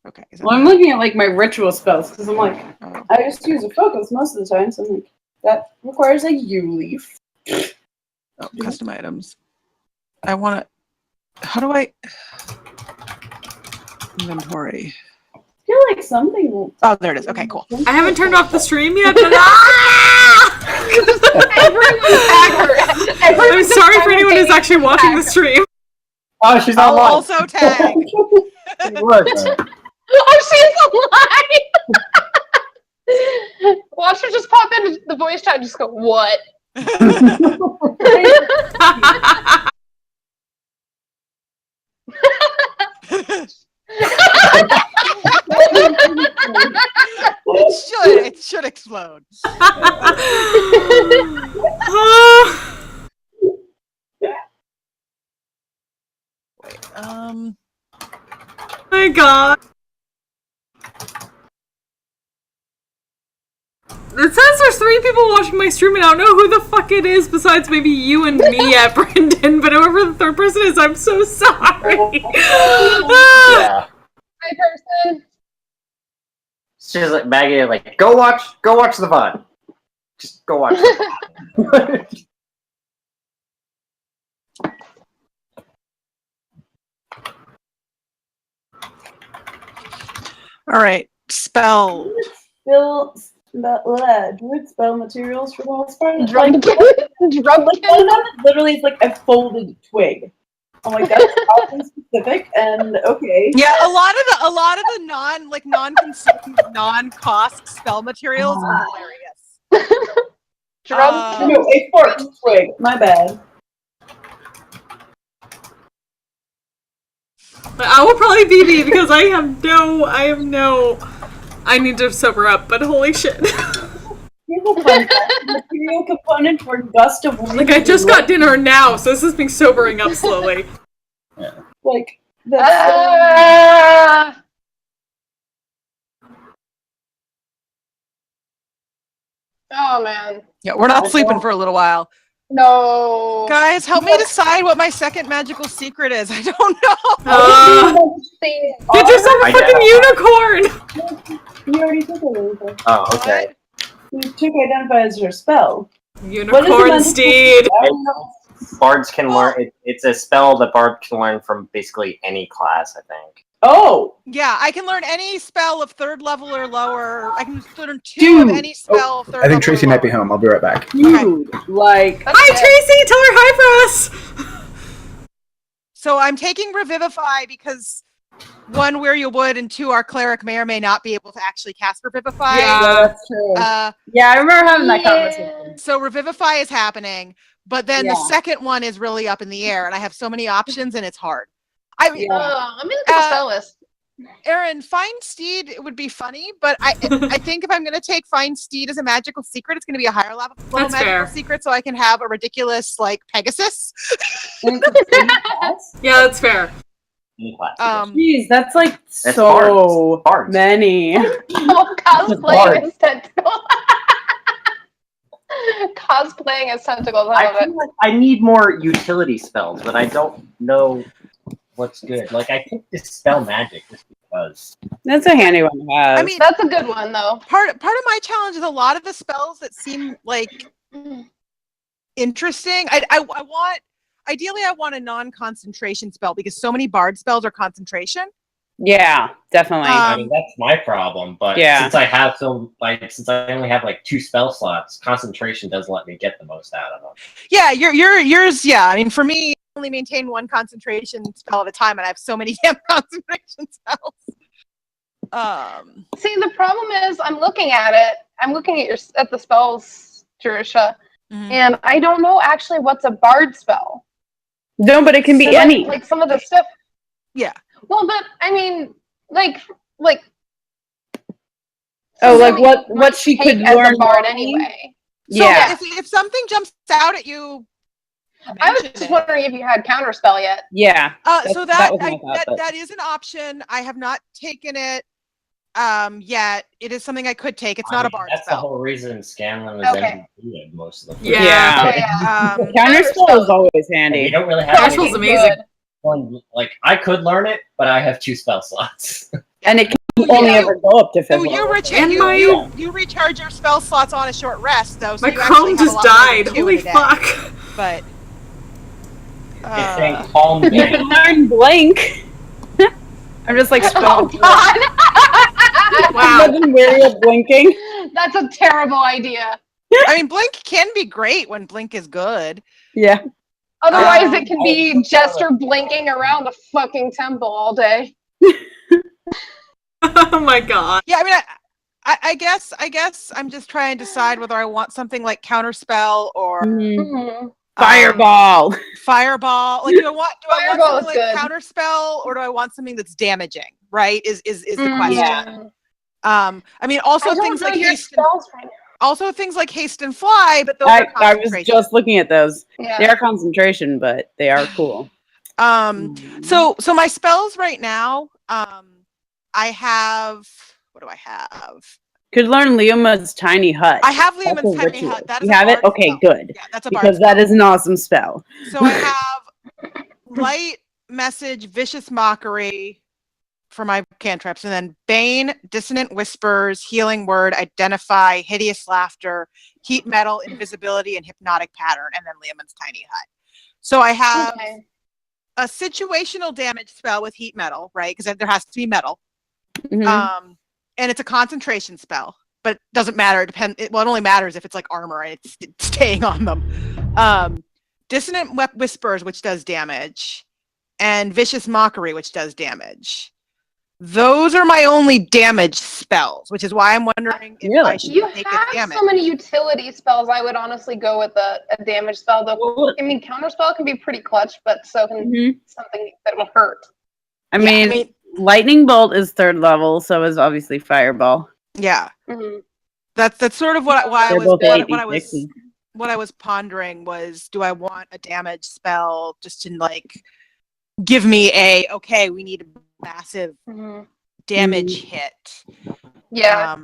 Okay. Well, I'm looking at like my ritual spells because I'm like, Oh. I just use a focus most of the time, so I'm like, that requires a yew leaf. Oh, custom items. I want to. How do I inventory? I feel like something. Oh, there it is. Okay, cool. I haven't turned off the stream yet, but I'm sorry for anyone who's actually watching the stream. Oh, she's I'll online. also tag. It worked. Oh, she's alive! Watch her just pop into the voice chat and just go, what? It should explode. Wait, my god. It says there's 3 people watching my stream and I don't know who the fuck it is besides maybe you and me at Brendan, but whoever the third person is, I'm so sorry. Yeah. Hi, person. She's like Maggie, like go watch the VOD. Just go watch. The all right. Spell. Druid spell materials for the most part. Drug Literally, it's like a folded twig. I'm like, that's awesome specific, and okay. Yeah, a lot of the non-consumed, non-cost spell materials are hilarious. No, a forked twig. My bad. But I will probably be me because I need to sober up, but holy shit. Material component for gust of wind. Like, I just got dinner now, so this is me sobering up slowly. Yeah. Like, that's Oh man. Yeah, we're not sleeping for a little while. No. Guys, help me decide what my second magical secret is. I don't know. Get yourself a fucking unicorn! You already took it. Oh, okay. You took identify as your spell. Unicorn steed! Bards can learn. It's a spell that Bard can learn from basically any class, I think. Oh! Yeah, I can learn any spell of 3rd level or lower. I can learn 2 of any spell of 3rd level. I think Tracy might be home. I'll be right back. Dude, like... Hi, Tracy! Tell her hi for us! So I'm taking Revivify because 1, where you would, and 2, our cleric may or may not be able to actually cast Revivify. Yeah, that's true. Yeah, I remember having that conversation. So Revivify is happening, but then the second one is really up in the air, and I have so many options, and it's hard. I'm gonna look at the spell list. Aaron, Find Steed would be funny, but I think if I'm going to take Find Steed as a magical secret, it's going to be a higher level That's magical fair. secret, so I can have a ridiculous, like, Pegasus. Yeah, that's fair. Jeez, that's like That's so Bards. many. Cosplaying as tentacles. Cosplaying as tentacles. I love it. Like I need more utility spells, but I don't know what's good. Like I picked Dispel Magic just because. That's a handy one to have. I mean, that's a good one though. Part of my challenge is a lot of the spells that seem like interesting. Ideally I want a non-concentration spell because so many bard spells are concentration. Yeah, definitely. I mean, that's my problem, but since I only have like 2 spell slots, concentration doesn't let me get the most out of them. Yeah, yours. Yeah, I mean, for me, I only maintain 1 concentration spell at a time, and I have so many damn concentration spells. See, the problem is, I'm looking at it. I'm looking at the spells, Jerusha, and I don't know actually what's a bard spell. No, but it can be any. Like some of the stuff. Yeah. Well, but I mean, like. Oh, like what she could learn as a bard anyway. So yeah. If something jumps out at you, I was just wondering if you had counterspell yet. Yeah. So that is an option. I have not taken it yet. It is something I could take. It's not a bard That's spell. the whole reason Scanlan was able to do it most of the time. Yeah. Counterspell is always handy. You don't really have Counterspell's amazing. Like I could learn it, but I have 2 spell slots. And it can only ever go up to 5th So you recharge your spell slots on a short rest, though. So my Chrome just died. Holy fuck! But it's saying calm you can learn blink. I'm just like spell. Wow. Nothing weary of blinking. That's a terrible idea. I mean, blink can be great when blink is good. Yeah. Otherwise, it can be Jester blinking around the fucking temple all day. Oh my god. Yeah, I mean, I guess I'm just trying to decide whether I want something like counterspell or Fireball. Fireball. Like, do I want something like good. counterspell, or do I want something that's damaging? Right? Is the question. I mean, also things like haste. Also things like haste and fly, but those are concentration. I was just looking at those. Yeah. They are concentration, but they are cool. So my spells right now, I have. What do I have? Could learn Liuma's tiny hut. I have Liuma's tiny hut. That is you have it? Okay, good. Yeah, that's a because that is an awesome spell. So I have light, message, vicious mockery for my cantrips, and then bane, dissonant whispers, healing word, identify, hideous laughter, heat metal, invisibility, and hypnotic pattern, and then Liuma's tiny hut. So I have a situational damage spell with heat metal, right? Because there has to be metal. And it's a concentration spell. but it doesn't matter. It only matters if it's like armor and it's staying on them. Dissonant Whispers, which does damage, and Vicious Mockery, which does damage. Those are my only damage spells, which is why I'm wondering if I should take a damage. So many utility spells. I would honestly go with a damage spell. Though I mean, counterspell can be pretty clutch, but so can something that will hurt. I mean, Lightning Bolt is 3rd level, so is obviously Fireball. Yeah, that's sort of what I was pondering was, do I want a damage spell just to like give me we need a massive damage hit. Yeah.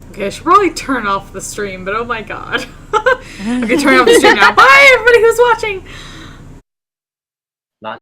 Okay, I should probably turn off the stream, but oh my god. Okay, turn off the stream now. Bye, everybody who's watching! Not